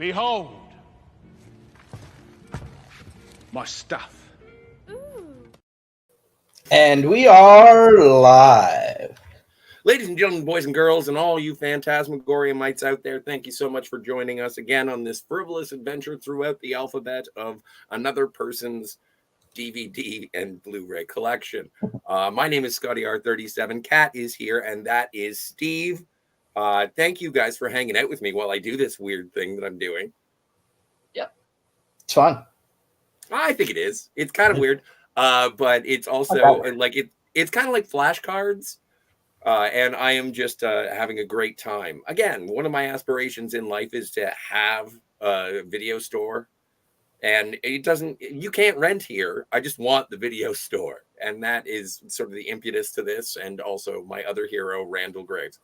Behold, my stuff. And we are live. Ladies and gentlemen, boys and girls, and all you phantasmagoriamites out there, thank you so much for joining us again on this frivolous adventure throughout the alphabet of another person's DVD and Blu-ray collection. My name is Scotty R37. Kat is here, and that is Steve. Thank you guys for hanging out with me while I do this weird thing that I'm doing. Yep. It's fun. I think it is. It's kind of weird, but it's also like it's kind of like flashcards. And I am just having a great time. Again, one of my aspirations in life is to have a video store. And you can't rent here. I just want the video store. And that is sort of the impetus to this. And also my other hero, Randall Graves.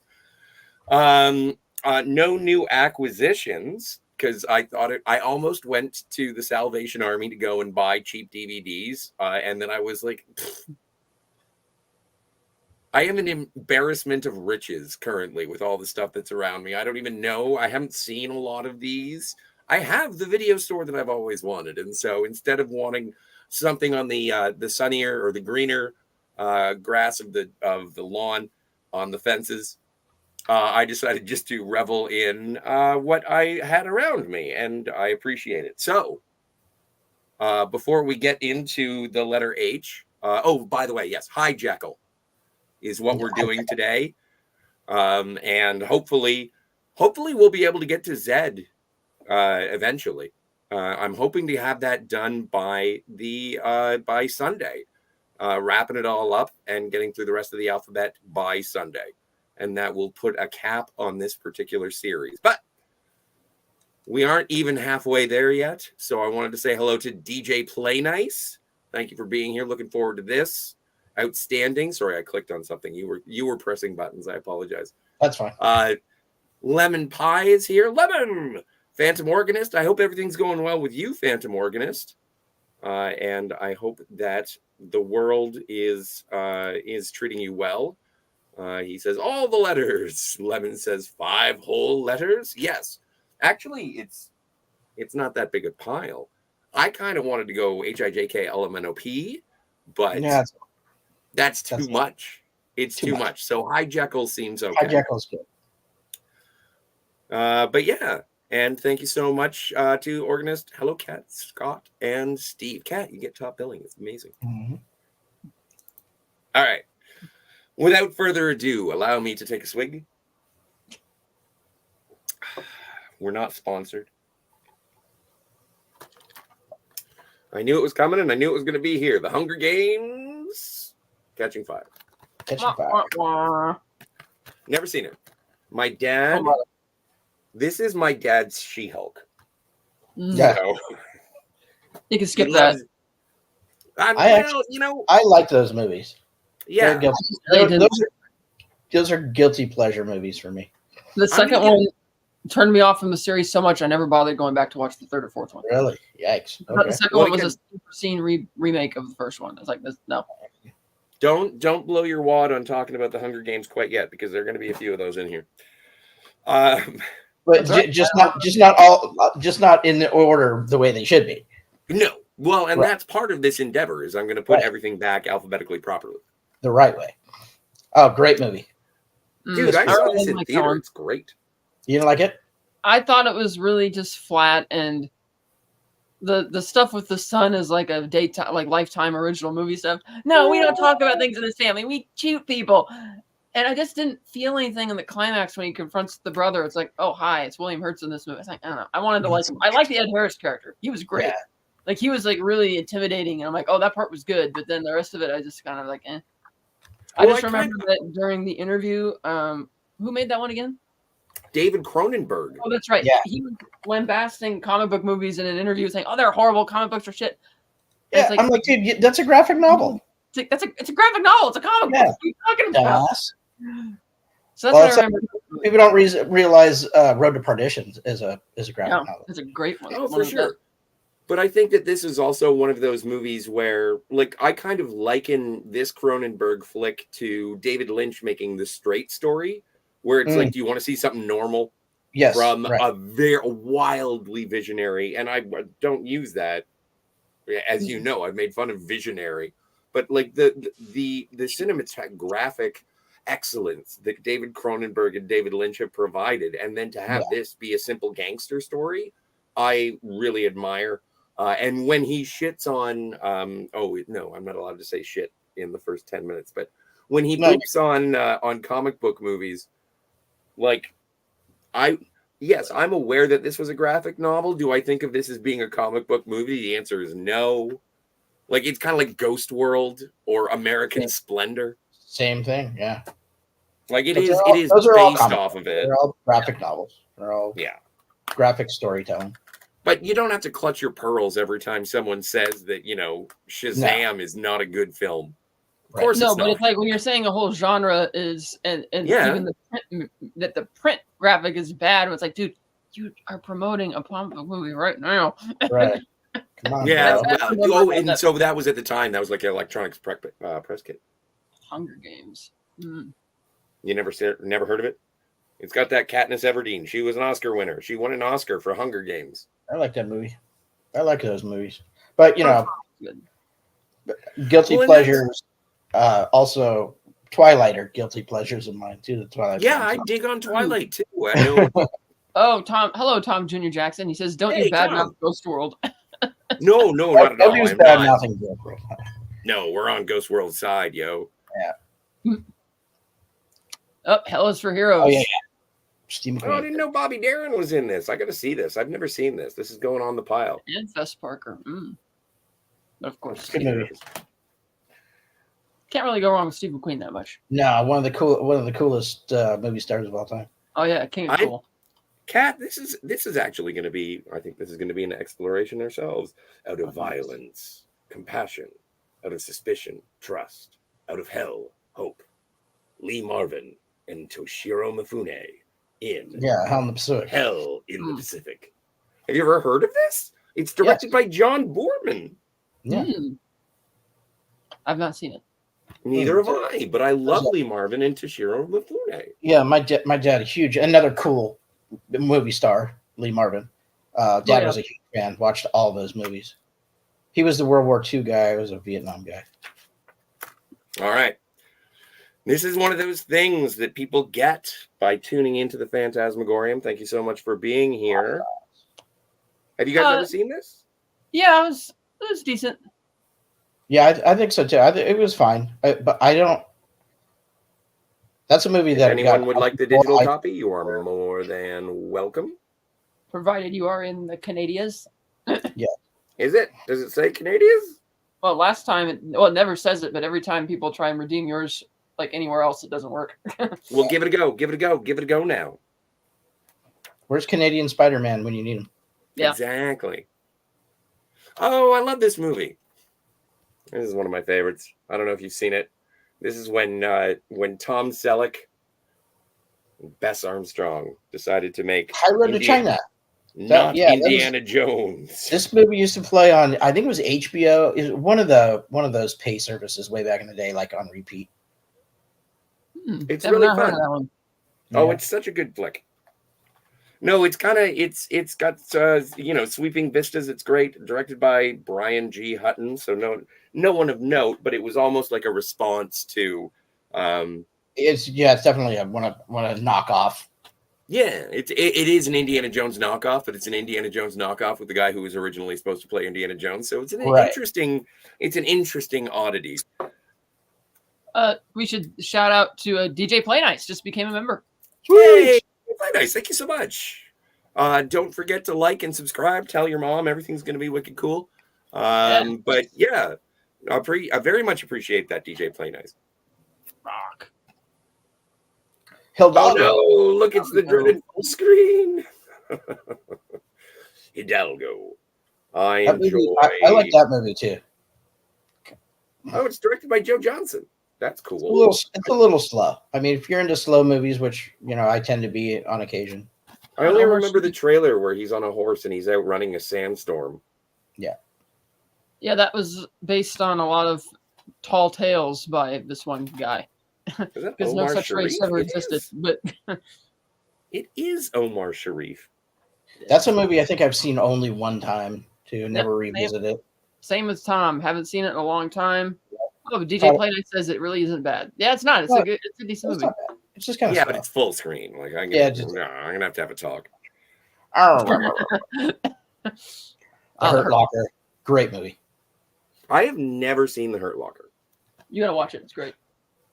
No new acquisitions, because I almost went to the Salvation Army to go and buy cheap DVDs. And then I was like, I am an embarrassment of riches currently with all the stuff that's around me. I don't even know. I haven't seen a lot of these. I have the video store that I've always wanted. And so instead of wanting something on the sunnier or the greener grass of the lawn on the fences, I decided just to revel in what I had around me. And I appreciate it. So before we get into the letter H, by the way, yes, hi, Jekyll. Is what we're doing today. And hopefully we'll be able to get to Z eventually. I'm hoping to have that done by Sunday, wrapping it all up and getting through the rest of the alphabet by Sunday. And that will put a cap on this particular series. But we aren't even halfway there yet. So I wanted to say hello to DJ Play Nice. Thank you for being here. Looking forward to this. Outstanding. Sorry, I clicked on something. You were pressing buttons. I apologize. That's fine. Lemon Pie is here. Lemon! Phantom Organist. I hope everything's going well with you, Phantom Organist. And I hope that the world is treating you well. He says all the letters. Lemon says 5 whole letters. Yes. Actually, it's not that big a pile. I kind of wanted to go HIJKLMNOP, but yeah, that's too much. It's too much. So Hi Jekyll seems okay. Hi Jekyll's good. But yeah, and thank you so much to Organist, Hello Cat, Scott, and Steve. Cat, you get top billing. It's amazing. Mm-hmm. All right. Without further ado, allow me to take a swig. We're not sponsored. I knew it was coming, and I knew it was going to be here. The Hunger Games. Catching Fire. Never seen it. My dad. This is my dad's She-Hulk. Yeah. So, you can skip that. I like those movies. Yeah. Those are guilty pleasure movies for me. The second one turned me off from the series so much I never bothered going back to watch the third or fourth one. Really? Yikes. Okay. The second one was a super scene remake of the first one. It's like this. No. Don't blow your wad on talking about the Hunger Games quite yet, because there are going to be a few of those in here. But just not in the order the way they should be. No. Well, and that's part of this endeavor is I'm going to put everything back alphabetically properly. The right way. Oh, great movie. Dude, I saw this in theater. It's great. You didn't like it? I thought it was really just flat, and the stuff with the son is like a daytime, like Lifetime original movie stuff. No, we don't talk about things in this family. We shoot people. And I just didn't feel anything in the climax when he confronts the brother. It's like, oh, hi, it's William Hurt's in this movie. It's like, I don't know. I wanted to like him. I like the Ed Harris character. He was great. Yeah. Like, he was like really intimidating. And I'm like, oh, that part was good. But then the rest of it, I just kind of like, eh. I just remember that during the interview, who made that one again? David Cronenberg. Oh, that's right. Yeah. He was lambasting comic book movies in an interview saying, oh, they're horrible. Comic books are shit. And yeah, like, I'm like, dude, that's a graphic novel. It's a graphic novel. It's a comic book. What are you talking about? So that's what I remember. People don't realize Road to Perdition is a graphic novel. It's a great one. Oh, for sure. But I think that this is also one of those movies where, like, I kind of liken this Cronenberg flick to David Lynch making The Straight Story, where it's like, do you want to see something normal? Yes, from right. a very wildly visionary, and I don't use that, as you know, I've made fun of visionary, but like the cinematographic excellence that David Cronenberg and David Lynch have provided, and then to have this be a simple gangster story, I really admire. And when he shits on, oh no, I'm not allowed to say shit in the first 10 minutes, but when he poops on comic book movies, like yes, I'm aware that this was a graphic novel. Do I think of this as being a comic book movie? The answer is no. Like, it's kind of like Ghost World or American Splendor. Same thing, yeah. Like, it But is those are all based comic off books. of it. They're all graphic novels. They're all graphic storytelling. But you don't have to clutch your pearls every time someone says that, Shazam is not a good film. Of course no, it's but not. it's like when you're saying a whole genre is, and even the print graphic is bad. It's like, dude, you are promoting a comic book movie right now. Right. Come on, Yeah. bro. And so that was at the time. That was like an electronics press kit. Hunger Games. Mm. You never heard of it? It's got that Katniss Everdeen. She was an Oscar winner. She won an Oscar for Hunger Games. I like that movie. I like those movies. But, guilty pleasures. Also, Twilight are guilty pleasures of mine, too. The Twilight. Yeah, I dig on Twilight, too. I know. Oh, Tom. Hello, Tom Jr. Jackson. He says, don't you badmouth Ghost World. No, not at all. I'm bad not. mouthing Ghost World. No, we're on Ghost World's side, yo. Yeah. Oh, Hell is for Heroes. Oh, yeah. Steve McQueen. Oh, I didn't know Bobby Darin was in this. I got to see this. I've never seen this. This is going on the pile. And Fess Parker. Of course. Good movie. Can't really go wrong with Steve McQueen that much. No, one of the coolest movie stars of all time. Oh yeah, King of Cool. Kat, this is actually going to be. I think this is going to be an exploration ourselves out of violence, compassion, out of suspicion, trust, out of hell, hope. Lee Marvin and Toshiro Mifune in Hell in the Pacific. Hell in the Pacific. Have you ever heard of this? It's directed by John Boorman. Yeah. I've not seen it. Neither have I, but I love Lee Marvin and Toshiro Mifune. Yeah, my dad, another cool movie star, Lee Marvin. Dad was a huge fan, watched all those movies. He was the World War II guy. I was a Vietnam guy. All right. This is one of those things that people get by tuning into the Phantasmagorium. Thank you so much for being here. Have you guys ever seen this? Yeah, it was decent. Yeah, I think so too. It was fine, but I don't. That's a movie that if anyone would like the digital copy, you are more than welcome. Provided you are in the Canadias. Yeah. Is it? Does it say Canadias? Well, last time it never says it, but every time people try and redeem yours, like anywhere else, it doesn't work. Well, give it a go. Give it a go. Give it a go now. Where's Canadian Spider-Man when you need him? Yeah. Exactly. Oh, I love this movie. This is one of my favorites. I don't know if you've seen it. This is when Tom Selleck and Bess Armstrong decided to make High Road to China. Indiana Jones. This movie used to play on, I think it was HBO. It was one of those pay services way back in the day, like on repeat. It's really fun. Oh, it's such a good flick. No, it's got sweeping vistas. It's great. Directed by Brian G. Hutton. So no one of note, but it was almost like a response to. It's definitely one of knockoff. Yeah, it is an Indiana Jones knockoff, but it's an Indiana Jones knockoff with the guy who was originally supposed to play Indiana Jones. So it's an interesting oddity. We should shout out to DJ Play Nice. Just became a member. Hey, nice. Thank you so much. Don't forget to like and subscribe. Tell your mom everything's going to be wicked cool. But yeah, I very much appreciate that, DJ Play Nice. Rock. Oh no! Look, it's the dreaded full screen. Hidalgo. I like that movie too. Oh, it's directed by Joe Johnson. That's cool. It's a little slow. I mean, if you're into slow movies, which I tend to be on occasion. I only remember the trailer where he's on a horse and he's out running a sandstorm. Yeah. Yeah, that was based on a lot of tall tales by this one guy. Because no such race ever existed. But It is Omar Sharif. That's a movie I think I've seen only one time too. Never Same, revisit it. same as Tom. Haven't seen it in a long time. Oh, DJ Probably- Play Night says it really isn't bad. Yeah, it's not. It's Well, a good. It's a decent It's movie. not bad. It's just kind of Yeah, but slow. it's full screen. Like I'm gonna, Yeah, just- no, I'm gonna have to have a talk. The Hurt Locker, great movie. I have never seen The Hurt Locker. You gotta watch it. It's great.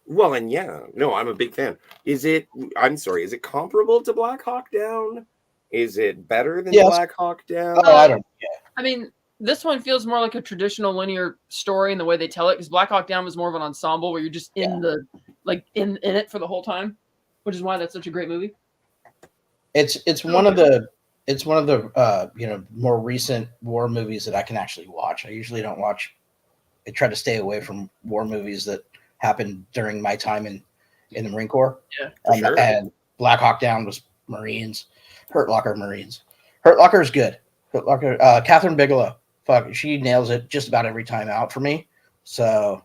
Well, and yeah, no, I'm a big fan. Is it? I'm sorry. Is it comparable to Black Hawk Down? Is it better than Yes. Black Hawk Down? Oh, I don't. Yeah. I mean, this one feels more like a traditional linear story in the way they tell it, because Black Hawk Down was more of an ensemble where you're just in the in it for the whole time, which is why that's such a great movie. It's one of the more recent war movies that I can actually watch. I usually don't watch. I try to stay away from war movies that happened during my time in the Marine Corps. Yeah, sure. And Black Hawk Down was Marines. Hurt Locker, Marines. Hurt Locker is good. Hurt Locker. Catherine Bigelow, fuck, she nails it just about every time out for me. So,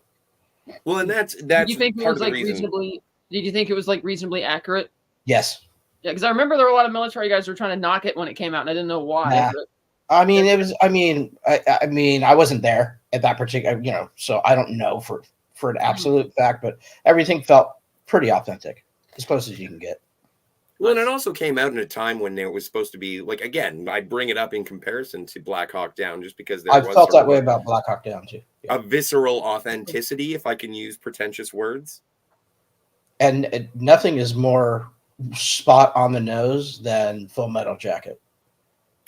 Well, and that's Did you think it part was of the like reason. reasonably? Did you think it was like reasonably accurate? yes. Yeah, because I remember there were a lot of military guys who were trying to knock it when it came out, and I didn't know why. Nah. But I mean, it was. I mean, I wasn't there at that particular, so I don't know for an absolute fact, but everything felt pretty authentic, as close as you can get. Well, and it also came out in a time when there was supposed to be, like, again, I bring it up in comparison to Black Hawk Down just because there I was felt sort that of way about Black Hawk Down too. Yeah. a visceral authenticity, if I can use pretentious words. And nothing is more spot on the nose than Full Metal Jacket.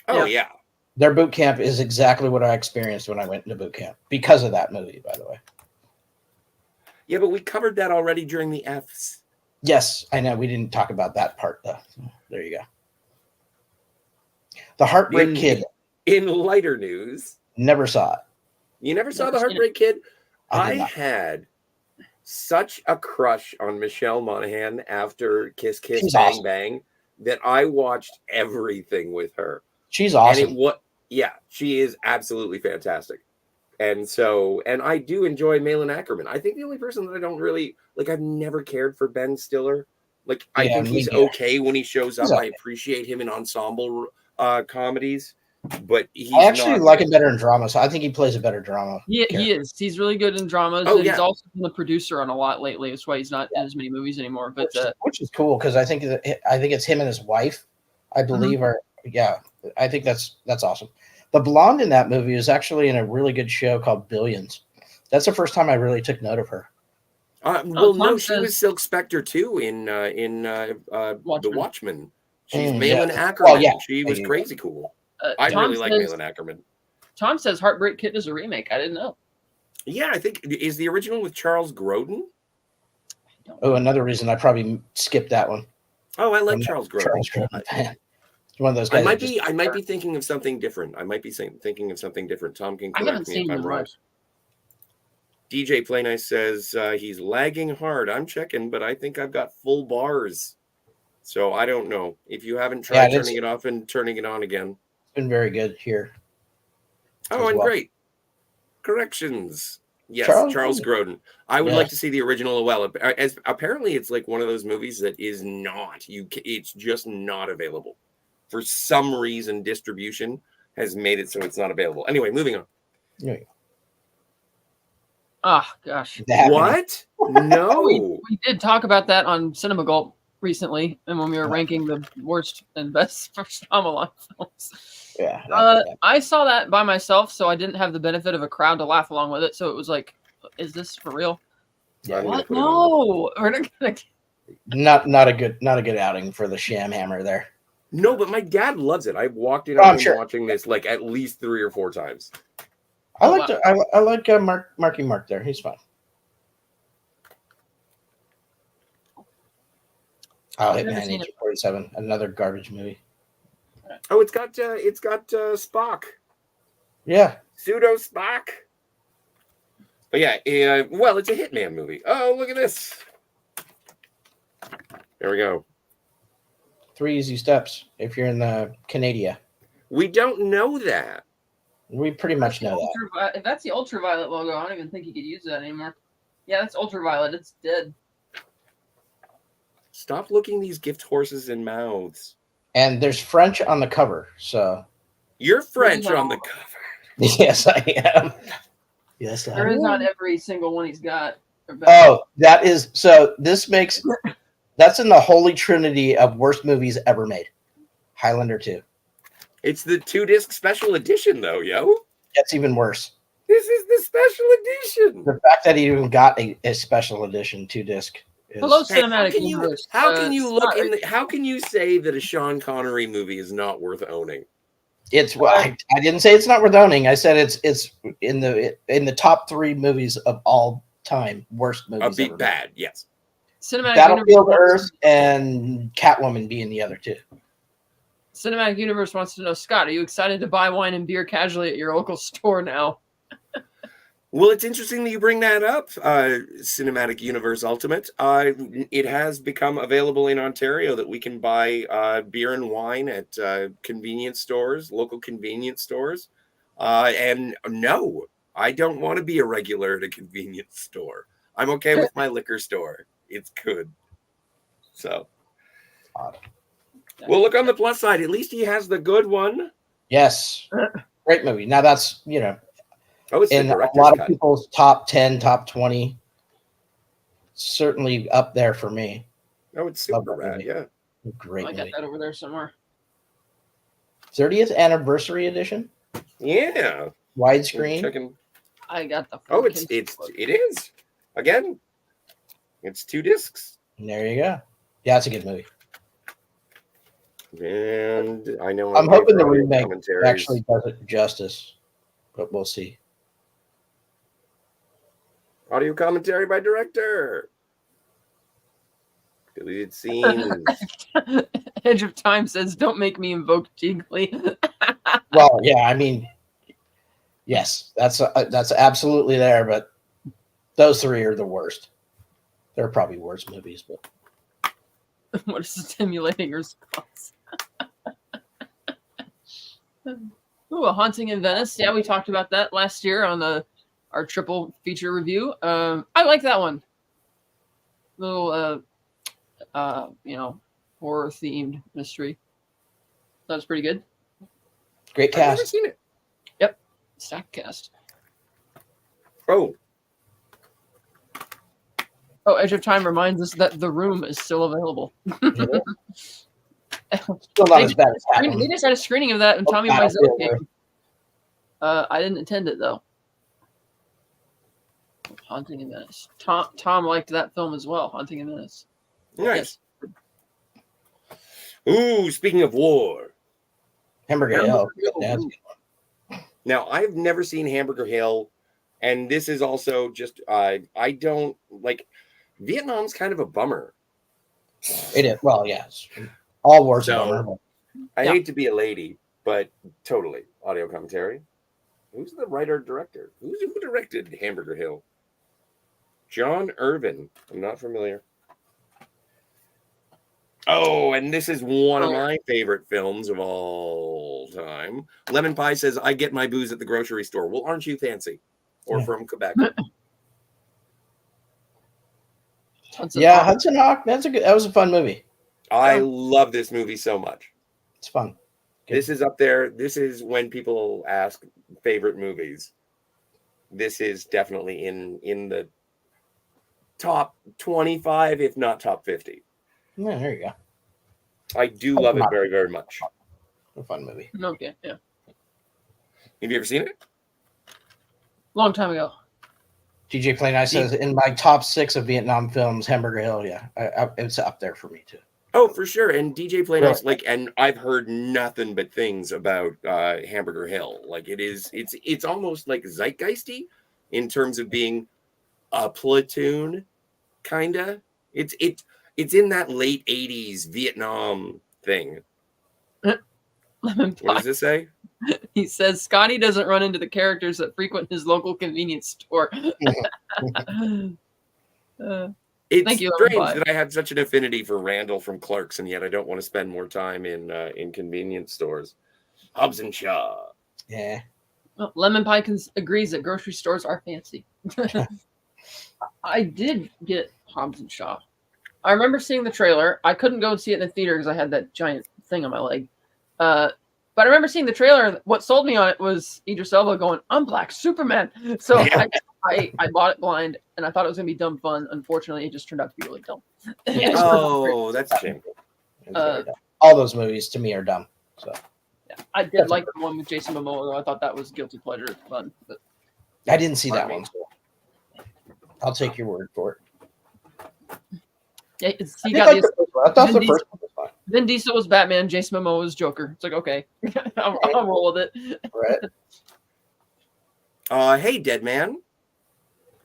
Oh, yeah. Their boot camp is exactly what I experienced when I went into boot camp because of that movie, by the way. Yeah, but we covered that already during the Fs. Yes, I know. We didn't talk about that part, though. There you go. The Heartbreak Kid. In lighter news, Never saw it. you never saw Never The seen Heartbreak Kid? I did I not. had such a crush on Michelle Monaghan after Kiss Kiss She's Bang awesome. Bang that I watched everything with her. She's awesome. And she is absolutely fantastic. And I do enjoy Malin Ackerman. I think the only person that I don't really like, I've never cared for Ben Stiller. Like, I Yeah, think me he's neither. okay when he shows up. He's I okay. appreciate him in ensemble comedies, but he's I actually not like him better in drama, so I think he plays a better drama. he character. is. He's really good in dramas. Oh, and yeah. He's also been the producer on a lot lately. That's why he's not in as many movies anymore. But Which is cool because I think it's him and his wife, I believe, are I think that's awesome. The blonde in that movie is actually in a really good show called Billions. That's the first time I really took note of her. well, no, Tom she says- was Silk Spectre too in The Watchmen. She's Mm, Malin yeah. Ackerman. Well, yeah. She was There you crazy cool. uh, I Tom really like says- Malin Ackerman. Tom says Heartbreak Kid is a remake. I didn't know. Yeah, I think is the original with Charles Grodin. Oh, another reason I probably skipped that one. Oh, I like I'm not Charles a Grodin. Charles Grodin fan. He's one of those guys. I might that be. just- I might be thinking of something different. I might be thinking of something different. Tom can I haven't correct me seen if I'm him wrong. much. DJ Play Nice says he's lagging hard. I'm checking, but I think I've got full bars. So I don't know. If you haven't tried Yeah, turning it off and turning it on again. It's been very good here. Oh, As and well. great. Corrections. Yes, Charles Charles Grodin. I would Yeah. like to see the original as well. As apparently, it's like one of those movies that is not it's just not available for some reason. Distribution has made it so it's not available. Anyway, moving on. There you go. Ah, gosh. The Happening. What? No. We did talk about that on Cinema Gulp recently, and when we were ranking the worst and best first Shyamalan films. Yeah. I saw that by myself, so I didn't have the benefit of a crowd to laugh along with it. So it was like, is this for real? Yeah. I'm gonna What? put it on. No, we're not gonna. Not a good outing for the Sham Hammer there. No, but my dad loves it. I've walked in Oh, on I'm him sure. watching this like at least 3 or 4 times. I Oh, like Marky Mark there. He's fun. Oh, I've never Hitman seen it. Agent 47, another garbage movie. Oh, it's got Spock, Yeah. pseudo Spock. But yeah, well, it's a Hitman movie. Oh, look at this. There we go. 3 easy steps if you're in the Canada. We don't know that. We pretty much know that. If that's the ultraviolet logo, I don't even think you could use that anymore. Yeah, that's ultraviolet. It's dead. Stop looking these gift horses in mouths. And there's French on the cover, so You're French on the cover. yes, I am. Yes, I There is not am. every single one he's got. Oh, that is so. This makes that's in the holy trinity of worst movies ever made. Highlander 2. It's the 2-disc special edition, though, yo. That's even worse. This is the special edition. The fact that he even got a special edition 2-disc. Hello, Hey, cinematic universe. how can you look Scott, in the? How can you say that a Sean Connery movie is not worth owning? It's well, I didn't say it's not worth owning. I said it's in the top 3 movies of all time, worst movies. Be ever bad, yes. Cinematic Battlefield universe. Earth and Catwoman being the other 2. Cinematic Universe wants to know, Scott, are you excited to buy wine and beer casually at your local store now? Well, it's interesting that you bring that up, Cinematic Universe Ultimate. It has become available in Ontario that we can buy beer and wine at convenience stores, local convenience stores. And no, I don't want to be a regular at a convenience store. I'm okay with my liquor store. It's good. So, well, look on the plus side. At least he has the good one. Yes, great movie. Now that's It's in a lot of people's top 10, top 20. Certainly up there for me. Oh, it's super rad. Yeah, great. I got that over there somewhere. 30th anniversary edition. Yeah, Widescreen. I got the. Oh, it is again. It's 2 discs. And there you go. Yeah, it's a good movie. And I know I'm hoping the remake actually does it justice, but we'll see. Audio commentary by director. Deleted scenes. Edge of Time says, "Don't make me invoke Jiggly." Well, yeah, I mean, yes, that's absolutely there, but those 3 are the worst. They're probably worse movies, but what is the stimulating response? Ooh, A Haunting in Venice. Yeah, we talked about that last year on our triple feature review. I like that one. Little, horror themed mystery. That was pretty good. Great cast. I've never seen it. Yep, stack cast. Oh, Edge of Time reminds us that The Room is still available. Still not as bad as Happening. They just had a screening of that, and Tommy Wiseau came. I didn't attend it though. Haunting in Venice. Tom liked that film as well. Haunting in Venice. Nice. Ooh, speaking of war, Hamburger Hill. Now I've never seen Hamburger Hill, and this is also just I don't like. Vietnam's kind of a bummer. It is. Well, yes. All wars are bummer. I hate to be a lady, but totally. Audio commentary. Who's the writer-director? Who directed Hamburger Hill? John Irvin. I'm not familiar. Oh, and this is one of my favorite films of all time. Lemon Pie says, I get my booze at the grocery store. Well, aren't you fancy? Or from Quebec. Yeah, Hudson Hawk. That was a fun movie. I love this movie so much. It's fun. Good. This is up there. This is when people ask favorite movies. This is definitely in the top 25, if not top 50. Yeah, there you go. I do love it very, very much. A fun movie. Okay, yeah. Have you ever seen it? Long time ago. TJ Play Nice says, in my top 6 of Vietnam films, Hamburger Hill, yeah. It's up there for me, too. Oh, for sure. And DJ Play Nice, and I've heard nothing but things about Hamburger Hill. Like, it's almost like zeitgeisty in terms of being a platoon, kind of. It's in that late 80s Vietnam thing. Lemon Pie. What does this say? He says Scotty doesn't run into the characters that frequent his local convenience store. It's thank you, strange that I have such an affinity for Randall from Clark's, and yet I don't want to spend more time in convenience stores. Hobbs and Shaw. Yeah. Well, Lemon Pie agrees that grocery stores are fancy. I did get Hobbs and Shaw. I remember seeing the trailer. I couldn't go see it in the theater because I had that giant thing on my leg. But I remember seeing the trailer. What sold me on it was Idris Elba going, "I'm Black Superman." So Yeah. I bought it blind, and I thought it was gonna be dumb fun. Unfortunately, it just turned out to be really dumb. Yeah. Oh, that's a shame. It's very dumb. All those movies to me are dumb. So Yeah, I did like the one with Jason Momoa, though. I thought that was guilty pleasure fun. But I didn't see that Pardon one. So I'll take your word for it. yeah, I, he did got like the the first one. I thought Vin the Diesel- first one was fine. Vin Diesel was Batman, Jason Momoa was Joker. It's like, okay, I'll roll with it. Right? Hey, Dead Man.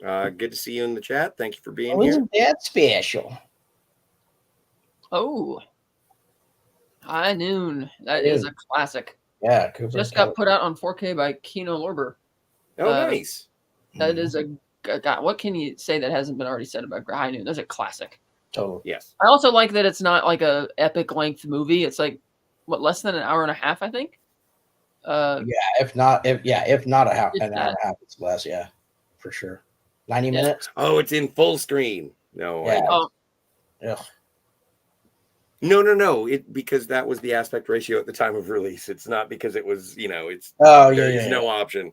Good to see you in the chat. Thank you for being Oh, here. isn't that special? Oh, High Noon. That is a classic. Yeah, Cooper. Just got put out on 4K by Kino Lorber. Oh, nice. That is a God. What can you say that hasn't been already said about High Noon? That's a classic. Totally. Yes. I also like that it's not like a epic length movie. It's like less than an hour and a half, I think. Yeah, if not an hour and a half, it's less. Yeah, for sure. 90 minutes. Oh, it's in full screen. No. Yeah. Ugh. No. Because that was the aspect ratio at the time of release. It's not because it was, it's Oh, there yeah. is no option.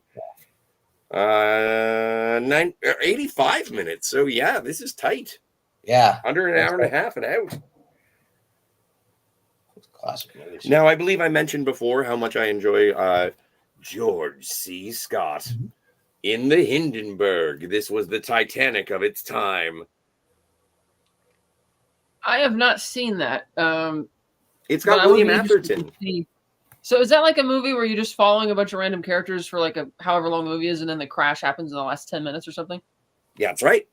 85 minutes. So yeah, this is tight. Yeah. Under an hour and a half and out. Classic movies. Now, I believe I mentioned before how much I enjoy George C. Scott in the Hindenburg. This was the Titanic of its time. I have not seen that. It's got but I would William be interested Atherton. to see- So is that like a movie where you're just following a bunch of random characters for like however long the movie is, and then the crash happens in the last 10 minutes or something? Yeah, that's right.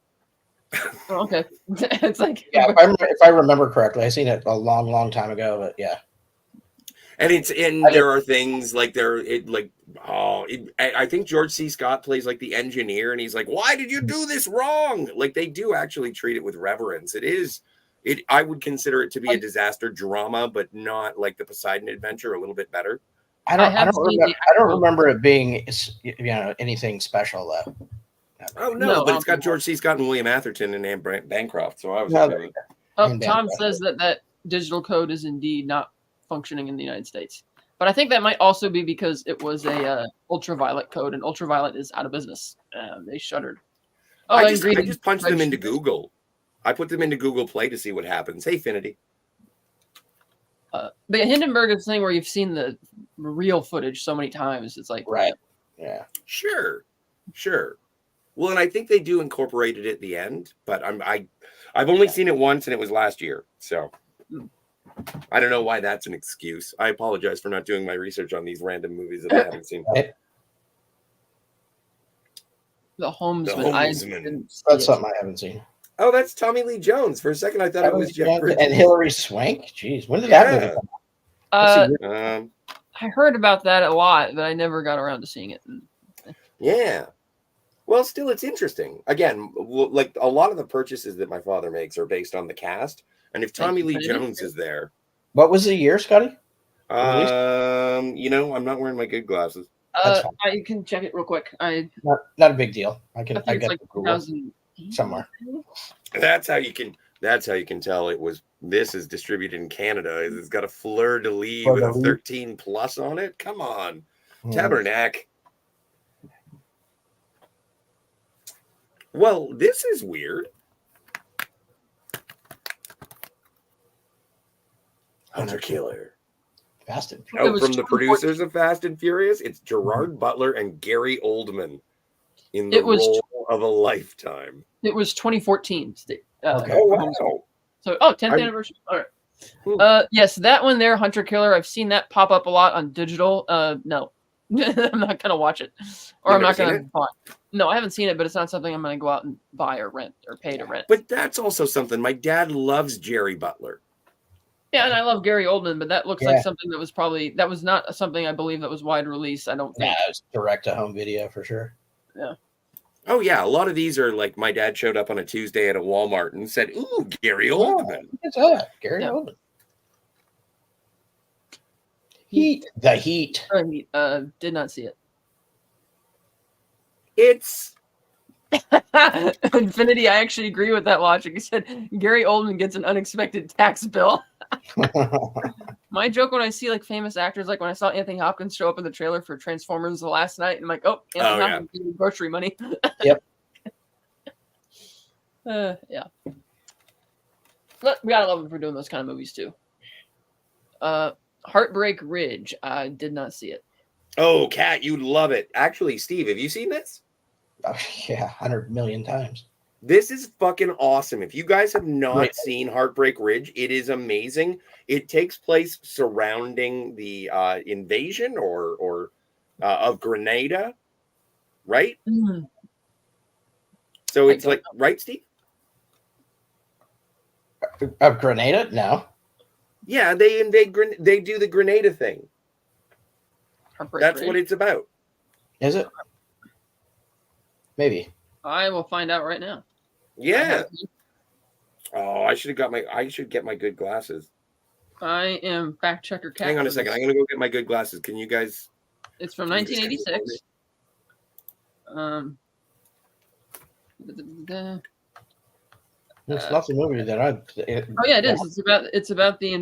Oh, okay. It's like if I remember correctly, I seen it a long time ago, but yeah. And there are things like I think George C. Scott plays like the engineer, and he's like, "Why did you do this wrong?" Like they do actually treat it with reverence. I would consider it to be a disaster drama, but not like the Poseidon Adventure. A little bit better. I don't remember it being anything special though. Oh no, but it's got George C. Scott and William Atherton and Anne Bancroft. So I was. Tom says that digital code is indeed not functioning in the United States, but I think that might also be because it was a ultraviolet code, and ultraviolet is out of business. They shuttered. Oh, I just punched them into Google. I put them into Google Play to see what happens. Hey, Finity. But Hindenburg is the thing where you've seen the real footage so many times. It's like right. Yeah. Sure. Well, and I think they do incorporate it at the end, but I've only seen it once, and it was last year. So I don't know why that's an excuse. I apologize for not doing my research on these random movies that I haven't seen. Right. The Homesman. That's something I haven't seen. Oh, that's Tommy Lee Jones. For a second, I thought it was Jeff Bridges. And Hilary Swank. Jeez, when did that movie come out? I heard about that a lot, but I never got around to seeing it. Yeah. Well, still, it's interesting. Again, like a lot of the purchases that my father makes are based on the cast, and if Tommy Lee Jones is there, what was the year, Scotty? I'm not wearing my good glasses. I can check it real quick. Not a big deal. I get like Google somewhere. That's how you can tell this is distributed in Canada. It's got a fleur de lis with a 13 plus on it. Come on, Tabernacle. Well, this is weird. Hunter Killer. Fast and Furious. From the producers of Fast and Furious, it's Gerard Butler and Gary Oldman in the role of a lifetime. It was 2014. Okay. Oh, wow. So, 10th anniversary. All right. Yes, that one there, Hunter Killer. I've seen that pop up a lot on digital. No, I'm not gonna watch it, or I'm not gonna buy. No, I haven't seen it, but it's not something I'm gonna go out and buy or rent or pay to rent. But that's also something. My dad loves Jerry Butler. Yeah, and I love Gary Oldman, but that looks like something that was not something I believe that was wide release. I don't think. Yeah, it was direct to home video for sure. Yeah. Oh yeah, a lot of these are like my dad showed up on a Tuesday at a Walmart and said, "Ooh, Gary Oldman." What's that? Gary Oldman. Heat. The Heat. Did not see it. It's Infinity, I actually agree with that logic. He said Gary Oldman gets an unexpected tax bill. My joke when I see like famous actors, like when I saw Anthony Hopkins show up in the trailer for Transformers the last night, and I'm like, oh, Anthony Hopkins getting grocery money. Yep. Yeah. But we gotta love him for doing those kind of movies too. Heartbreak Ridge. I did not see it. Oh, Kat, you'd love it. Actually, Steve, have you seen this? Oh, yeah, 100 million times. This is fucking awesome. If you guys have not seen Heartbreak Ridge, it is amazing. It takes place surrounding the invasion or of Grenada, right? Mm. So it's like, right, Steve? Of Grenada? No. Yeah, they invade. They do the Grenada thing. That's Ridge. what it's about. Is it? Maybe. I will find out right now. Yeah. Oh, I should get my good glasses. I am fact checker Cat. Hang on a second. I'm gonna go get my good glasses. Can you guys? It's from 1986. It's not the movie that I. Oh yeah, it is. It's about the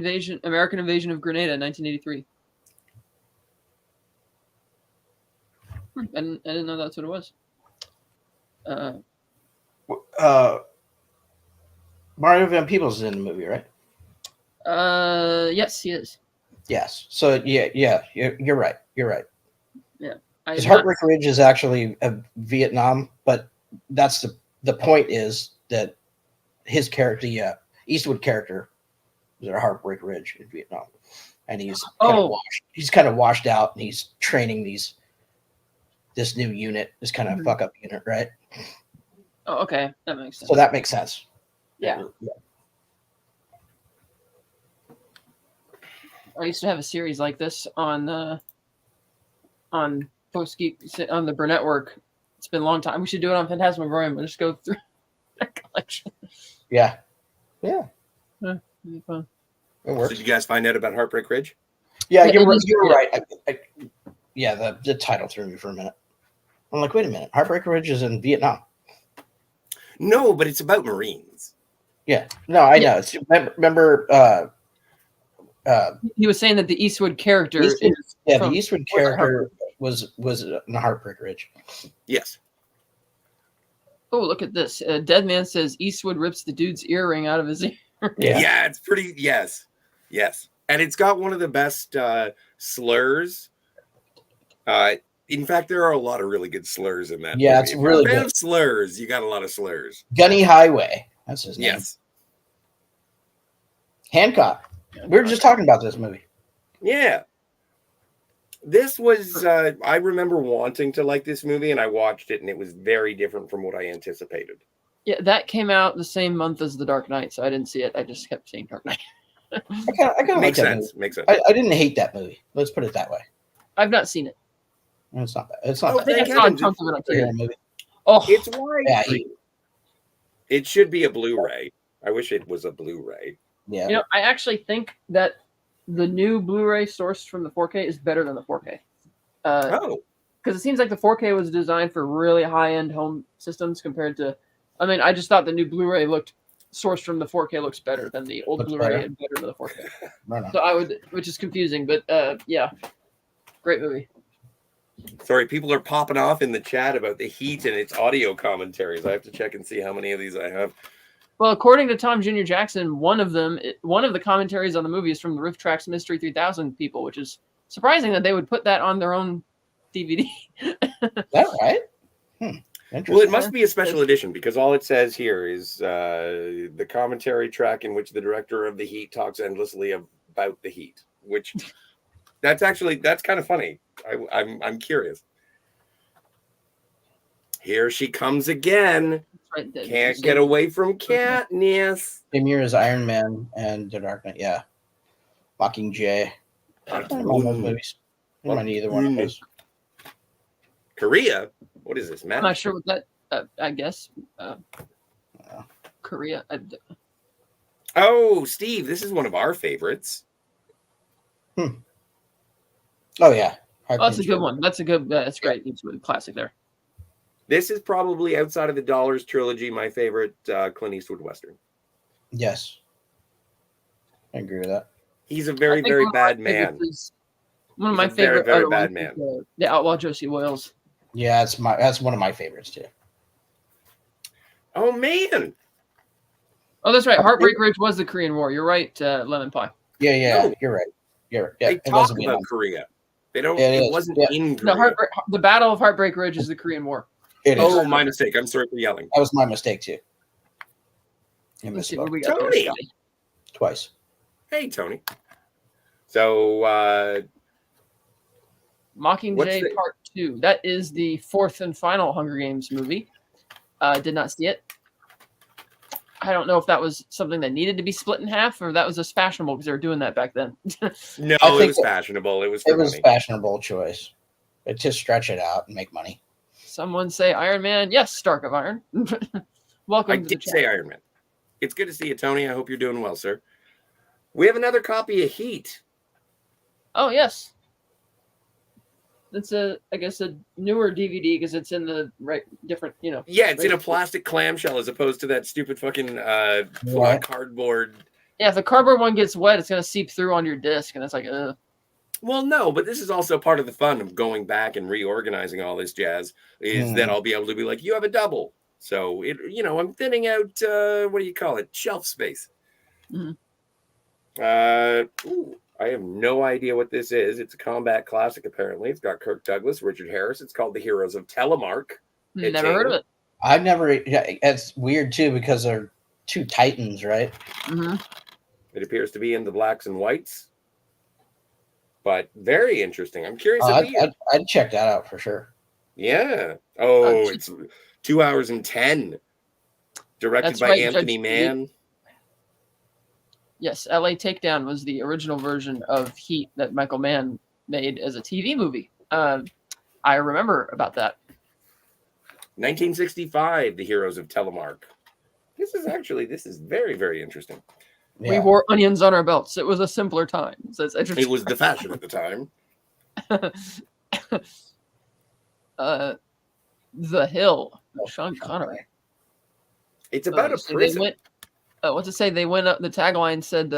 American invasion of Grenada in 1983. I didn't know that's what it was. Mario Van Peebles is in the movie, right? Yes, he is. Yes. So yeah, you're right. You're right. Yeah. Because Heartbreak Ridge is actually Vietnam, but that's the point is that his character, Eastwood character, was at Heartbreak Ridge in Vietnam, and he's kind of washed out, and he's training this new unit, this kind of fuck up unit, right? Oh, okay, that makes sense. So that makes sense. Yeah. I used to have a series like this on Post Geek on the Burnett Network. It's been a long time. We should do it on Phantasmagoria. We'll just go through that collection. Yeah. It'd be fun. It works. Did you guys find out about Heartbreak Ridge? Yeah, you're right. Yeah, the title threw me for a minute. I'm like, wait a minute. Heartbreak Ridge is in Vietnam. No, but it's about Marines. Yeah. No, I know. It's, remember he was saying that the Eastwood character the Eastwood character was in Heartbreak Ridge. Yes. Oh, look at this. Dead Man says Eastwood rips the dude's earring out of his ear. Yeah, it's pretty. Yes. And it's got one of the best slurs. In fact, there are a lot of really good slurs in that. Yeah, movie. it's really good. Of slurs. You got a lot of slurs. Gunny Highway. That's his name. Yes. Hancock. We were just talking about this movie. Yeah. This was, I remember wanting to like this movie, and I watched it, and it was very different from what I anticipated. Yeah, that came out the same month as The Dark Knight, so I didn't see it. I just kept seeing Dark Knight. I kind of like that movie. Makes sense. I didn't hate that movie. Let's put it that way. I've not seen it. It's not bad. It's not Oh, bad. thank I saw a heaven. chunk of it on TV. Movie. Oh, It's wide. Yeah, It should be a Blu-ray. I wish it was a Blu-ray. Yeah. you know, I actually think that the new Blu-ray sourced from the 4K is better than the 4K. Because it seems like the 4K was designed for really high-end home systems compared to. I mean, I just thought the new Blu-ray sourced from the 4K looks better than the old Looks Blu-ray better. and better than the 4K. Right So I would, which is confusing, but yeah, great movie. Sorry, people are popping off in the chat about the Heat and its audio commentaries. I have to check and see how many of these I have. Well, according to Tom Jr. Jackson, one of the commentaries on the movie is from the Riff Tracks Mystery 3000 people, which is surprising that they would put that on their own DVD. Is that right? Interesting. Well, it must be a special edition because all it says here is the commentary track in which the director of the Heat talks endlessly about the Heat, which that's kind of funny. I'm curious. Here she comes again. Right there. Can't get away from Katniss. Same year as Iron Man and The Dark Knight. Yeah. Mockingjay. I don't mind those movies. I don't mind either one of those. Korea? What is this, Matt? I'm not sure what that. I guess Korea. Oh, Steve, this is one of our favorites. Oh yeah. Oh, that's a good one. That's a good. That's great. It's a classic there. This is probably outside of the Dollars trilogy my favorite Clint Eastwood Western. Yes. I agree with that. He's a very, very bad man. One of He's my a very, favorite very other bad ones man. is, the Outlaw Josie Wales. Yeah, that's one of my favorites too. Oh, man. Oh, that's right. Heartbreak Ridge was the Korean War. You're right, Lemon Pie. Yeah, No. you're right. Yeah, They it talk wasn't about Vietnam. Korea. They don't. It It is, wasn't yeah. in Korea. The Battle of Heartbreak Ridge is the Korean War. It is. Oh, my mistake. I'm sorry for yelling. That was my mistake too. I Let's see what misspoke we got there, Tony. Scotty. twice. Hey, Tony. So, Mockingjay Part 2. That is the fourth and final Hunger Games movie. Did not see it. I don't know if that was something that needed to be split in half or that was just fashionable because they were doing that back then. no, I it think was fashionable. It was for It was money. fashionable choice. But to stretch it out and make money. Someone say Iron Man. Yes, Stark of Iron. Welcome I to the did chat. say Iron Man. It's good to see you, Tony. I hope you're doing well, sir. We have another copy of Heat. Oh, yes. It's I guess a newer DVD because it's in the right different, Yeah, it's in a plastic clamshell as opposed to that stupid fucking cardboard. Yeah, if the cardboard one gets wet, it's gonna seep through on your disc, and it's like, ugh. Well, no, but this is also part of the fun of going back and reorganizing all this jazz. Is that I'll be able to be like, you have a double, so I'm thinning out. What do you call it? Shelf space. Mm-hmm. I have no idea what this is. It's a combat classic, apparently. It's got Kirk Douglas, Richard Harris. It's called The Heroes of Telemark. Never heard of it. I've never. Yeah, it's weird too because they're two titans, right? Mm-hmm. It appears to be in the blacks and whites, but very interesting. I'm curious. I'd check that out for sure. Yeah. Oh, it's 2 hours and 10. Directed by Anthony Mann. Yes, LA Takedown was the original version of Heat that Michael Mann made as a TV movie. I remember about that. 1965, The Heroes of Telemark. This is very, very interesting. Yeah. We wore onions on our belts. It was a simpler time. So it's interesting. It was the fashion at the time. The Hill. Sean Connery. It's about a prison. What's it say? They went up. The tagline said,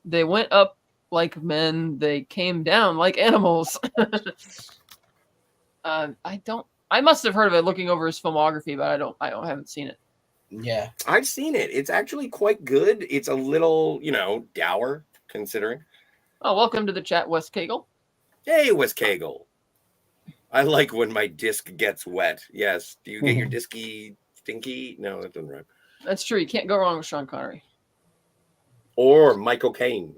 "They went up like men. They came down like animals." I must have heard of it looking over his filmography, but I haven't seen it. Yeah, I've seen it. It's actually quite good. It's a little, dour considering. Oh, welcome to the chat, Wes Cagle. Hey, Wes Cagle. I like when my disc gets wet. Yes. Do you get your disky stinky? No, that doesn't rhyme. That's true. You can't go wrong with Sean Connery. Or Michael Caine.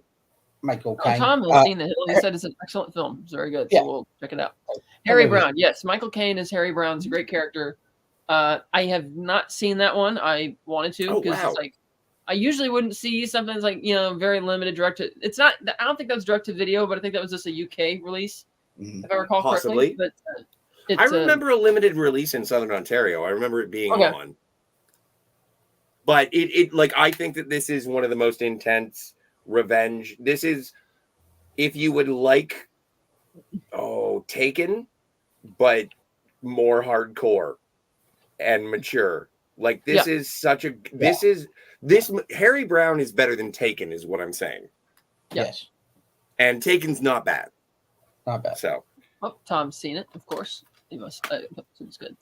Michael Caine. Tom has seen The Hill. He said it's an excellent film. It's very good. So we'll check it out. Harry Brown. Yes, Michael Caine is Harry Brown's a great character. I have not seen that one. I wanted to because it's like I usually wouldn't see something that's like very limited direct to. It's not. I don't think that was direct to video, but I think that was just a UK release, if I recall correctly. But I remember a limited release in Southern Ontario. I remember it being on. But it I think that this is one of the most intense revenge. This is if you would like Taken, but more hardcore and mature. Like this is such a this Harry Brown is better than Taken is what I'm saying. Yes. And Taken's not bad. Not bad. So Tom's seen it, of course. He must it's good.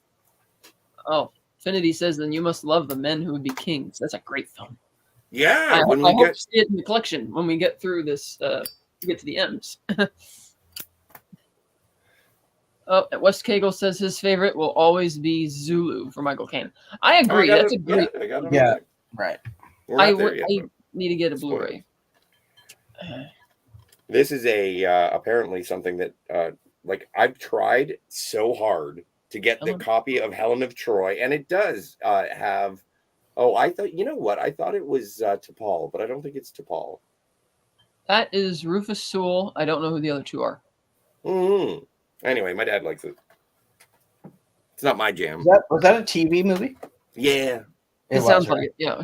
Oh, Finity says then you must love The Men Who Would Be Kings. That's a great film. Yeah. I hope to see it in the collection when we get through this get to the M's. West Cagle says his favorite will always be Zulu for Michael Caine. I agree. That's a great. Yeah, right. I need to get a Blu-ray. This is apparently something that I've tried so hard to get the copy of Helen of Troy, and it does have. Oh, I thought I thought it was T'Pol, but I don't think it's T'Pol. That is Rufus Sewell. I don't know who the other two are. Mm-hmm. Anyway, my dad likes it. It's not my jam. Was that a TV movie? Yeah. It sounds like it, yeah.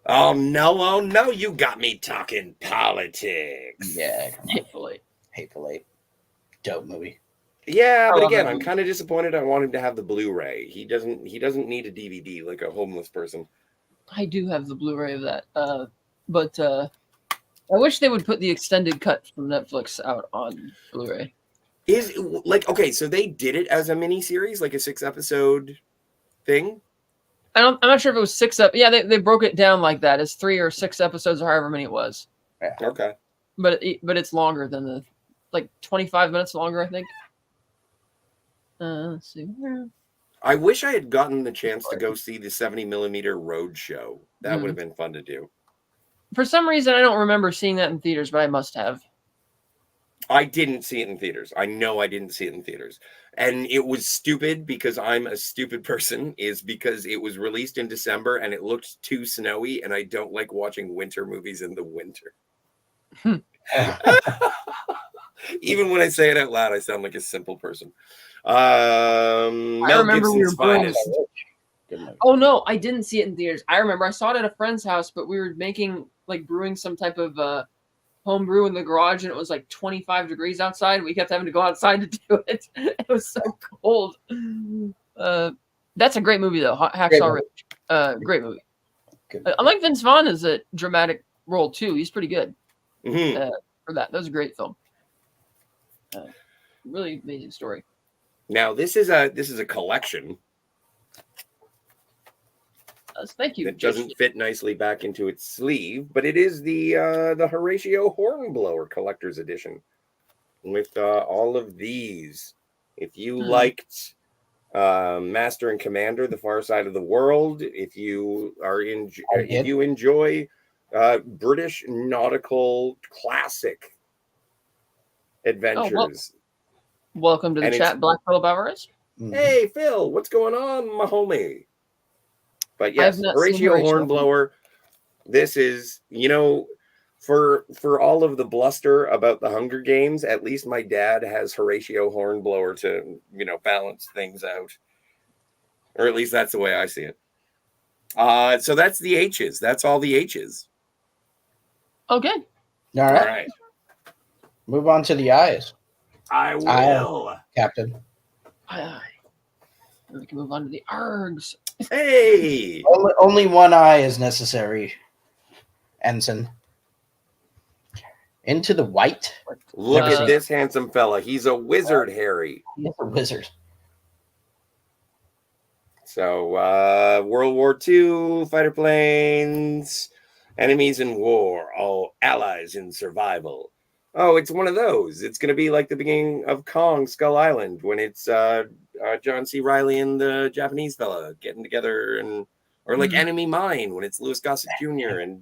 Oh, no, you got me talking politics. Yeah. Hateful Eight. Hateful Eight. Dope movie. Yeah, I but love again, that I'm movie. kind of disappointed. I want him to have the Blu-ray. He doesn't need a DVD like a homeless person. I do have the Blu-ray of that, but I wish they would put the extended cut from Netflix out on Blu-ray. Is like okay, so they did it as a mini series, like a 6-episode thing. I'm not sure if it was 6 up. Yeah, they broke it down like that as 3 or 6 episodes or however many it was. Okay. But it's longer than the 25 minutes longer, I think. Let's see. I wish I had gotten the chance to go see the 70mm Road Show. That would have been fun to do. For some reason, I don't remember seeing that in theaters, but I must have. I didn't see it in theaters. I know I didn't see it in theaters. And it was stupid because I'm a stupid person, is because it was released in December and it looked too snowy, and I don't like watching winter movies in the winter. Even when I say it out loud, I sound like a simple person. Mel Gibson's Finest. Oh no, I didn't see it in theaters. I remember I saw it at a friend's house, but we were brewing some type of home brew in the garage, and it was like 25 degrees outside. We kept having to go outside to do it. It was so cold. That's a great movie though, Hacksaw Ridge. Great movie. I like Vince Vaughn as a dramatic role too. He's pretty good for that. That was a great film. Really amazing story. Now this is a collection. Thank you. It doesn't fit nicely back into its sleeve, but it is the Horatio Hornblower Collector's Edition with all of these. If you liked Master and Commander: The Far Side of the World, if you enjoy British nautical classic adventures, welcome to the chat, Black Phillip Alvarez. Hey Phil, what's going on, my homie? But yes, Horatio Hornblower. This is, for all of the bluster about the Hunger Games, at least my dad has Horatio Hornblower to, balance things out. Or at least that's the way I see it. So that's the H's. That's all the H's. Okay. All right. Move on to the I's. I will. Captain. We can move on to the Args. Hey! Only one eye is necessary, Ensign. Into the white. Look at this handsome fella. He's a wizard, Harry. He's a wizard. So, World War II, fighter planes, enemies in war, all allies in survival. Oh, it's one of those. It's going to be like the beginning of Kong Skull Island when it's John C. Reilly and the Japanese fella getting together, or like Enemy Mine when it's Louis Gossett Jr. and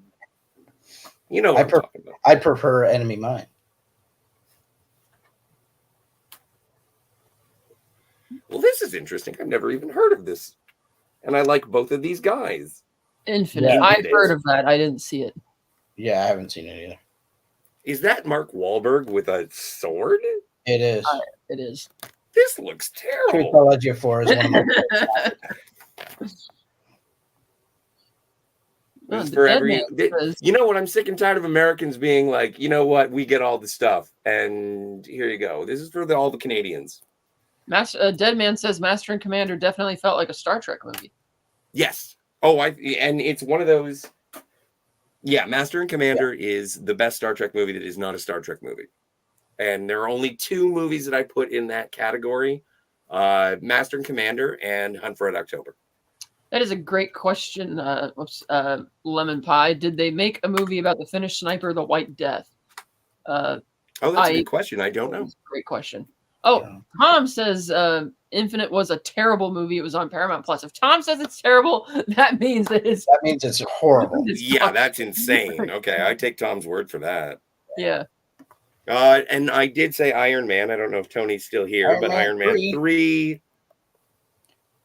what I'm talking about. I prefer Enemy Mine. Well, this is interesting. I've never even heard of this, and I like both of these guys. Infinite. Yeah, I've heard of that. I didn't see it. Yeah, I haven't seen it either. Is that Mark Wahlberg with a sword? It is. It is. This looks terrible. Trilogy 4 is one of my favorites. For every, you know what? I'm sick and tired of Americans being like, you know what? We get all the stuff, and here you go. This is for all the Canadians. Dead Man says Master and Commander definitely felt like a Star Trek movie. Yes. Oh, and it's one of those. Yeah, Master and Commander is the best Star Trek movie that is not a Star Trek movie. And there are only 2 movies that I put in that category. Master and Commander and Hunt for Red October. That is a great question, Lemon Pie. Did they make a movie about the Finnish sniper, The White Death? That's a good question. I don't know. Great question. Oh, Tom says Infinite was a terrible movie. It was on Paramount Plus. If Tom says it's terrible, that means it's horrible. Yeah, that's insane. Okay, I take Tom's word for that. Yeah. And I did say Iron Man. I don't know if Tony's still here, but Iron Man 3.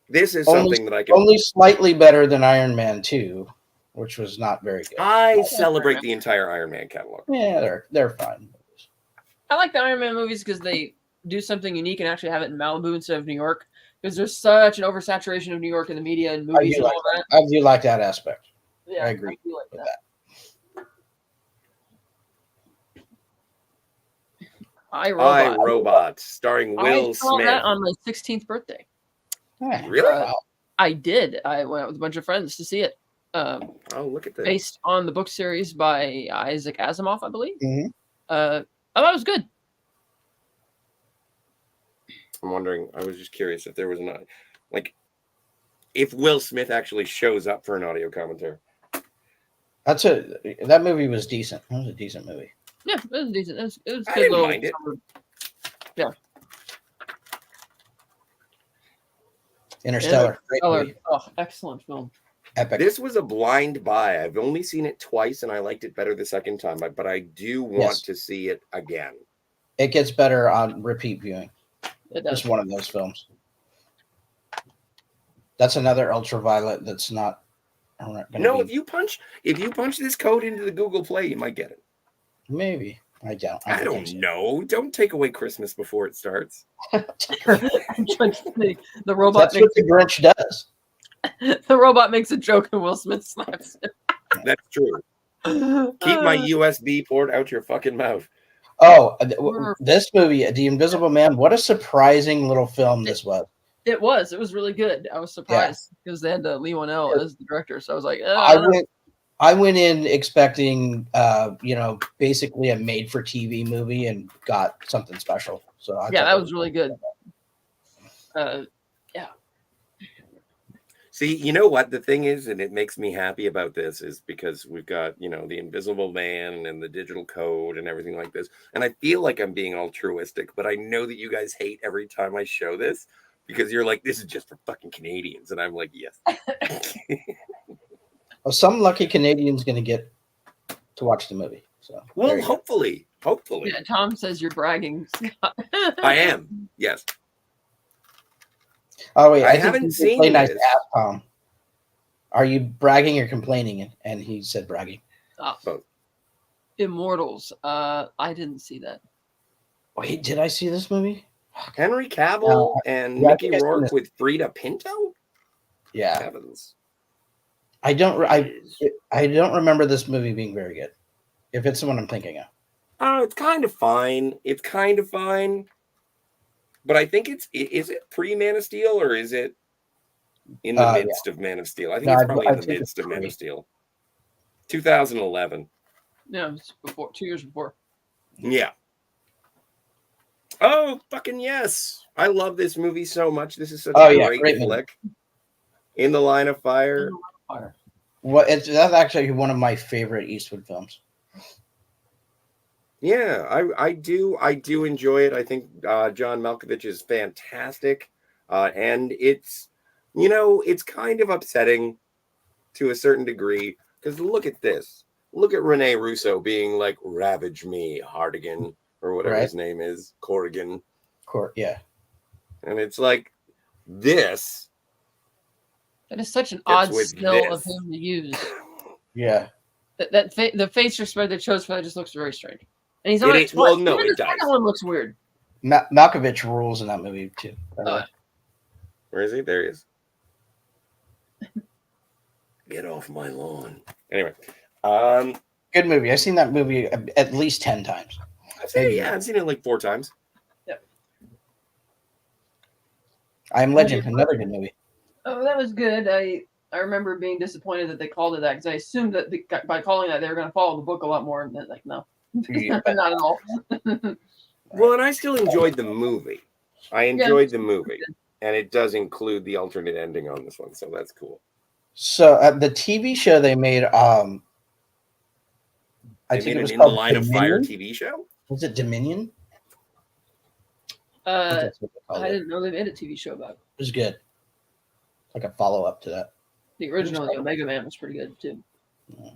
This is something that I can only slightly better than Iron Man 2, which was not very good. I celebrate the entire Iron Man catalog. Yeah, they're fine. I like the Iron Man movies because they do something unique and actually have it in Malibu instead of New York, because there's such an oversaturation of New York in the media and movies and all that. I do like that aspect. Yeah, I agree with that. I, I, Robot. Robot, starring I Will saw Smith. that on my 16th birthday. Yeah. Really? Wow. I did. I went out with a bunch of friends to see it. Oh, look at this. Based on the book series by Isaac Asimov, I believe. Mhm. I thought it was good. I'm wondering, I was just curious if there was not, like, if Will Smith actually shows up for an audio commentary. That movie was decent. That was a decent movie. Yeah, it was decent. It was a I good didn't little mind it. summer. Yeah. Interstellar. Great movie. Oh, excellent film. Epic. This was a blind buy. I've only seen it twice, and I liked it better the second time, but I do want Yes. to see it again. It gets better on repeat viewing. It does. It's one of those films. That's another ultraviolet that's not. No, if you punch this code into the Google Play, you might get it. Maybe. I doubt. I don't know. Don't take away Christmas before it starts. The robot That's what the Grinch does. the robot makes a joke and Will Smith slaps it. That's true. Keep my USB port out your fucking mouth. Oh, this movie, The Invisible Man, what a surprising little film this was. It was really good. I was surprised because they had Lee Whannell as the director. So I was like, I went in expecting, basically a made-for-TV movie and got something special. So that was really good. Yeah. See, you know what the thing is, and it makes me happy about this is because we've got, the Invisible Man and the digital code and everything like this. And I feel like I'm being altruistic, but I know that you guys hate every time I show this because you're like, this is just for fucking Canadians. And I'm like, yes. Well, some lucky Canadian's going to get to watch the movie. So, well, hopefully. Yeah, Tom says you're bragging, Scott. I am. Yes. Oh wait, I haven't seen this. Nice ass, Tom. Are you bragging or complaining? And he said bragging. Both. Immortals. I didn't see that. Wait, did I see this movie? Henry Cavill and Mickey Rourke with Frida Pinto? Yeah. Heavens. I don't remember this movie being very good. If it's the one I'm thinking of. Oh, it's kind of fine. But I think is it pre-Man of Steel or is it in the midst of Man of Steel? I think it's probably in the midst of Man of Steel. 2011. Yeah, it's 2 years before. Yeah. Oh, fucking yes. I love this movie so much. This is such a great flick. In the Line of Fire. That's actually one of my favorite Eastwood films. Yeah, I do enjoy it. I think John Malkovich is fantastic, and it's it's kind of upsetting to a certain degree because look at this. Look at Rene Russo being like, "Ravage me, Hardigan," or whatever his name is, Corrigan. Yeah, and it's like this. That is such an odd skill of him to use. Yeah, the face spread they chose for that just looks very strange. And he's on it. Well, no, it does. That one looks weird. Malkovich rules in that movie too. Where is he? There he is. Get off my lawn. Anyway, good movie. I've seen that movie at least 10 times. I've seen it like 4 times. Yep. I Am Legend, another good movie. Oh, that was good. I remember being disappointed that they called it that because I assumed that by calling that they were going to follow the book a lot more. And then, like, no, not at all. Well, and I still enjoyed the movie. The movie, and it does include the alternate ending on this one, so that's cool. So the TV show they made, I think it was In the called Line of Fire TV show. Was it Dominion? I didn't know they made a TV show about it. It was good. Like a follow up to that. The original Omega Man was pretty good too. Yeah.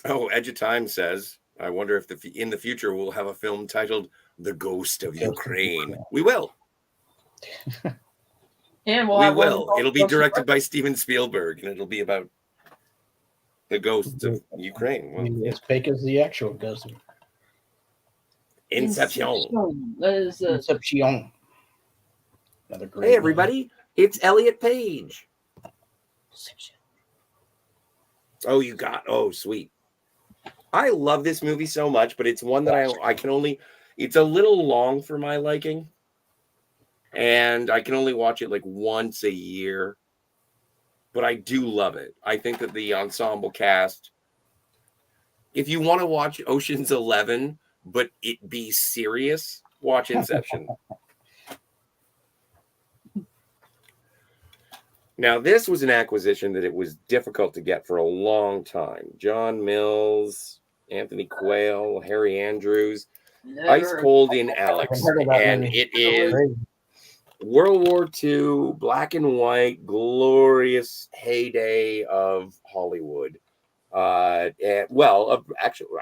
Oh, Edge of Time says, I wonder if in the future we'll have a film titled "The Ghost of Ukraine." We will. And we will. It'll be directed by Steven Spielberg, and it'll be about the ghosts of Ukraine. Well, it's fake as the actual ghost. Inception. That is Inception. Another great. Hey, everybody! It's Elliot Page. Oh, Oh, sweet. I love this movie so much, but it's one that I can only. It's a little long for my liking, and I can only watch it like once a year. But I do love it. I think that the ensemble cast, if you want to watch Ocean's 11, but it be serious, watch Inception. Now, this was an acquisition that it was difficult to get for a long time. John Mills, Anthony Quayle, Harry Andrews, Ice Cold in Alex. And it is World War II, black and white, glorious heyday of Hollywood. Actually,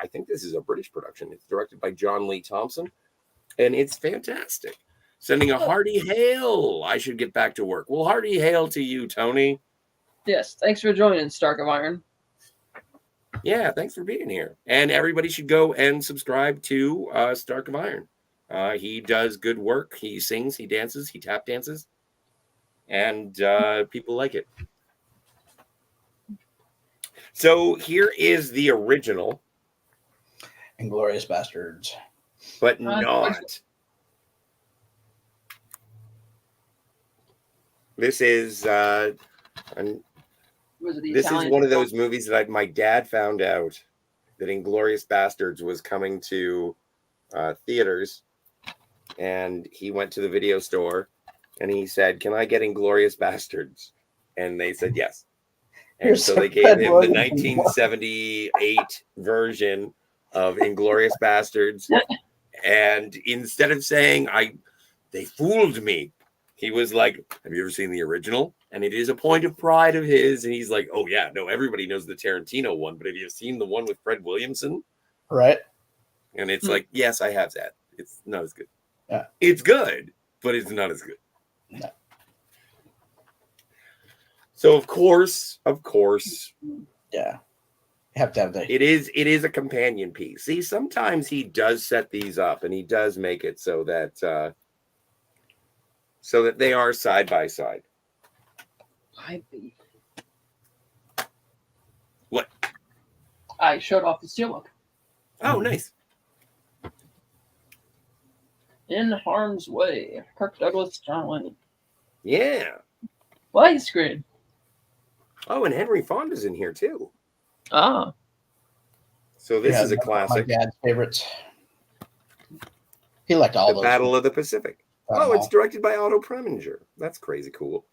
I think this is a British production. It's directed by John Lee Thompson, and it's fantastic. Sending a hearty hail. I should get back to work. Well, hearty hail to you, Tony. Yes, thanks for joining, Stark of Iron. Yeah, thanks for being here. And everybody should go and subscribe to Stark of Iron. He does good work. He sings, he dances, he tap dances, and people like it. So here is the original. Inglourious Bastards. But not. This is this is one of those movies that my dad found out that Inglourious Bastards was coming to theaters, and he went to the video store and he said, "Can I get Inglourious Bastards?" And they said yes. And so they gave him the 1978 version of Inglourious Bastards. And instead of saying, they fooled me, he was like, "Have you ever seen the original?" And it is a point of pride of his. And he's like, "Oh, yeah, no, everybody knows the Tarantino one. But have you seen the one with Fred Williamson?" Right. And it's like, yes, I have that. It's not as good. Yeah. It's good, but it's not as good. No. So, of course, yeah, you have to have it is a companion piece. See, sometimes he does set these up, and he does make it so that they are side by side. What? I showed off the steelbook. Oh, nice. In Harm's Way, Kirk Douglas, John Wayne. Yeah. Widescreen. Oh, and Henry Fonda's in here too. Ah. So this is a classic. My dad's favorites. He liked all those. Battle of the Pacific. Oh, it's directed by Otto Preminger. That's crazy cool.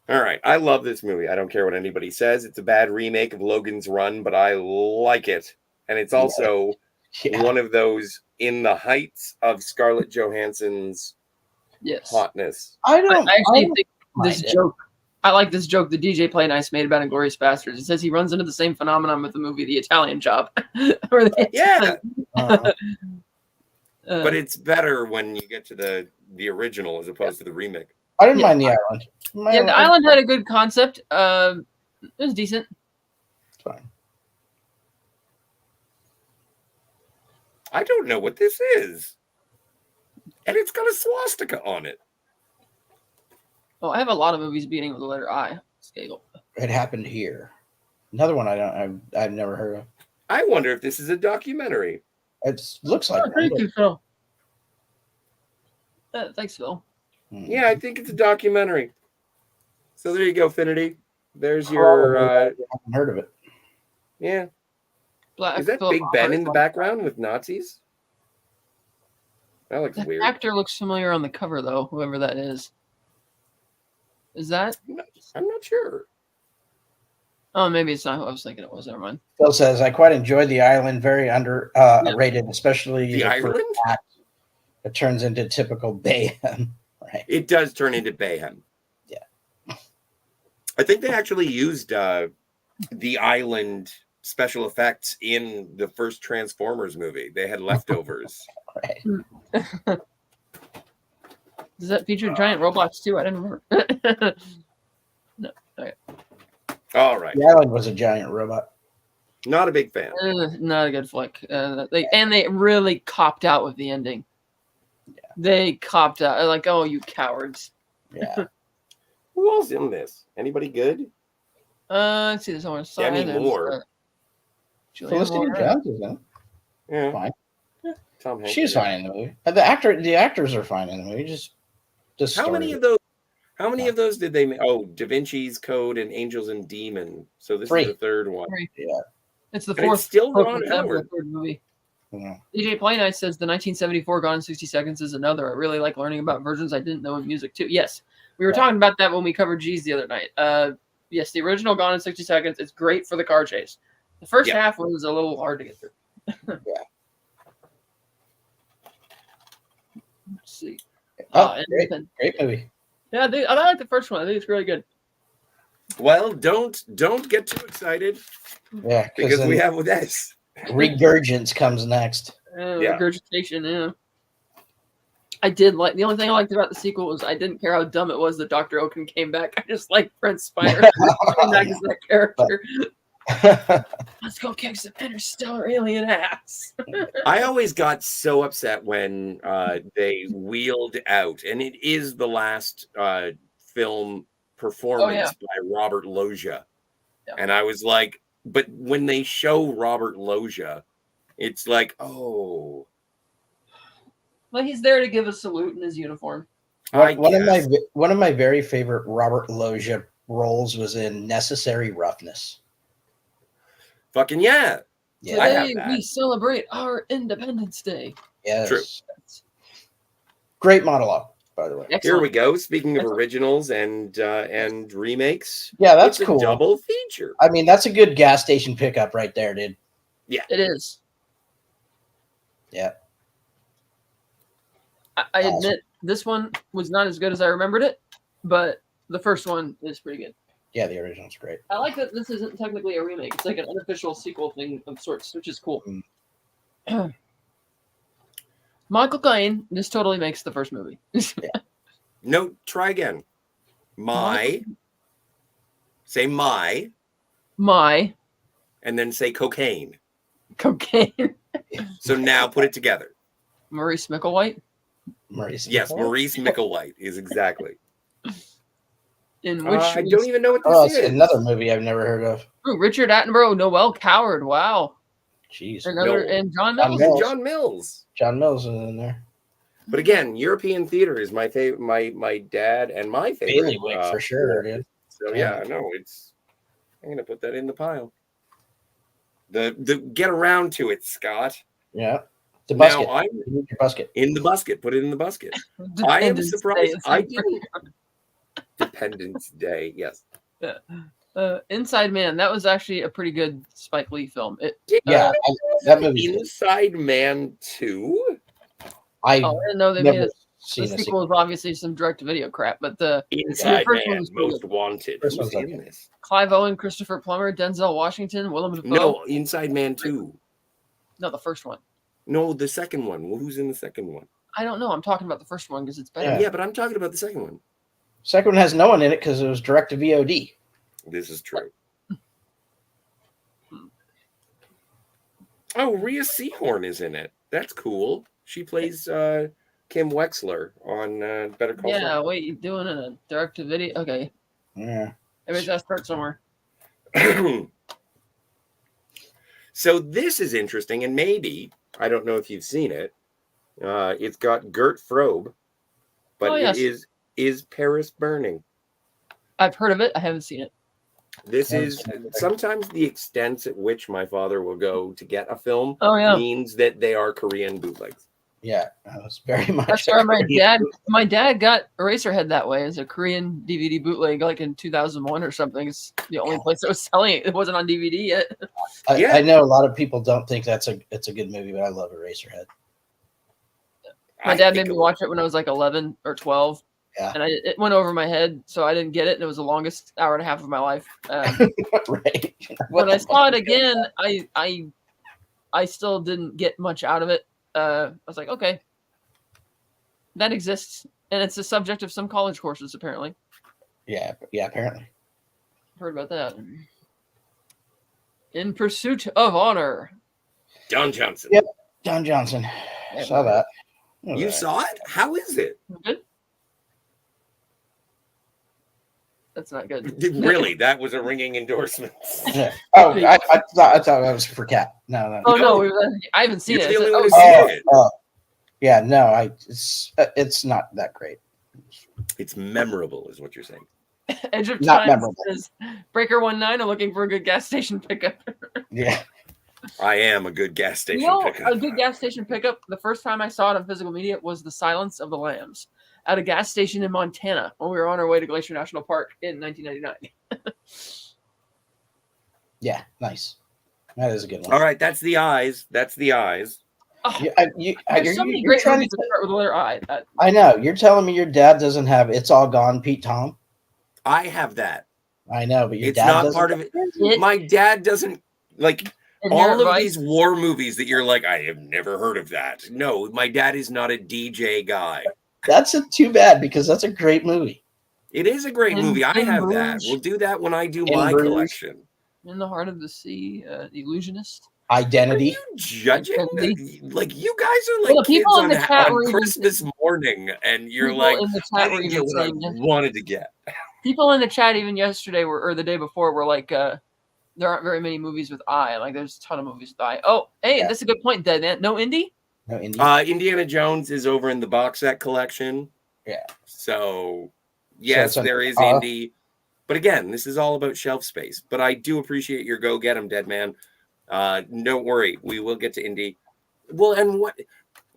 All right. I love this movie. I don't care what anybody says. It's a bad remake of Logan's Run, but I like it. And it's also one of those in the heights of Scarlett Johansson's hotness. I actually think this joke. I like this joke the DJ Play Nice made about Inglourious Bastards. It says he runs into the same phenomenon with the movie The Italian Job. But it's better when you get to the original as opposed to the remake. I didn't mind The Island. The Island had a good concept. It was decent. It's fine. I don't know what this is. And it's got a swastika on it. Oh, I have a lot of movies beginning with the letter I. Scale. It Happened Here. Another one I've never heard of. I wonder if this is a documentary. It looks like thank you, Phil. Thanks, Phil. Yeah, I think it's a documentary. So there you go, Finity. There's your. I haven't heard of it. Yeah. Is that Big Ben in the background with Nazis? That looks weird. The actor looks familiar on the cover, though. Whoever that is. Is that? I'm not sure. Oh, maybe it's not who I was thinking it was. Never mind. Phil says, "I quite enjoyed The Island. Very rated, especially the first Island. act. It turns into typical Bayhem." Right. It does turn into Bayhem. Yeah. I think they actually used The Island special effects in the first Transformers movie. They had leftovers. Right. Does that feature giant robots too? I didn't remember. No. Okay. All right. The Island was a giant robot. Not a big fan. Not a good flick. They really copped out with the ending. Yeah. They copped out. Like, oh, you cowards. Yeah. Who else in this? Anybody good? Let's see. There's someone. Demi Moore. Julia Felicity Moore. Jones is in it. Yeah. Fine. Tom Hanks. She's yeah. fine in the movie. The actors are fine in the movie. Just How many of those? How many of those did they make? Oh, Da Vinci's Code and Angels and Demon. So this 3. is the third one. 3. Yeah. It's the And fourth. it's still fourth Ron attempt at a Howard. third movie. Yeah. DJ Playnite says the 1974 Gone in 60 Seconds is another. I really like learning about versions I didn't know of music too. Yes, we were talking about that when we covered G's the other night. Yes, the original Gone in 60 Seconds is great for the car chase. The first half was a little hard to get through. Yeah. Let's see. Great movie. Yeah, I like the first one. I think it's really good. Well, don't get too excited. Yeah, because we have with this. Regurgence comes next. Regurgitation, yeah. I did like the only thing I liked about the sequel was I didn't care how dumb it was that Dr. Oaken came back. I just liked Brent Spiner coming back as that character. Let's go kick some interstellar alien ass. I always got so upset when they wheeled out, and it is the last film performance by Robert Loggia. Yeah. And I was like, but when they show Robert Loggia, it's like, oh. Well, he's there to give a salute in his uniform. One of my very favorite Robert Loggia roles was in Necessary Roughness. Fucking yeah. Today we celebrate our Independence Day. Yes. True. Great monologue, by the way. Excellent. Here we go. Speaking of originals and remakes. Yeah, that's it's cool. A double feature. I mean, that's a good gas station pickup right there, dude. Yeah. It is. Yeah. I admit this one was not as good as I remembered it, but the first one is pretty good. Yeah, the original's great. I like that this isn't technically a remake. It's like an unofficial sequel thing of sorts, which is cool. Michael Caine, this totally makes the first movie. No, try again. Say my. And then say cocaine. Cocaine. So now put it together. Maurice Micklewhite? Yes, Maurice Micklewhite is exactly. In which I don't even know what this is. Another movie I've never heard of. Ooh, Richard Attenborough, Noel Coward. Wow. Jeez. And John Mills. John Mills. John Mills is in there. But again, European theater is my favorite. My dad and my favorite. Bailiwick for sure, dude. So yeah, no, I'm gonna put that in the pile. The get around to it, Scott. Yeah. The basket. Now your basket. In the basket. Put it in the basket. I am surprised. I didn't. Dependence Day. Yes. Inside Man. That was actually a pretty good Spike Lee film. That movie. Inside Man 2. I didn't know they made the sequel. Was obviously some direct-to-video crap, but the Inside first Man one was Most Wanted. Who's in this? Clive Owen, Christopher Plummer, Denzel Washington, Willem Dafoe. No, Inside Man 2. No, the first one. No, the second one. Well, who's in the second one? I don't know. I'm talking about the first one because it's better. Yeah, but I'm talking about the second one. Second one has no one in it because it was direct to VOD. This is true. Oh, Rhea Seehorn is in it. That's cool. She plays Kim Wexler on Better Call Saul. Yeah, wait, you doing a direct to video? Okay. Yeah. Everybody's got to start somewhere. So this is interesting, and maybe, I don't know if you've seen it. It's got Gert Frobe, but it is Paris Burning. I've heard of it. I haven't seen it. This is sometimes the extent at which my father will go to get a film means that they are Korean bootlegs. Yeah, that was very much. That's why my dad got Eraserhead that way as a Korean DVD bootleg, like in 2001 or something. It's the only place that was selling it. It wasn't on DVD yet. I know a lot of people don't think it's a good movie, but I love Eraserhead. My dad made me watch it when I was like 11 or 12. Yeah. And it went over my head, so I didn't get it. And it was the longest hour and a half of my life. Right. When I saw it again, I still didn't get much out of it. I was like, okay, that exists, and it's the subject of some college courses, apparently. Yeah, apparently. Heard about that. In Pursuit of Honor. Don Johnson. Yep, Don Johnson. Saw that. You saw it? How is it? Good. That's not good. Really, that was a ringing endorsement. Yeah. Oh, I thought that was for Cat. No. Oh no, No. I haven't seen You're it. the Is only it- one oh, who's it's- seen it. Yeah, no, it's not that great. It's memorable, is what you're saying. Edge of Not Time memorable. says Breaker 19 are looking for a good gas station pickup. Yeah. I am a good gas station You know, pickup. a good gas station pickup, the first time I saw it on physical media was The Silence of the Lambs at a gas station in Montana when we were on our way to Glacier National Park in 1999. Yeah, nice. That is a good one. All right, that's the eyes. That's the eyes. Oh, You're there's so many you're great trying movies to, that start with the letter I. I know. You're telling me your dad doesn't have It's All Gone, Pete Tom? I have that. I know, but your It's dad not doesn't. part of it. It- My dad doesn't like Inherent all of Vice. these war movies that you're like, I have never heard of that. No, my dad is not a DJ guy. That's too bad because that's a great movie. It is a great In- movie. I in have that. Bruges. We'll do that when I do In my Bruges. collection. In the Heart of the Sea, The Illusionist. Are Identity. you judging? Identity. Like you guys are Well, like the people kids in the chat on were even- Christmas morning, and you're People like, in the I chat were didn't even get what I saying wanted to get. people in the chat even yesterday or the day before were like, there aren't very many movies with I. Like, there's a ton of movies with I. Oh, hey, Yeah. that's a good point, Dead Man. No indie? No, Indie. Indiana Jones is over in the box set collection. Yeah. So yes, it's under there is R. indie. But again, this is all about shelf space. But I do appreciate your go get 'em, Dead Man. Don't worry, we will get to indie. Well, and what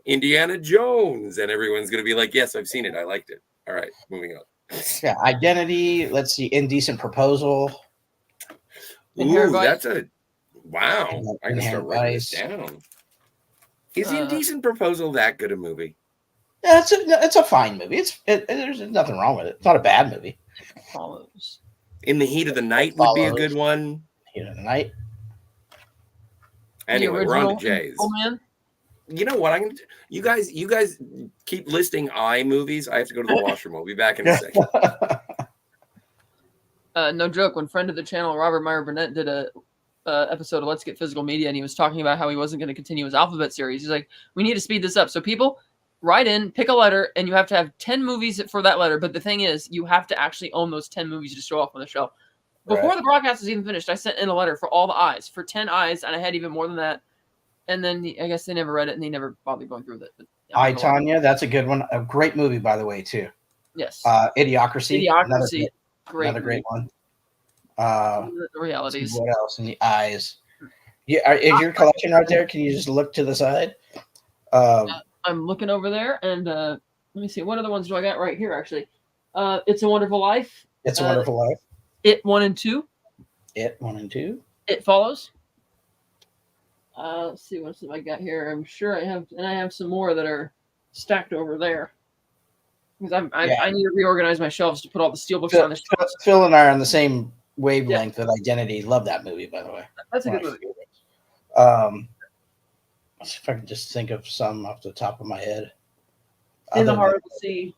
Indiana Jones, and everyone's gonna be like, yes, I've seen it. I liked it. All right, moving on. Yeah, Identity. Let's see, Indecent Proposal. Inherent Ooh, Vice. that's a wow. I can start Inherent writing this Vice. down. Is Uh, Indecent Proposal that good a movie? Yeah, it's a fine movie. There's nothing wrong with it. It's not a bad movie. Follows. In the Heat of the Night would be a Follows. good one. You know, tonight. Anyway, we're on to Jay's. Oh man. You know what? You guys keep listing I movies. I have to go to the washroom. I'll be back in a second. No joke. When friend of the channel Robert Meyer Burnett did a episode of Let's Get Physical Media, and he was talking about how he wasn't going to continue his alphabet series. He's like, we need to speed this up. So people, write in, pick a letter, and you have to have 10 movies for that letter. But the thing is, you have to actually own those 10 movies to show off on the show. Before Right. the broadcast was even finished, I sent in a letter for all the eyes, for 10 eyes, and I had even more than that. And then I guess they never read it, and they never bothered going through with it. But, yeah, I, Tanya, that's a good one. A great movie, by the way, too. Yes. Idiocracy. Idiocracy. Another great one. The realities. What else? In the eyes. Yeah, is your collection right there? Can you just look to the side? I'm looking over there, and let me see. What other ones do I got right here, actually? It's a Wonderful Life. It's a Wonderful Life. It 1 and 2. It 1 and 2. It Follows. Let's see what else have I got here. I'm sure I have some more that are stacked over there. Because I need to reorganize my shelves to put all the steelbooks on the shelves. Phil and I are on the same wavelength with Identity. Love that movie, by the way. That's a good movie. Let's see if I can just think of some off the top of my head. In the Heart of the Sea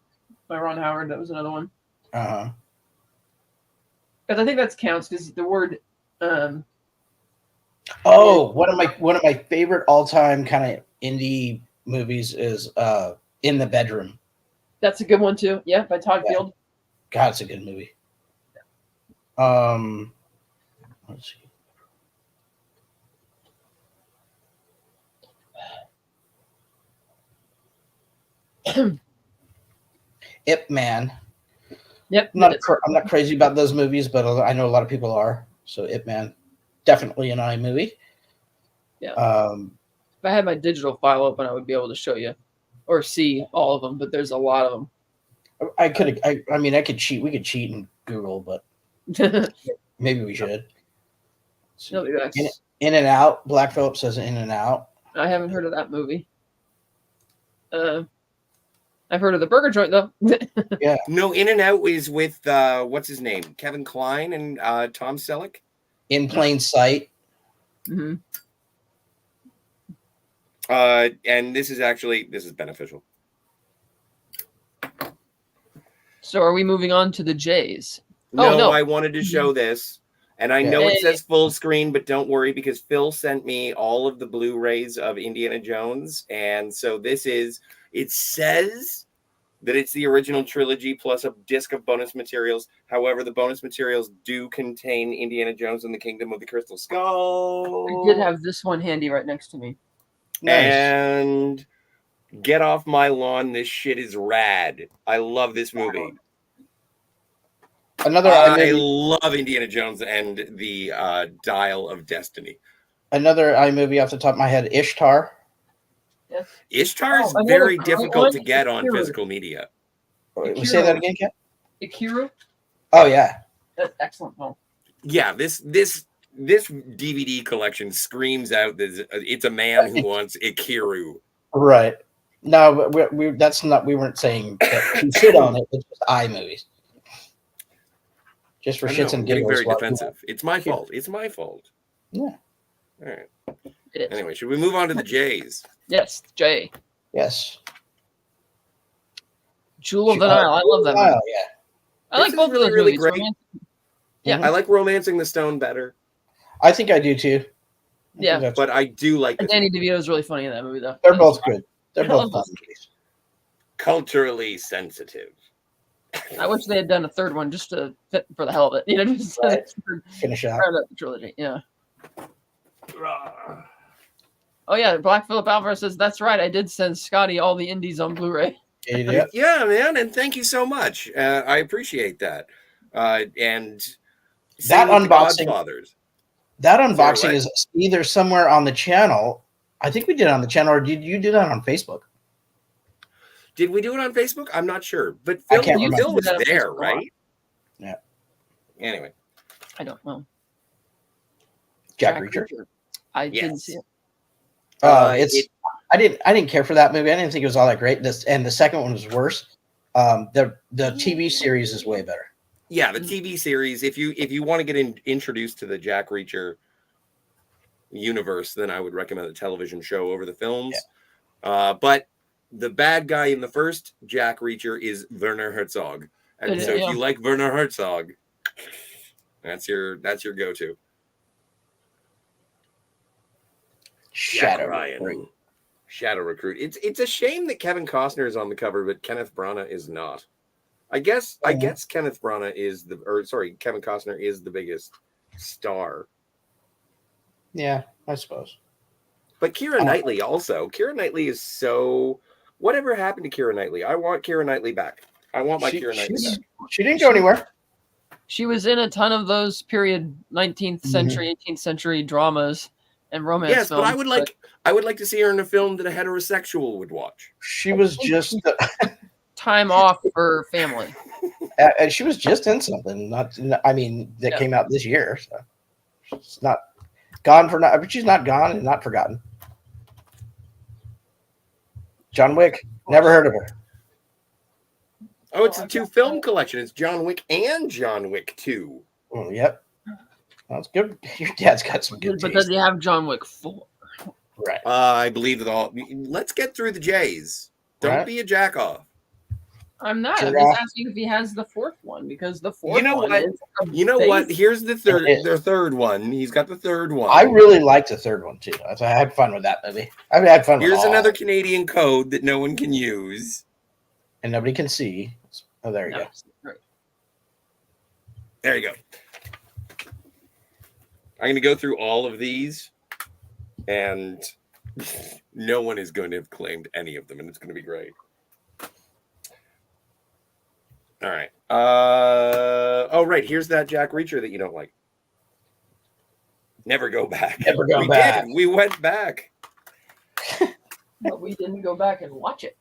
by Ron Howard. That was another one. Uh-huh. Because I think that counts because the word. Oh, one of my favorite all-time kind of indie movies is In the Bedroom. That's a good one too. Yeah, by Todd Field. God, it's a good movie. Let's see. Ip Man. Yep. I'm not crazy about those movies, but I know a lot of people are. So Ip Man, definitely an I movie. Yeah. If I had my digital file open, I would be able to show you or see all of them. But there's a lot of them. I could cheat. We could cheat in Google, but maybe we should. No, that's- In and Out. Black Phillip says In and Out. I haven't heard of that movie. I've heard of the burger joint though. Yeah. No, In and Out is with what's his name, Kevin Kline and Tom Selleck. In Plain Sight. Mm-hmm. And this is beneficial. So are we moving on to the J's? No, no. I wanted to show this. And I know it says full screen, but don't worry because Phil sent me all of the Blu-rays of Indiana Jones. And so it says that it's the original trilogy plus a disc of bonus materials. However, the bonus materials do contain Indiana Jones and the Kingdom of the Crystal Skull. I did have this one handy right next to me. Nice. And get off my lawn. This shit is rad. I love this movie. Another I iMovie, love Indiana Jones and the Dial of Destiny. another iMovie off the top of my head, Ishtar. Yes. Ishtar is another very great difficult one, to get on Ikiru. physical media. Say that again, Ken? Ikiru. Oh yeah. That's excellent film. Yeah, this DVD collection screams out that it's a man who wants Ikiru. Right. No, but we that's not. We weren't saying that you should own it. It's just iMovies. Just for I know, shits I'm and getting giggles. very defensive. It's my fault. It's my fault. Yeah. All right. It is. Anyway, should we move on to the J's? Yes, Jay. Yes. Jewel of the Nile. I love that movie. Oh yeah. I like This both is of those really movies. great. Romantic- Yeah. I like Romancing the Stone better, I think I do too. I think Yeah. that's- but I do like this. Danny DeVito is really funny in that movie, though. they're both good. They're I both love fun those. movies. Culturally sensitive. I wish they had done a third one just to fit for the hell of it. You know, just to Right. Finish out. round out the trilogy. Yeah. Oh yeah, Black Phillip Alvarez says that's right. I did send Scotty all the indies on Blu-ray. Idiot. Yeah, man, and thank you so much. I appreciate that. And same That with the unboxing- Godfathers. That Sorry, unboxing what? is either somewhere on the channel. I think we did it on the channel, or did you do that on Facebook? Did we do it on Facebook? I'm not sure, but I Phil, can't Phil remember. was Did that on there, Facebook. right? Yeah. Anyway, I don't know. Jack Reacher. I didn't Yes. see it. It's. I didn't care for that movie. I didn't think it was all that great. And the second one was worse. The TV series is way better. yeah, the TV series. If you want to get introduced to the Jack Reacher universe, then I would recommend the television show over the films. But the bad guy in the first Jack Reacher is Werner Herzog, and so if you like Werner Herzog, that's your go-to. Shadow Ryan. Recruit. Shadow Recruit. It's a shame that Kevin Costner is on the cover, but Kenneth Branagh is not. I guess Kenneth Branagh is Kevin Costner is the biggest star. Yeah, I suppose. But Keira Knightley also. Keira Knightley is so. Whatever happened to Keira Knightley? I want Keira Knightley back. I want my Keira Knightley back. She didn't go anywhere. She was in a ton of those period 19th century, 18th century dramas and romance Yes, films. but I would like to see her in a film that a heterosexual would watch. She was just. time off for family. And she was just in something. That came out this year. So she's not gone for not. But she's not gone and not forgotten. John Wick. Never heard of her. Oh, it's a 2-film collection. It's John Wick and John Wick 2. Oh, yep. That's good. Your dad's got some good But taste. does he have John Wick 4? Right. I believe that all. Let's get through the J's. Don't Right. be a jack off. I'm not. I'm Giraffe. just asking if he has the fourth one because the fourth You know one what? is a You know what? base- Here's the third. It is. The third one. He's got the third one. I really liked the third one too. I had fun with that movie. I had fun with Here's all, another Canadian code that no one can use. and nobody can see. Oh, there you No, go. right. There you go. I'm going to go through all of these, and no one is going to have claimed any of them, and it's going to be great. All right. Right. Here's that Jack Reacher that you don't like. Never go back. Never go we back. Did. We went back. But we didn't go back and watch it.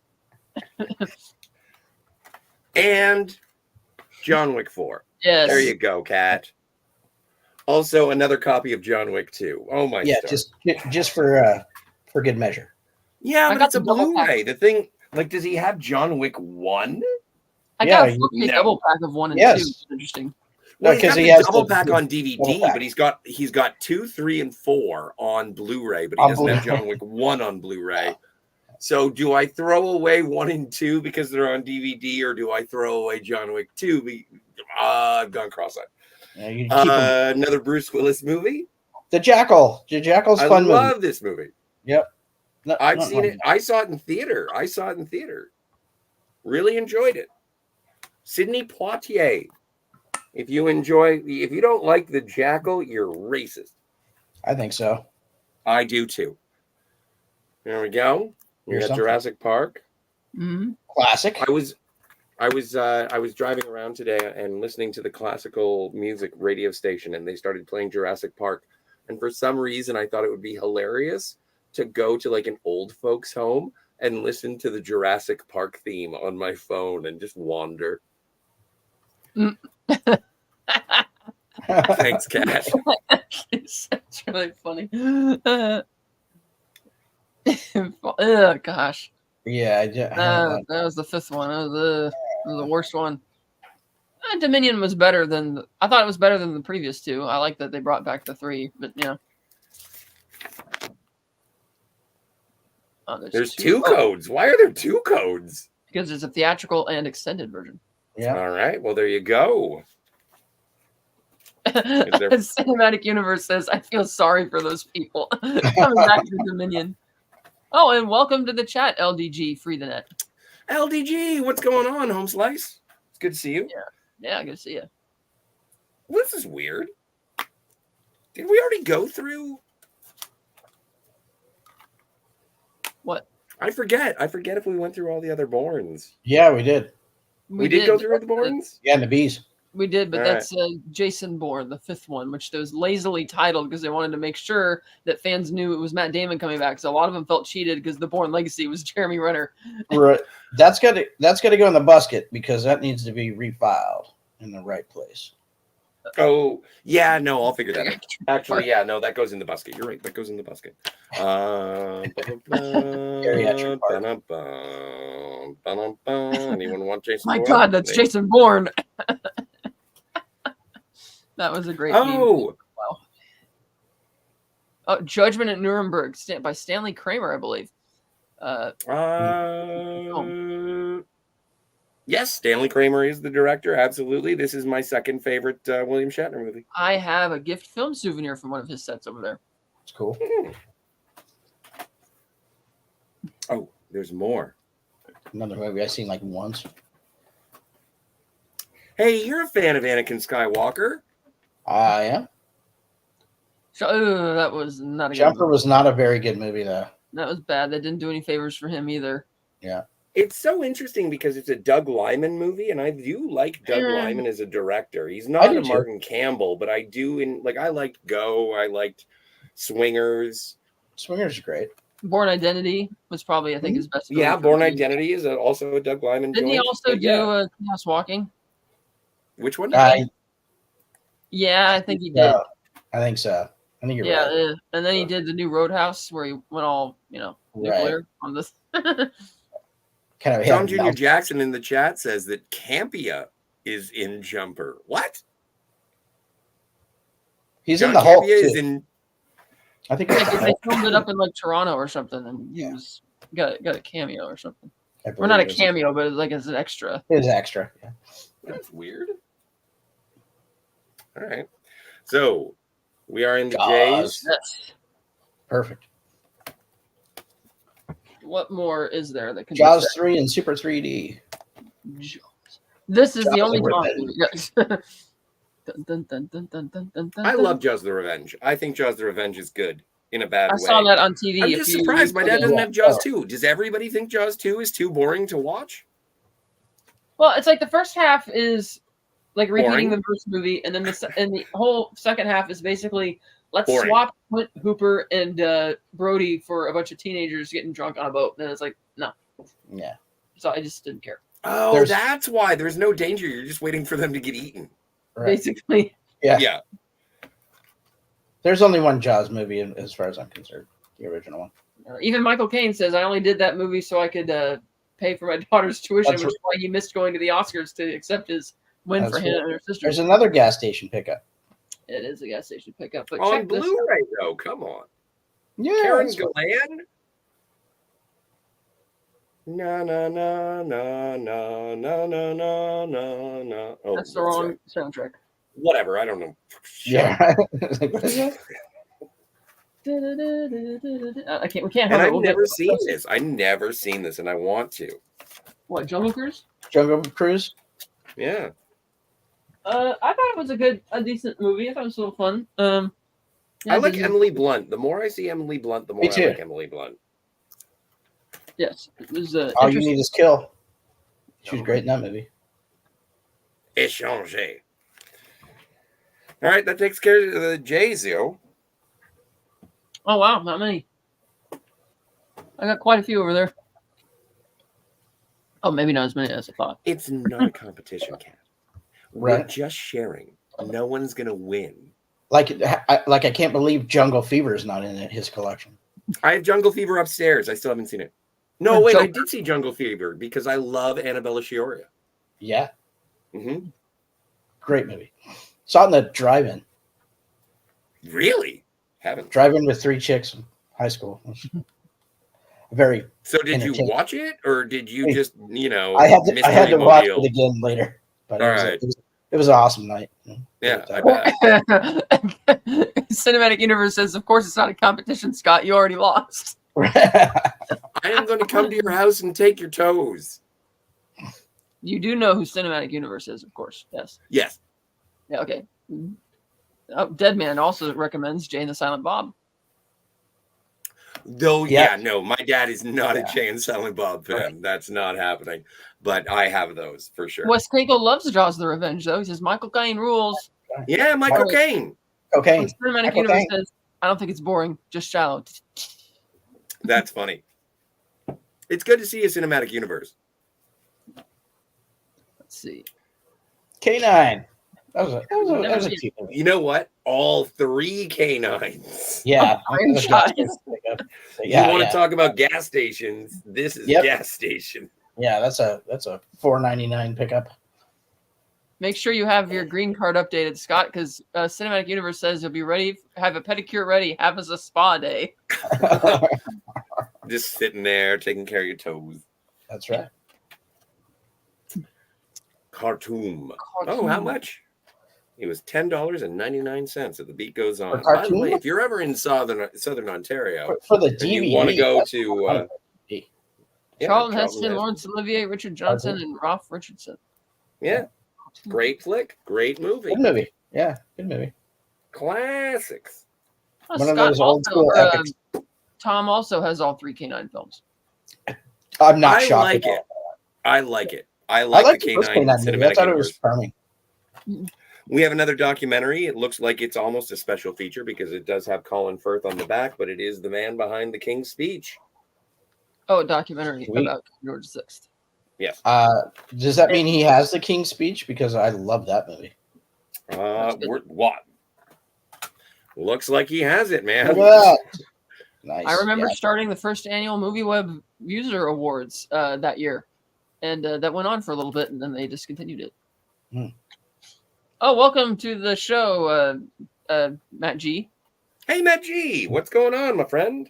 And John Wick 4. Yes. There you go, Kat. Also, another copy of John Wick 2. Oh my! Yeah, stars. just for good measure. Yeah, I but got it's a the double Blu-ray. The thing, like, does he have John Wick 1? I Yeah, got a 4K no. double pack of 1 and Yes. 2. It's interesting. Well, No, he's 'cause got he the has double the- pack on double DVD, pack. but he's got 2, 3, and 4 on Blu-ray, but he On doesn't have Blu-ray. John Wick 1 on Blu-ray. So, do I throw away 1 and 2 because they're on DVD, or do I throw away John Wick 2? I've gone cross-eyed. Yeah, you keep 'em- Another Bruce Willis movie. The Jackal. The Jackal's I fun love movie. this movie. Yep. I've seen it. I saw it in theater. Really enjoyed it. Sidney Poitier. If you don't like The Jackal, you're racist. I think so. I do too. There we go. We got Jurassic Park. Mm-hmm. Classic. I was driving around today and listening to the classical music radio station, and they started playing Jurassic Park. And for some reason, I thought it would be hilarious to go to like an old folks' home and listen to the Jurassic Park theme on my phone and just wander. Thanks, Cash. It's really funny. Oh, gosh. Yeah, That was the fifth one. That was the worst one. Dominion was better than I thought it was better than the previous two. I like that they brought back the 3, but yeah. Oh, there's two codes. Why are there 2 codes? Because it's a theatrical and extended version. Yeah. All right. Well, there you go. Cinematic Universe says, I feel sorry for those people coming back to Dominion. Oh, and welcome to the chat, LDG, Free the Net. LDG, what's going on, Home Slice? It's good to see you. Yeah, good to see you. Well, this is weird. Did we already go through? What? I forget if we went through all the other Bournes. Yeah, we did. We did go through the Bournes? Yeah, and the bees. We did, but All that's Jason Bourne, the 5th one, which was lazily titled because they wanted to make sure that fans knew it was Matt Damon coming back. So a lot of them felt cheated because the Bourne legacy was Jeremy Renner. Right. That's got to go in the basket because that needs to be refiled in the right place. Oh, yeah, no, I'll figure that out. Actually, yeah, no, that goes in the basket. You're right. That goes in the basket. Anyone want Jason My Bourne? God, that's Jason Bourne. That was a great meme. Wow. Oh, Judgment at Nuremberg by Stanley Kramer, I believe. Yes, Stanley Kramer is the director. Absolutely. This is my second favorite William Shatner movie. I have a gift film souvenir from one of his sets over there. It's cool. Oh, there's more. Another movie I've seen like once. Hey, you're a fan of Anakin Skywalker. I am. So, that was not a Jumper was not a very good movie, though. That was bad. That didn't do any favors for him either. Yeah. It's so interesting because it's a Doug Liman movie, and I do like Doug Liman as a director. He's not a Martin Campbell, but I do I liked Go. I liked Swingers. Swingers is great. Born Identity was probably, I think, his best. Yeah, Born Identity is also a Doug Liman. Didn't he also do Chaos Walking? Which one? Yeah, I think he did. I think so. I think you're right. Yeah, and then he did the new Roadhouse where he went all, nuclear on this. Kind of Tom Jr. Jackson in the chat says that Campia is in Jumper. What? He's in the Hulk too. I think they filmed it up in like Toronto or something, and he was got a cameo or something. Or not a cameo, but it's like as an extra. It was extra. Yeah. That's weird. All right, so we are in the J's. Yes. Perfect. What more is there that can Jaws 3 and Super 3D? This is the only time. I love Jaws the Revenge. I think Jaws the Revenge is good in a bad way. I saw that on TV. I'm just surprised my dad doesn't have Jaws 2. Does everybody think Jaws 2 is too boring to watch? Well, it's like the first half is like repeating the first movie, and then the whole second half is basically let's swap Clint Hooper and Brody for a bunch of teenagers getting drunk on a boat. And it's like, no. Yeah. So I just didn't care. Oh, that's why. There's no danger. You're just waiting for them to get eaten. Right. Basically. Yeah. There's only one Jaws movie as far as I'm concerned. The original one. Even Michael Caine says, I only did that movie so I could pay for my daughter's tuition, which is why he missed going to the Oscars to accept his win for him and her sister. There's another gas station pickup. It is a gas station pickup. But on Blu-ray, though. Come on. Yeah. Karen Gillan? No. Oh, that's the wrong soundtrack. Whatever. I don't know. Yeah. We can't. And I've never seen this. I've never seen this, and I want to. What, Jungle Cruise? Jungle Cruise. Yeah. I thought it was a decent movie. I thought it was a little fun. I like Disney- Emily Blunt. The more I see Emily Blunt, the more Me I too. like Emily Blunt. Yes, it was. All you need is kill. She was great in that movie. Échanger. All right, that takes care of the J's, yo. Oh wow, not many. I got quite a few over there. Oh, maybe not as many as I thought. It's not a competition, Cat. We're Right. just sharing. No one's gonna win. Like I can't believe Jungle Fever is not in his collection. I have Jungle Fever upstairs. I still haven't seen it. No, Or wait, I Joker. did see Jungle Fever because I love Annabella Sciorra. Yeah, Mm-hmm. great movie. Saw it in the drive-in. Really? Haven't. Drive-in with 3 chicks in high school. Very. So did you entertaining. watch it, or did you Hey, just, I had to watch Mobile? it again later, but All it was, right. it was an awesome night. Yeah, I Great bet. Cinematic Universe says, "Of course, it's not a competition, Scott. You already lost." time. I am going to come to your house and take your toes. You do know who Cinematic Universe is, of course. Yes. Yes. Yeah. Okay. Oh, Dead Man also recommends Jay and the Silent Bob. Though, Yeah. yeah, no, my dad is not Yeah. a Jay and Silent Bob fan. That's not happening. But I have those for sure. Wes Crankle loves Jaws of the Revenge, though. He says Michael Caine rules. Yeah, Michael Caine. Cocaine. Cinematic Michael Universe Caine. says, "I don't think it's boring, just shallow." That's funny. It's good to see a cinematic universe. Let's see. K9. That was a cute movie. You know what? All 3 canines. Yeah. Franchise. You want to talk about gas stations? This is Yep. gas station. Yeah, that's a $4.99 pickup. Make sure you have your green card updated, Scott, because Cinematic Universe says you'll be ready, have a pedicure ready, have us a spa day. Just sitting there taking care of your toes. That's right. Khartoum. Oh, how much? It was $10.99 at the beat goes on. For By the way, Khartoum? if you're ever in Southern Ontario For the and DVD, you want to go that's to yeah, Charlton Charlton Heston, Lawrence Olivier, Richard Johnson, and Ralph Richardson. Yeah. Great flick. Great movie. good movie. Yeah, good movie. Classics. Oh, One of Scott those old also, school epics. Tom also has all 3 K9 films. I'm not I shocked. like at all. it. I like it. I I like like the the first K9 K9 movie. I cinematic thought it was universe. charming. We have another documentary. It looks like it's almost a special feature because it does have Colin Firth on the back, but it is the man behind the King's Speech. Oh, a documentary Sweet. about George VI. Yes. Does that mean he has the King's Speech? Because I love that movie. What? Looks like he has it, man. Look at that. Nice. I remember Yeah. starting the first annual Movie Web User Awards that year, and that went on for a little bit, and then they discontinued it. Hmm. Oh, welcome to the show, Matt G. Hey, Matt G, what's going on, my friend?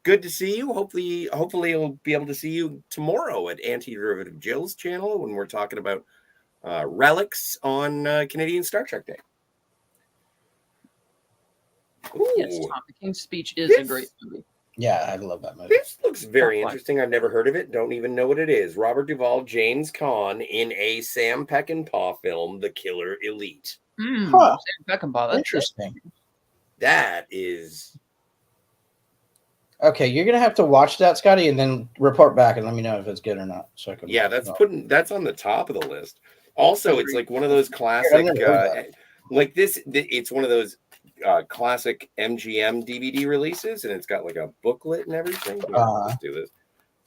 Good to see you. Hopefully I'll be able to see you tomorrow at Anti-Derivative Jill's channel when we're talking about relics on Canadian Star Trek Day. Ooh, Yes, Tom, the King's Speech is a great movie. Yeah, I love that movie. this looks very Oh, fine. interesting. I've never heard of it. Don't even know what it is. Robert Duvall, James Caan in a Sam Peckinpah film, The Killer Elite. Huh. Sam Peckinpah. That's Interesting. That is Okay, you're gonna have to watch that, Scotty, and then report back and let me know if it's good or not. So I can. that's on the top of the list. Also, it's like one of those classic never heard like this. It's one of those classic MGM DVD releases, and it's got like a booklet and everything. Here, let's do this.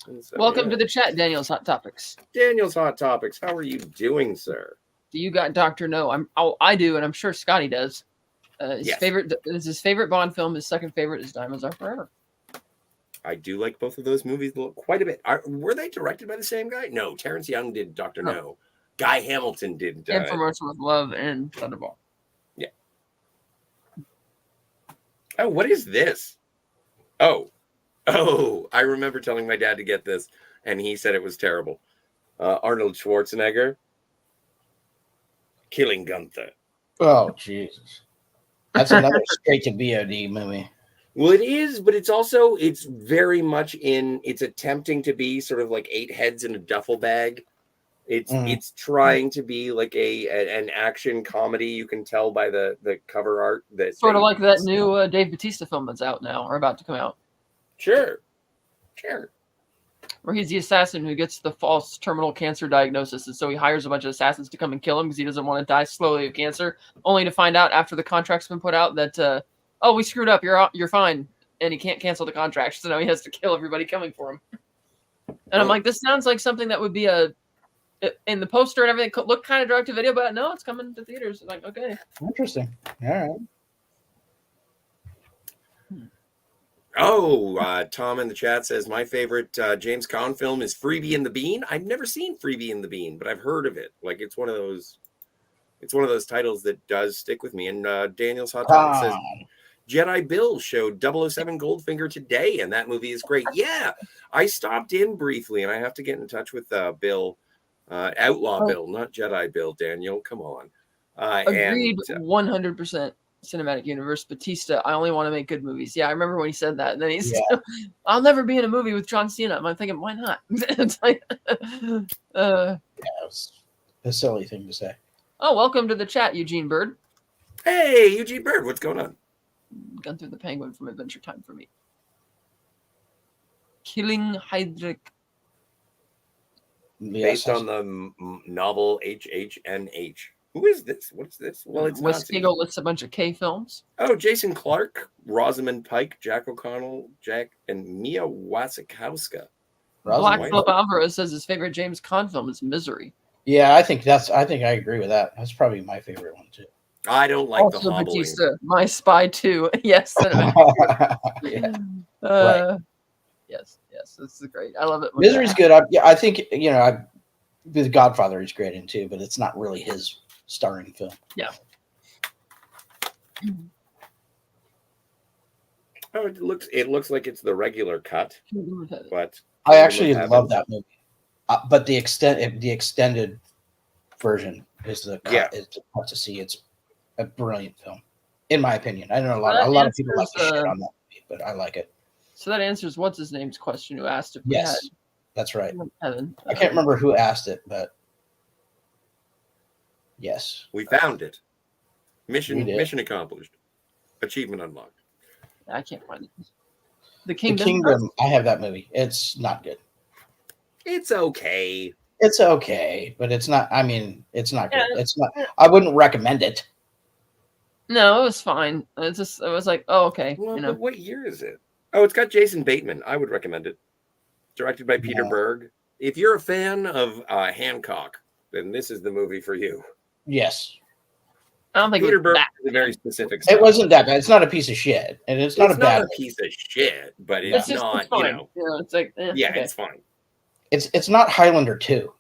And so, Welcome yeah. to the chat, Daniel's Hot Topics. Daniel's Hot Topics. How are you doing, sir? Do you got Dr. No? I do, and I'm sure Scotty does. His Yes. favorite is his favorite Bond film. His second favorite is Diamonds Are Forever. I do like both of those movies quite a bit. Were they directed by the same guy? No, Terrence Young did Dr. No. Guy Hamilton did. And For Mercy with Love and Thunderball. Yeah. Oh, what is this? Oh, I remember telling my dad to get this, and he said it was terrible. Arnold Schwarzenegger killing Gunther. Oh Jesus, that's another straight to VOD movie. Well, it is, but it's very much it's attempting to be sort of like 8 heads in a duffel bag. It's trying to be like an action comedy. You can tell by the cover art that Sort of like that new Dave Bautista film that's out now or about to come out. Sure. Where he's the assassin who gets the false terminal cancer diagnosis, and so he hires a bunch of assassins to come and kill him because he doesn't want to die slowly of cancer, only to find out after the contract's been put out that oh, we screwed up, you're fine, and he can't cancel the contract, so now he has to kill everybody coming for him. And I'm like, this sounds like something that would be in the poster and everything looked kind of direct to video, but no, it's coming to theaters. Like, okay, interesting. All right. Oh, Tom in the chat says my favorite James Caan film is Freebie and the Bean. I've never seen Freebie and the Bean, but I've heard of it. Like it's one of those titles that does stick with me. And Daniel's Hot Topic says Jedi Bill showed 007 Goldfinger today, and that movie is great. Yeah, I stopped in briefly, and I have to get in touch with Bill, Outlaw Bill, not Jedi Bill. Daniel, come on. Agreed, 100%. Cinematic universe, Batista. I only want to make good movies. Yeah, I remember when he said that, and then he's, I'll never be in a movie with John Cena. I'm thinking, why not? It's like, yeah, it's a silly thing to say. Oh, welcome to the chat, Eugene Bird. Hey, Eugene Bird, what's going on? Gunther the Penguin from Adventure Time for me. Killing Heydrich. Based on the novel HHNH. Who is this? What's this? Well, it's Wes Cagle lists a bunch of K films. Oh, Jason Clarke, Rosamund Pike, Jack O'Connell, and Mia Wasikowska. Black Phillip Alvarez says his favorite James Caan film is Misery. Yeah, I think I agree with that. That's probably my favorite one too. I don't like also the hobbling. Batista, My Spy 2. Yes. Yeah. Right. Yes, this is great. I love it. Misery's good. I think The Godfather is great in too, but it's not really his starring film. Yeah. Oh, it looks like it's the regular cut, but I actually love that movie. But the extended version is the cut. It's tough to see. It's a brilliant film, in my opinion. I know a lot of people like to shit on that movie, but I like it. So that answers what's his name's question, who asked if we had. That's right. Evan. I can't remember who asked it, but yes, we found it. Mission accomplished. Achievement unlocked. I can't find it. The Kingdom. I have that movie. It's not good. It's okay. It's okay, but it's not. I mean, it's not good. It's not. I wouldn't recommend it. No, it was fine. It was like, oh, okay. Well, but what year is it? Oh, it's got Jason Bateman. I would recommend it. Directed by Peter Berg. If you're a fan of Hancock, then this is the movie for you. Yes. I don't think Peter Berg is a very specific style. It wasn't that bad. It's not a piece of shit, and it's not a piece of shit, but it's not. It's like it's fine. It's not Highlander 2.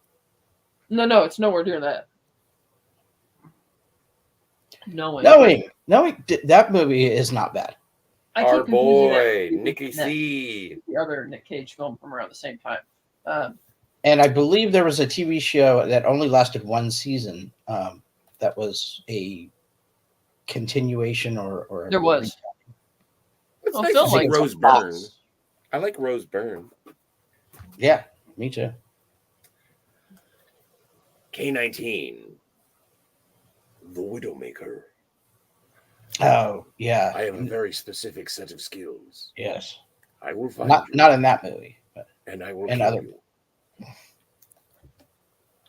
No, it's nowhere near that. Knowing that movie is not bad. Our boy Nicky C, the other Nick Cage film from around the same time. And I believe there was a TV show that only lasted one season. That was a continuation or there was. It's nice to see Rose Byrne. I like Rose Byrne. Yeah, me too. K-19, the Widowmaker. Oh yeah, I have a very specific set of skills. Yes, I will find you. Not in that movie, but and I will kill you.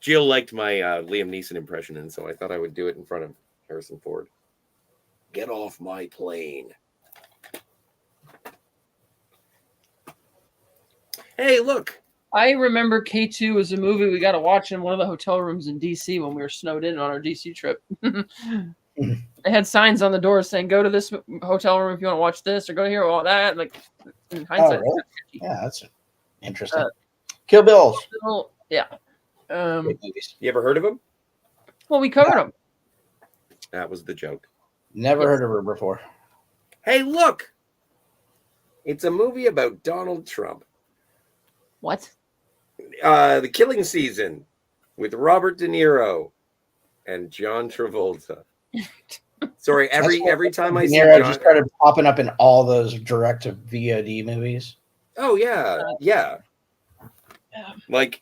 Jill liked my Liam Neeson impression, and so I thought I would do it in front of Harrison Ford. Get off my plane. Hey, look. I remember K2 was a movie we got to watch in one of the hotel rooms in D.C. when we were snowed in on our D.C. trip. They had signs on the door saying, go to this hotel room if you want to watch this, or go here, or all that. Like, in hindsight. Oh, really? Yeah, that's interesting. Kill Bill. Yeah. You ever heard of him? Well, we covered him. That was the joke. Never heard of her before. Hey, look! It's a movie about Donald Trump. What? The Killing Season with Robert De Niro and John Travolta. Sorry, That's what every time I De see Niro just John. started popping up in all those direct to VOD movies. Oh yeah, yeah. Yeah. Like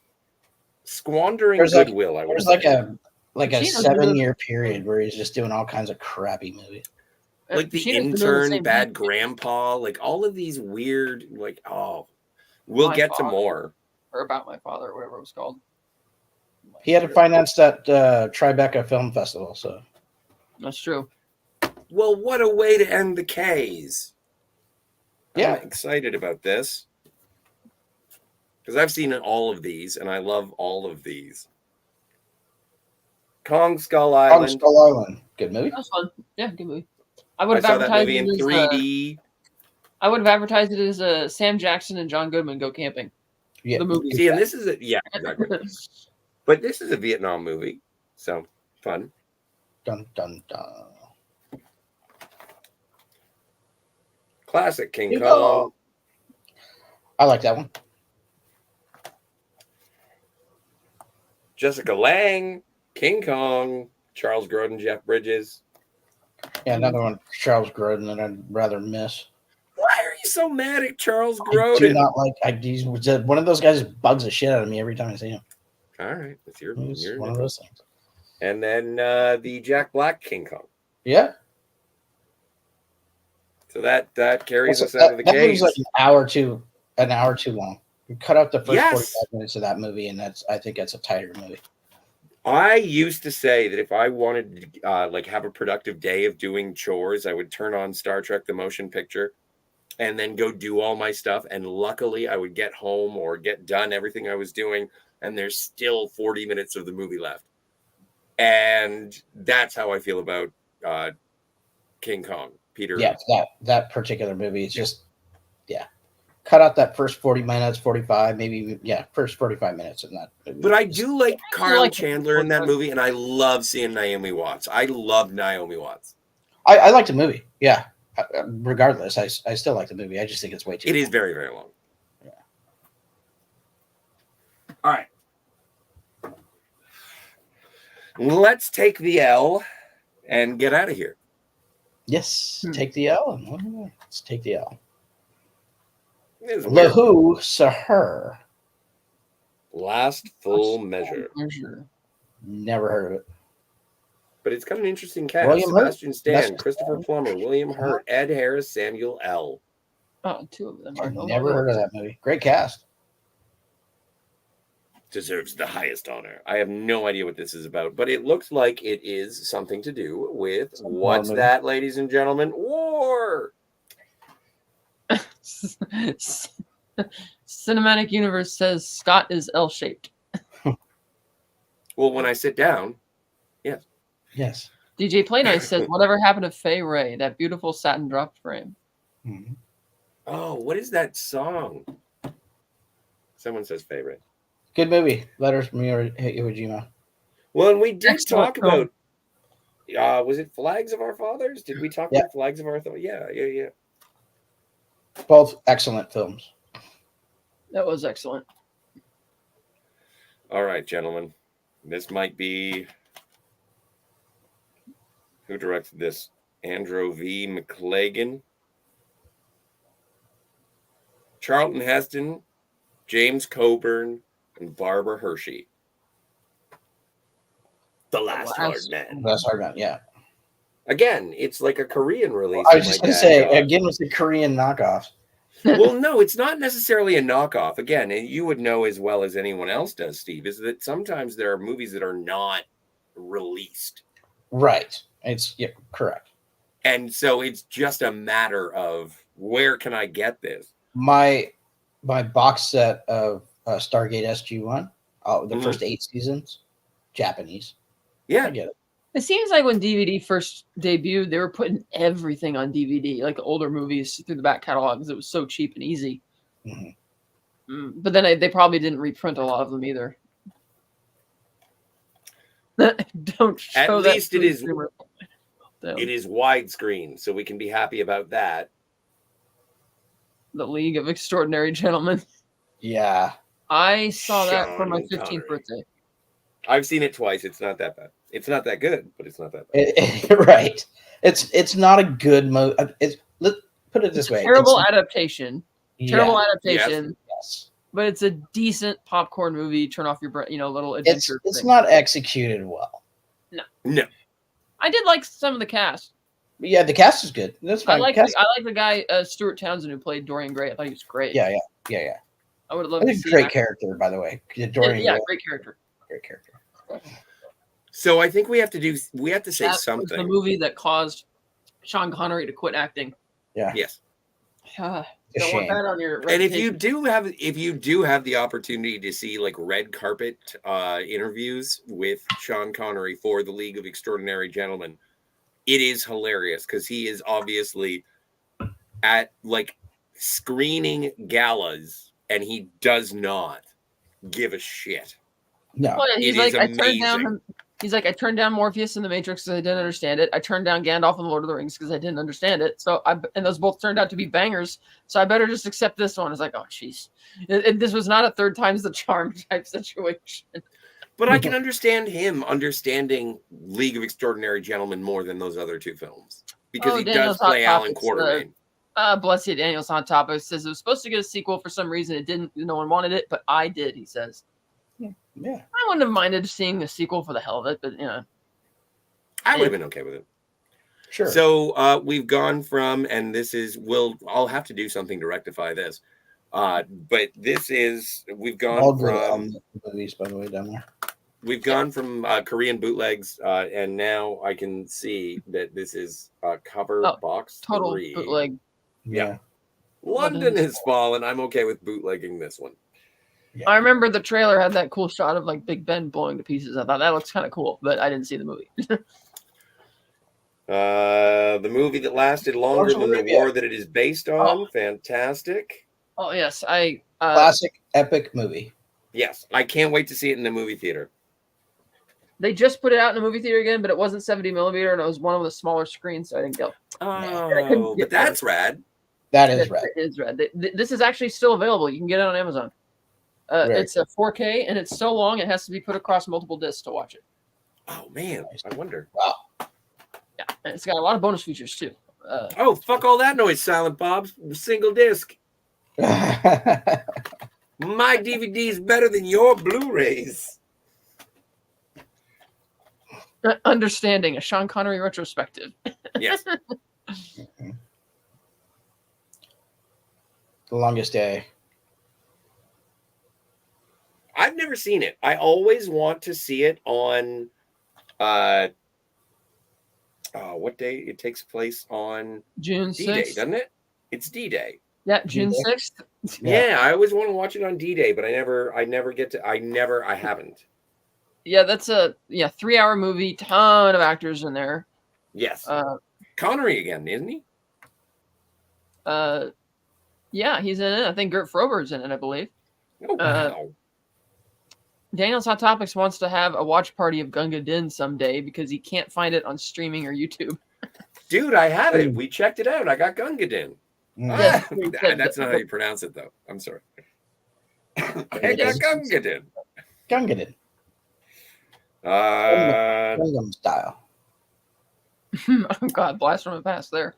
squandering There's like goodwill. I would there's say. like a Pacino's been doing 7-year period where he's just doing all kinds of crappy movies. Like The Pacino's been doing the Intern, same Bad thing. Grandpa, like all of these weird, like we'll My get to Father. more. Or About My Father, or whatever it was called. He had to finance that Tribeca Film Festival, so That's true. Well, what a way to end the K's. Yeah. I'm excited about this because I've seen all of these and I love all of these. Kong Skull Island. Kong Skull Island, good movie. That was fun. Yeah, good movie. I would I have saw that advertised movie in it as 3D. I would have advertised it as Sam Jackson and John Goodman go camping. Yeah, The movie. See, and this is exactly. But this is a Vietnam movie, so fun. Dun dun dun. Classic King King Kong. Kong. I like that one. Jessica Lange, King Kong, Charles Grodin, Jeff Bridges. Yeah, another one, Charles Grodin, that I'd rather miss. Why are you so mad at Charles I do Grodin? not like. He's one of those guys who bugs the shit out of me every time I see him. All right, it's your One of those things. And then the Jack Black King Kong. Yeah. So that carries us that, out of the that movie's case. like an hour too long. You cut out the first 45 minutes of that movie, and I think that's a tighter movie. I used to say that if I wanted to like have a productive day of doing chores, I would turn on Star Trek the Motion Picture and then go do all my stuff. And luckily I would get home or get done everything I was doing, and there's still 40 minutes of the movie left. And that's how I feel about King Kong. Peter. Yeah, that particular movie. It's just, cut out that first 40 minutes, 45, maybe, first 45 minutes in that movie. But I do like Carl Chandler in that movie, and I love seeing Naomi Watts. I love Naomi Watts. I like the movie. Yeah. Regardless, I still like the movie. I just think it's way too long. It is very, very long. Yeah. All right. Let's take the L and get out of here. Yes. Take the L. Let's take the L. Lahu Sahur. Last Full Measure. Never heard of it. But it's got an interesting cast. William Sebastian Hurt. Stan, Christopher Plummer, William Hurt, Ed Harris, Samuel L. Oh, two of them. I've never heard of that movie. Great cast. Deserves the highest honor. I have no idea what this is about, but it looks like it is something to do with what's that, ladies and gentlemen? War. Cinematic Universe says Scott is L-shaped. Well, when I sit down, yes. Yes. DJ Play Nice says, whatever happened to Fay Ray, that beautiful satin drop frame? Mm-hmm. Oh, what is that song? Someone says Fay Ray. Good movie. Letters from Iwo Jima. Well, and we did Excellent talk about, was it Flags of Our Fathers? Did we talk about Flags of Our Fathers? Yeah. Both excellent films. That was excellent. All right, gentlemen. This might be... Who directed this? Andrew V. McLagan. Charlton Heston, James Coburn, and Barbara Hershey. The Last Hard Man. Last Hard Man, yeah. Again, it's like a Korean release. I was just going to say, again, with the Korean knockoff. Well, no, it's not necessarily a knockoff. Again, and you would know as well as anyone else does, Steve, is that sometimes there are movies that are not released. Right. It's correct. And so it's just a matter of where can I get this? My box set of Stargate SG-1, the first 8 seasons, Japanese. Yeah. I get it. It seems like when DVD first debuted, they were putting everything on DVD, like older movies through the back catalog, because it was so cheap and easy. Mm-hmm. But then they probably didn't reprint a lot of them either. Don't show At that. least it is widescreen, so we can be happy about that. The League of Extraordinary Gentlemen. Yeah. I saw that for my Sean 15th Connery. birthday. I've seen it twice. It's not that bad. It's not that good, but it's not that bad. Right. It's not a good movie. Let put it this way. Terrible It's, adaptation. yeah, Terrible adaptation. yes. But it's a decent popcorn movie. Turn off your brain, little adventure. It's thing. not executed well. No. I did like some of the cast. But yeah, the cast is good. That's I fine. like Cast, the guy Stuart Townsend who played Dorian Gray. I thought he was great. yeah. I would have I loved to think see great him. character, by the way. Dorian Yeah, Gray, great character. great character. So I think we have to say That was something. the movie that caused Sean Connery to quit acting. Yeah. Yes. Don't It's a want shame. that on your And if you reputation. do have the opportunity to see like red carpet interviews with Sean Connery for the League of Extraordinary Gentlemen, it is hilarious because he is obviously at like screening galas and he does not give a shit. No. Well, yeah, he's It like, is I turned down Morpheus in the Matrix because I didn't understand it. I turned down Gandalf in the Lord of the Rings because I didn't understand it. And those both turned out to be bangers. So I better just accept this one. It's like, oh, jeez, this was not a third time's the charm type situation. But I can understand him understanding League of Extraordinary Gentlemen more than those other two films because he Daniel's does play Hot Alan Topics, Quartermain. Bless you, Daniel's Hot Topic says it was supposed to get a sequel for some reason. It didn't. No one wanted it, but I did. He says. Yeah. I wouldn't have minded seeing a sequel for the hell of it, but I would have been okay with it. Sure. So we've gone from, and this is, I'll have to do something to rectify this. But we've gone all from good movies, by the way, down there. We've gone from Korean bootlegs, and now I can see that this is cover box total 3. bootleg. Yeah. London has fallen. I'm okay with bootlegging this one. Yeah. I remember the trailer had that cool shot of like Big Ben blowing to pieces. I thought that looks kind of cool, but I didn't see the movie. The movie that lasted longer than the war that it is based on. Fantastic. Oh yes, Classic epic movie. Yes, I can't wait to see it in the movie theater. They just put it out in the movie theater again, but it wasn't 70 millimeter, and it was one of the smaller screens, so I didn't go. Oh, but that's rad. That is rad. It is rad. This is actually still available. You can get it on Amazon. It's a 4K, and it's so long it has to be put across multiple discs to watch it. Oh man, I wonder. Wow. Yeah, and it's got a lot of bonus features too. Oh, fuck all that noise, Silent Bob. Single disc. My DVD is better than your Blu-rays. Understanding, a Sean Connery retrospective. Yes. The Longest Day. I've never seen it. I always want to see it on what day? It takes place on June D-Day, 6th. doesn't it? It's D-Day. Yeah, June 6th. Yeah, I always want to watch it on D-Day, but I haven't. Yeah, that's a 3-hour movie, ton of actors in there. Yes. Connery again, isn't he? Yeah, he's in it. I think Gert Froberg's in it, I believe. Oh, wow. Daniel's Hot Topics wants to have a watch party of Gunga Din someday because he can't find it on streaming or YouTube. Dude, I have it. We checked it out. I got Gunga Din. Yes, that's not how you pronounce it, though. I'm sorry. I got Gunga Din. Gunga Din. Gangnam style. Oh God, blast from the past there.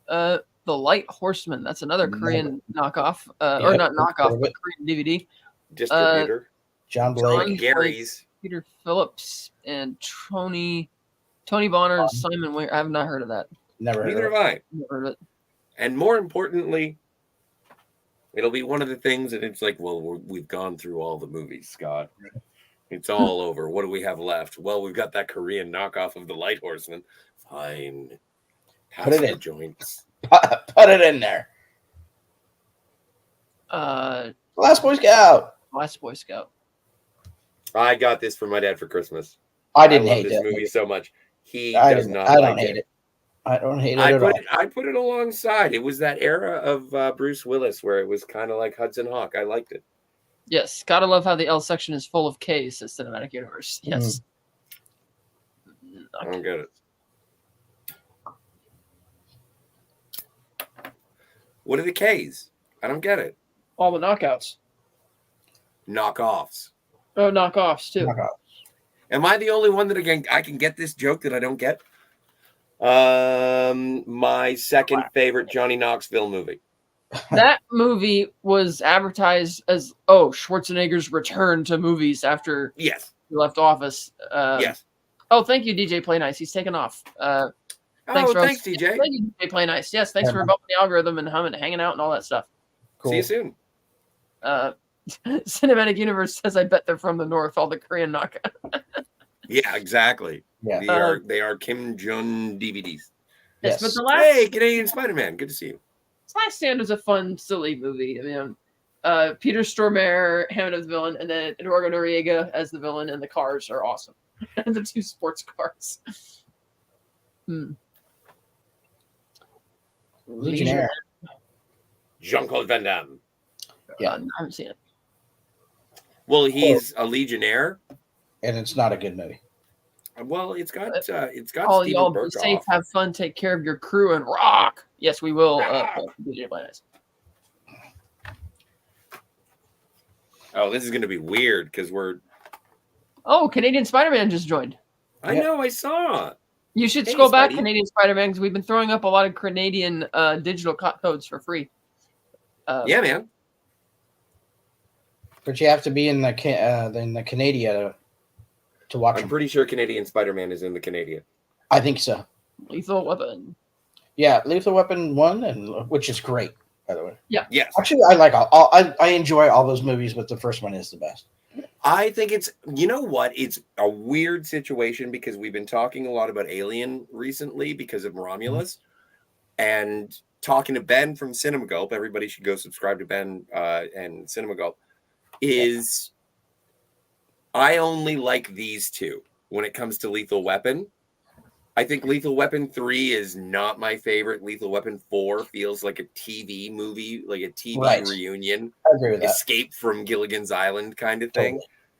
The Light Horseman. That's another Korean knockoff, or not knockoff, but Korean DVD. Distributor. John Blake. Gary's. Peter Phillips and Tony Bonner and Simon Winger. I have not heard of that. Never heard Neither of have I. Never heard of it. And more importantly, it'll be one of the things that it's like, well, we've gone through all the movies, Scott. It's all over. What do we have left? Well, we've got that Korean knockoff of the Light Horseman. Fine. Put it in. Joints. Put it in there. Last Boy Scout. Last Boy Scout. I got this for my dad for Christmas. I didn't love hate this that movie so much. He I does didn't- not. I don't like hate it. it. I don't hate it at all. I put it alongside. It was that era of Bruce Willis where it was kind of like Hudson Hawk. I liked it. Yes, gotta love how the L section is full of K's, says Cinematic Universe. Yes. I don't get it. What are the K's? I don't get it. All the knockouts. Knockoffs. Oh, knockoffs too. Knockoff. Am I the only one that I can get this joke that I don't get? My second favorite Johnny Knoxville movie. That movie was advertised as Schwarzenegger's return to movies after Yes. he left office. Yes. Oh, thank you, DJ Play Nice. He's taken off. Thanks, Rose. Thanks, DJ. Thank you, DJ Play Nice. Yes, thanks for bumping the algorithm and hanging out and all that stuff. Cool. See you soon. Cinematic Universe says, "I bet they're from the north." All the Korean knockout. Yeah, exactly. Yeah. They are Kim Jong DVDs. Yes, but the Hey, Canadian Spider-Man. Good to see you. Last Stand was a fun, silly movie. I mean, Peter Stormare, Hammond as the villain, and then Eduardo Noriega as the villain, and the cars are awesome. The 2 sports cars. Legionnaire. Jean-Claude Van Damme. Yeah. I haven't seen it. Well, he's a Legionnaire. And it's not a good movie. Well, it's got All Steven y'all be Berkoff. safe, have fun, take care of your crew, and rock. Yes, we will. DJ Play Nice. Oh, this is going to be weird because we're. Oh, Canadian Spider-Man just joined. I know, I saw. You should Hey, scroll back, Spidey. Canadian Spider-Man, because we've been throwing up a lot of Canadian digital codes for free. Yeah, man. But you have to be in the Canada to watch I'm them. pretty sure Canadian Spider-Man is in the Canadian. I think so. Lethal Weapon. Yeah, Lethal Weapon 1, and which is great, by the way. Yeah. Yes. Actually, I like I enjoy all those movies, but the first one is the best. I think it's, you know what? It's a weird situation because we've been talking a lot about Alien recently because of Romulus, and talking to Ben from Cinema Gulp. Everybody should go subscribe to Ben and Cinema Gulp. Is I only like these two when it comes to Lethal Weapon. I think Lethal Weapon 3 is not my favorite. Lethal Weapon 4 feels like a TV movie, like a TV reunion. I agree with that. Escape from Gilligan's Island kind of thing.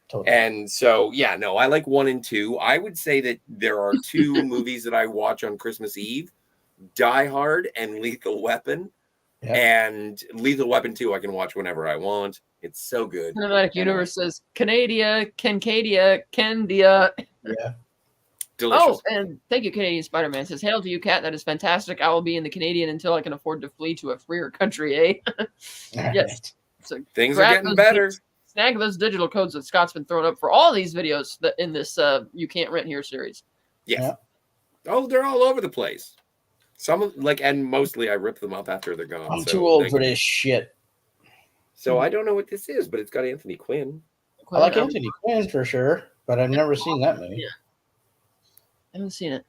Totally. And so, yeah, no, I like 1 and 2. I would say that there are 2 movies that I watch on Christmas Eve, Die Hard and Lethal Weapon. Yep. And Lethal Weapon 2 I can watch whenever I want. It's so good. Cinematic Universe says, Canada, Kencadia, Kendia. Yeah. Delicious. Oh, and thank you, Canadian Spider-Man. Says, hail to you, Cat. That is fantastic. I will be in the Canadian until I can afford to flee to a freer country, eh? Yes. So things are getting better. Snag those digital codes that Scott's been throwing up for all these videos that in this You Can't Rent Here series. Yes. Yeah. Oh, they're all over the place. Some and mostly I rip them up after they're gone. I'm too old for this shit. So I don't know what this is, but it's got Anthony Quinn. I like Anthony Quinn for sure, but I've never seen that movie. Yeah. I haven't seen it.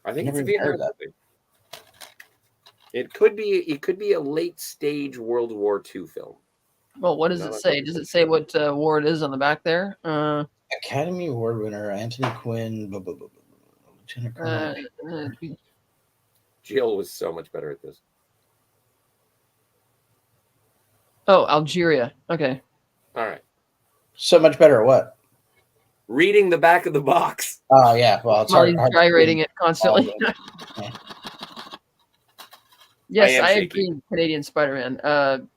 I think Never it's a even heard Vietnam of movie. It could be a late stage World War II film. Well, what does it say? Does it say what war it is on the back there? Academy Award winner Anthony Quinn. Lieutenant Colonel. Jill was so much better at this. Oh, Algeria. Okay. All right. So much better at what? Reading the back of the box. Oh, yeah. Well, it's hard. He's gyrating it constantly. Yeah. Yes, I shaking. agree. Canadian Spider-Man.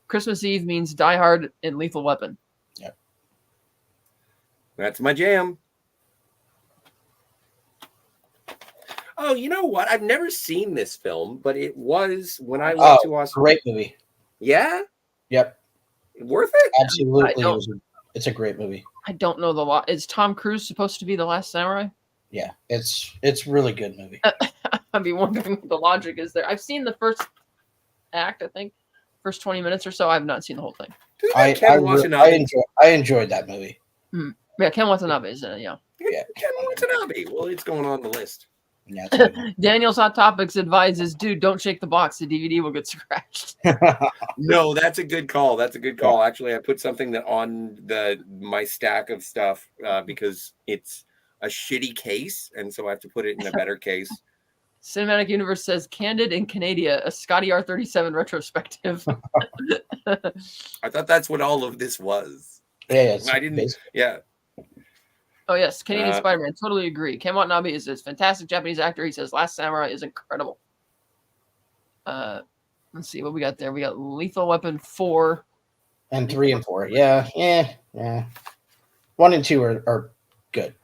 Christmas Eve means Die Hard and Lethal Weapon. Yep. That's my jam. Oh, you know what? I've never seen this film, but it was when I went to Australia. Great movie. Yeah? Yep. Worth it? Absolutely. It's a great movie. I don't know the law. Is Tom Cruise supposed to be the last samurai? Yeah, it's really good movie. I'd be wondering what the logic is there. I've seen the first act, I think. First 20 minutes or so. I have not seen the whole thing. I enjoyed that movie. Yeah, Ken Watanabe is in it, yeah. Yeah, Ken Watanabe. Well, it's going on the list. Yeah, Daniel's Hot Topics advises, dude, don't shake the box. The DVD will get scratched. No, that's a good call. That's a good call. Actually, I put something that on my stack of stuff because it's a shitty case, and so I have to put it in a better case. Cinematic Universe says Candid in Canada, a Scotty R37 retrospective. I thought that's what all of this was. Yeah, I didn't. Yeah. Oh, yes. Canadian Spider-Man. Totally agree. Ken Watanabe is a fantastic Japanese actor. He says Last Samurai is incredible. Let's see what we got there. We got Lethal Weapon 4. And 3 and 4. Yeah. 1 and 2 are good.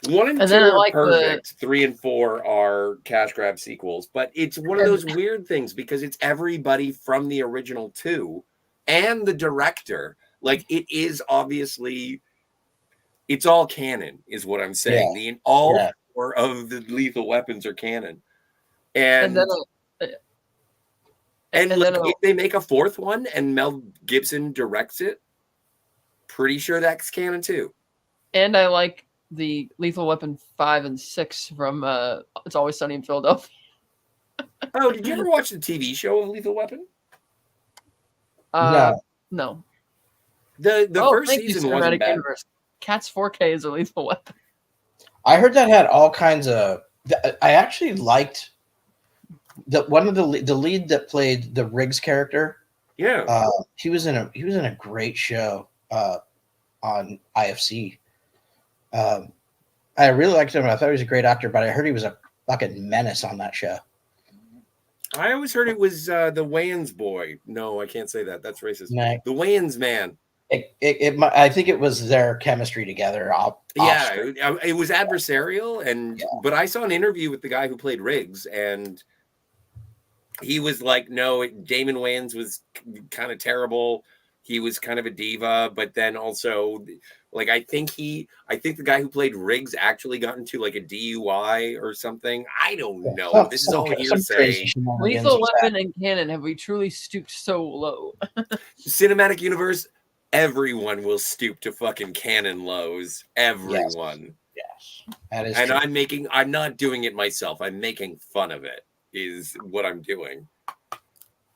1 and And 2 then I are like perfect. 3 and 4 are cash grab sequels, but it's one of those weird things because it's everybody from the original 2 and the director. Like, it is obviously, it's all canon, is what I'm saying. All 4 of the Lethal Weapons are canon, and then like, if they make a 4th one and Mel Gibson directs it, pretty sure that's canon too. And I like the Lethal Weapon 5 and 6 from It's Always Sunny in Philadelphia. Oh, did you ever watch the TV show of Lethal Weapon? No. The first season wasn't bad. Universe. Cats 4K is a Lethal Weapon. I heard that had all kinds of. I actually liked one of the lead that played the Riggs character. Yeah, he was in a great show on IFC. I really liked him. I thought he was a great actor, but I heard he was a fucking menace on that show. I always heard it was the Wayans boy. No, I can't say that. That's racist. No. The Wayans man. I think it was their chemistry together. It was adversarial, but I saw an interview with the guy who played Riggs, and he was like, "No, Damon Wayans was kind of terrible. He was kind of a diva, but then also, like, I think the guy who played Riggs actually got into like a DUI or something. I don't know. This is all hearsay. Lethal Weapon and canon. Have we truly stooped so low? Cinematic universe. Everyone will stoop to fucking canon lows. Everyone. Yes. That is and true. I'm not doing it myself. I'm making fun of it, is what I'm doing.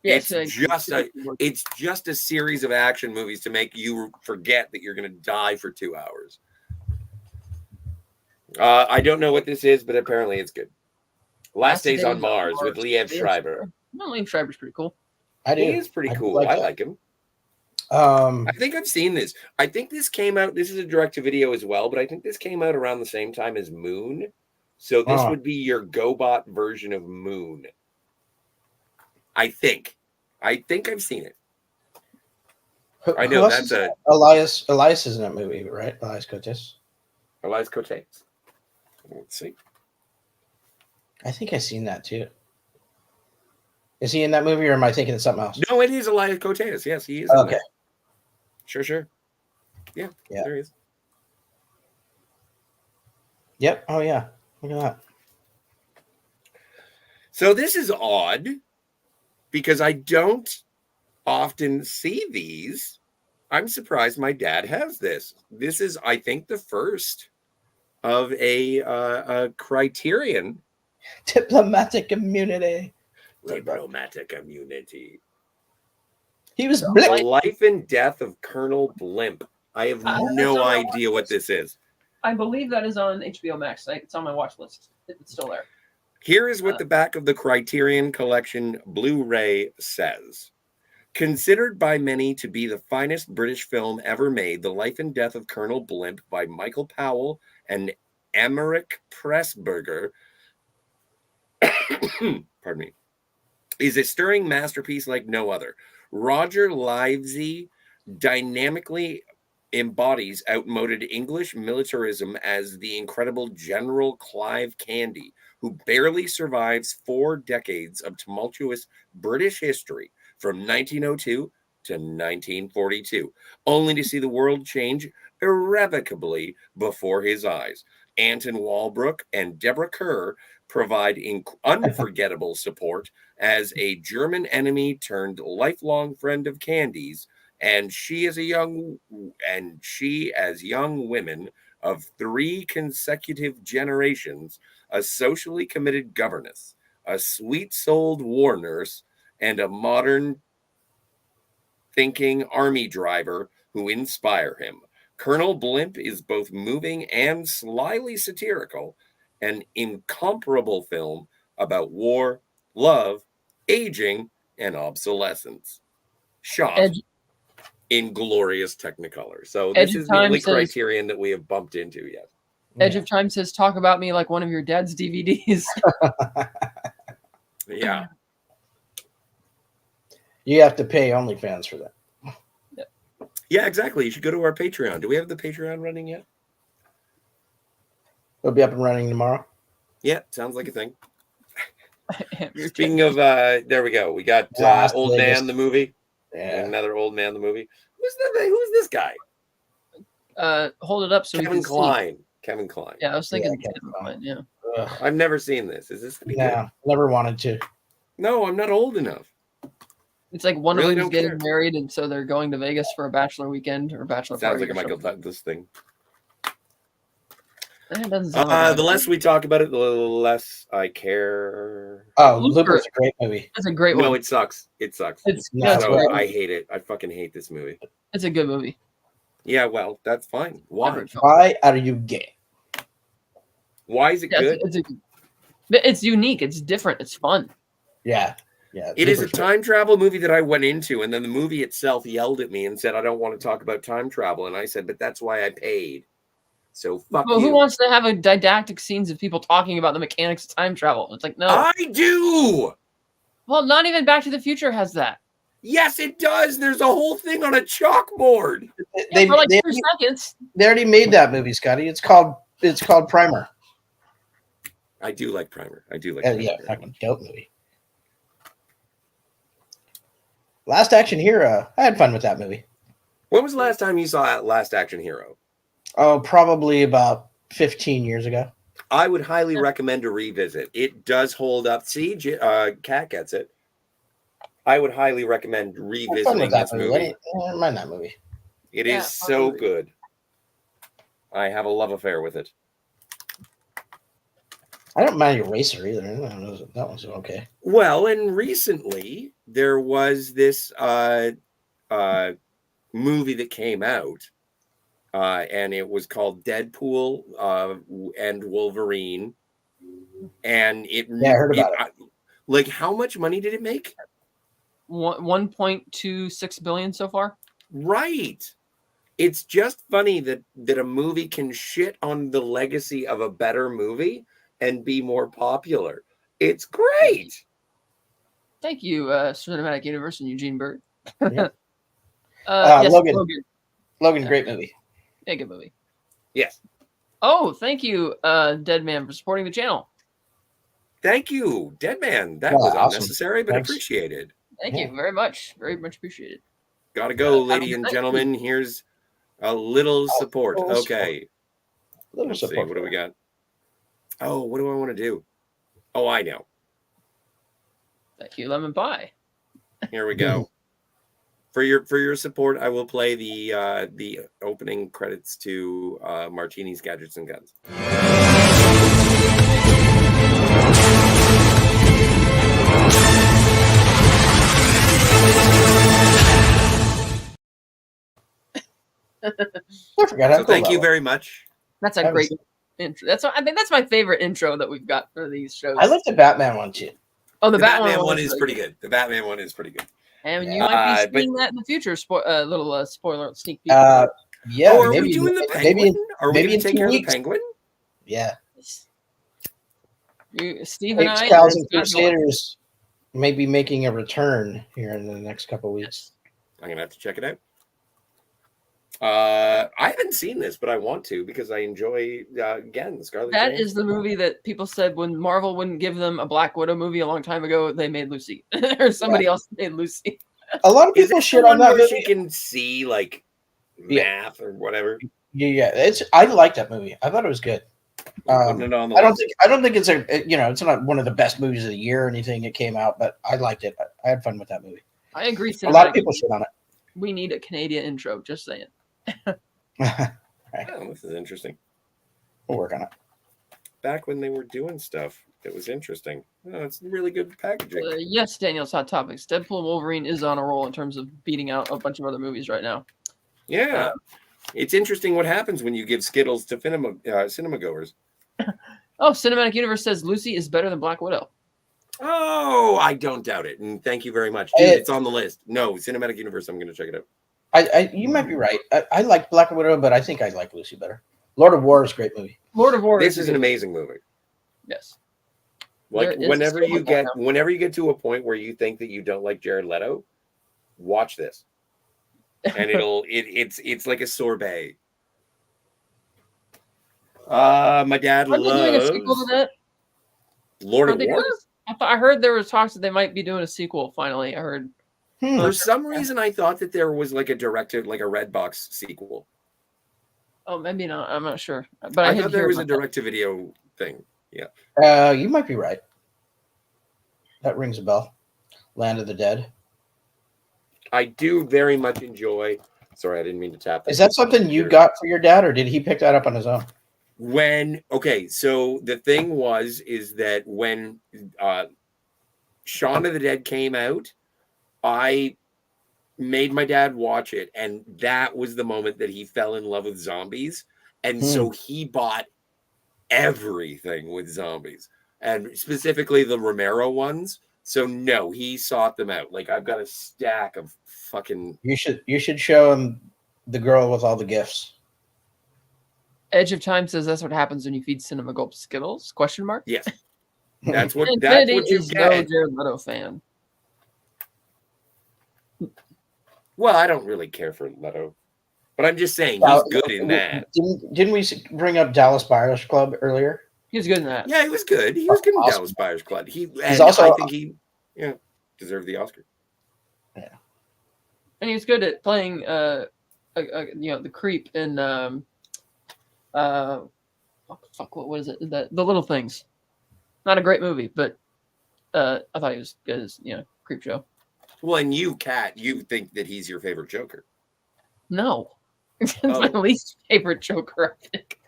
Yes, it's just a series of action movies to make you forget that you're going to die for 2 hours. I don't know what this is, but apparently it's good. Last Days on Mars with Liev Schreiber. No, Liev Schreiber's pretty cool. I do. He is pretty cool. I like him. I think I've seen this. I think this came out. This is a direct-to-video as well, but I think this came out around the same time as Moon. So this would be your GoBot version of Moon. I think I've seen it. I know that's Elias is in that movie, right? Elias Cotes. Elias Cotes. Let's see. I think I've seen that too. Is he in that movie, or am I thinking of something else? No, it is Elias Cotes. Yes, he is. Okay. Sure. Yeah, there he is. Yep. Oh yeah. Look at that. So this is odd because I don't often see these. I'm surprised my dad has this. This is, I think, the first of a Criterion. Diplomatic immunity. Diplomatic immunity. He was The Life and Death of Colonel Blimp. I have no idea what this is. I believe that is on HBO Max. It's on my watch list. It's still there. Here is what the back of the Criterion Collection Blu-ray says. Considered by many to be the finest British film ever made, The Life and Death of Colonel Blimp by Michael Powell and Emmerich Pressburger, pardon me, is a stirring masterpiece like no other. Roger Livesey dynamically embodies outmoded English militarism as the incredible General Clive Candy, who barely survives 4 decades of tumultuous British history from 1902 to 1942, only to see the world change irrevocably before his eyes. Anton Walbrook and Deborah Kerr provide unforgettable support as a German enemy turned lifelong friend of Candy's, and she as young women of 3 consecutive generations, a socially committed governess, a sweet-souled war nurse, and a modern thinking army driver who inspire him. Colonel Blimp is both moving and slyly satirical, an incomparable film about war, love, aging, and obsolescence. Shot in glorious Technicolor. So this is the only Criterion that we have bumped into yet. Edge of Time says, talk about me like one of your dad's DVDs. Yeah. You have to pay OnlyFans for that. Yeah, exactly. You should go to our Patreon. Do we have the Patreon running yet? It'll be up and running tomorrow. Yeah, sounds like a thing. Your Speaking of, there we go. We got Las Old Vegas. Man the movie. Yeah. Another Old Man the movie. Who's this guy? Hold it up so we Kevin can see. Kline. Kevin Kline. Yeah, I was thinking Kevin Kevin Kline. Kline. Yeah. Ugh. I've never seen this. Is this any good? No, never wanted to. No, I'm not old enough. It's like one Really of them's don't getting care. married, and so they're going to Vegas for a bachelor weekend or bachelor Sounds party. like a Michael Douglas thing. It doesn't sound like The less we talk about it, the less I care. Oh, Looper. Looper's a great movie. It's a great No, one. it sucks. It sucks. It's No, yeah, it's, it's So great. I hate it. I fucking hate this movie. it's a good movie. Yeah, well, that's fine. Why? Everett film. Why are you gay? Why is it Yeah, good? it's unique. It's different. It's fun. Yeah. Yeah. It is a Looper's time travel movie that I went into, and then the movie itself yelled at me and said, I don't want to talk about time travel. And I said, but that's why I paid. So fuck Well, you. who wants to have a didactic scenes of people talking about the mechanics of time travel? It's like, no. I do. Well, not even Back to the Future has that. Yes, it does. There's a whole thing on a chalkboard. Yeah, for like 2 seconds. They already made that movie, Scotty. It's called Primer. I do like Primer. I do like Primer. Yeah, fucking dope movie. Last Action Hero. I had fun with that movie. When was the last time you saw Last Action Hero? Oh, probably about 15 years ago. I would highly recommend a revisit. It does hold up. See, Kat gets it. I would highly recommend revisiting this movie. I don't mind that movie. It is so good. I have a love affair with it. I don't mind Eraser either. That one's okay. Well, and recently there was this movie that came out, and it was called Deadpool and Wolverine. And I heard about it. Like, how much money did it make? 1.26 billion so far. Right. It's just funny that a movie can shit on the legacy of a better movie and be more popular. It's great. Thank you, Cinematic Universe and Eugene Bird. Yeah. Yes, Logan, great movie. Yeah, good movie. Yes. Oh, thank you, Dead Man, for supporting the channel. Thank you, Dead Man. That was awesome. Unnecessary, but Thanks. appreciated. Thank you very much. Very much appreciated. Gotta go, ladies and gentlemen. Here's a little support. Okay. Let's see. What do we got? Oh, what do I want to do? Oh, I know. Thank you, Lemon Pie. Here we go. For your support, I will play the opening credits to Martini's Gadgets and Guns. I forgot. So thank you very much. That's a great intro. I think that's my favorite intro that we've got for these shows. I like the Batman one too. Oh, the Batman one is pretty good. The Batman one is pretty good. And you might be seeing that in the future. Little spoiler sneak peek. Yeah. Oh, are we doing the Penguin? Are we going to take care of the Penguin? Yeah. Steve and I. Thousand Crusaders may be making a return here in the next couple of weeks. I'm gonna have to check it out. I haven't seen this, but I want to because I enjoy again Scarlett. That is the movie that people said when Marvel wouldn't give them a Black Widow movie a long time ago, they made Lucy, or somebody else made Lucy. A lot of people shit on that movie. She can see like math or whatever. Yeah. I like that movie. I thought it was good. I don't think it's it's not one of the best movies of the year or anything that came out, but I liked it. I had fun with that movie. I agree. A lot of people shit on it. We need a Canadian intro. Just saying. Right. Oh, this is interesting. We'll work on it. Back when they were doing stuff, it was interesting. Oh, it's really good packaging. Yes, Daniel's Hot Topics. Deadpool and Wolverine is on a roll in terms of beating out a bunch of other movies right now. Yeah. It's interesting what happens when you give Skittles to cinema goers. Oh, Cinematic Universe says Lucy is better than Black Widow. Oh, I don't doubt it. And thank you very much. Dude, it's on the list. No, Cinematic Universe, I'm going to check it out. You might be right. I like Black Widow, but I think I like Lucy better. Lord of War is a great movie. Lord of War. This is an amazing movie. Yes. Like whenever you get to a point where you think that you don't like Jared Leto, watch this. And it's like a sorbet. My dad Aren't they doing a sequel loves to that? Lord of Aren't they War. doing I heard there was talks that they might be doing a sequel finally. I heard. For some reason, I thought that there was like a Redbox sequel. Oh, maybe not. I'm not sure. But I thought there was a direct-to-video thing. Yeah. You might be right. That rings a bell. Land of the Dead. I do very much enjoy. Sorry, I didn't mean to tap. Is that something you got for your dad, or did he pick that up on his own? So the thing is that when Shaun of the Dead came out, I made my dad watch it, and that was the moment that he fell in love with zombies, and so he bought everything with zombies, and specifically the Romero ones. So no, he sought them out. Like, I've got a stack of fucking. You should show him the girl with all the gifts. Edge of Time says that's what happens when you feed Cinema Gulp Skittles? ? Yes, that's what Infinity you is get. no Jared Leto fan. Well, I don't really care for Leto, but I'm just saying he's good in that. Didn't we bring up Dallas Buyers Club earlier? He was good in that. Yeah, he was good. He was good in Dallas Buyers Club. Also, I think he deserved the Oscar. Yeah, and he was good at playing the creep in what is it? The Little Things. Not a great movie, but I thought he was good as creep show. Well, and you, Kat, you think that he's your favorite Joker? No. It's my least favorite Joker, I think.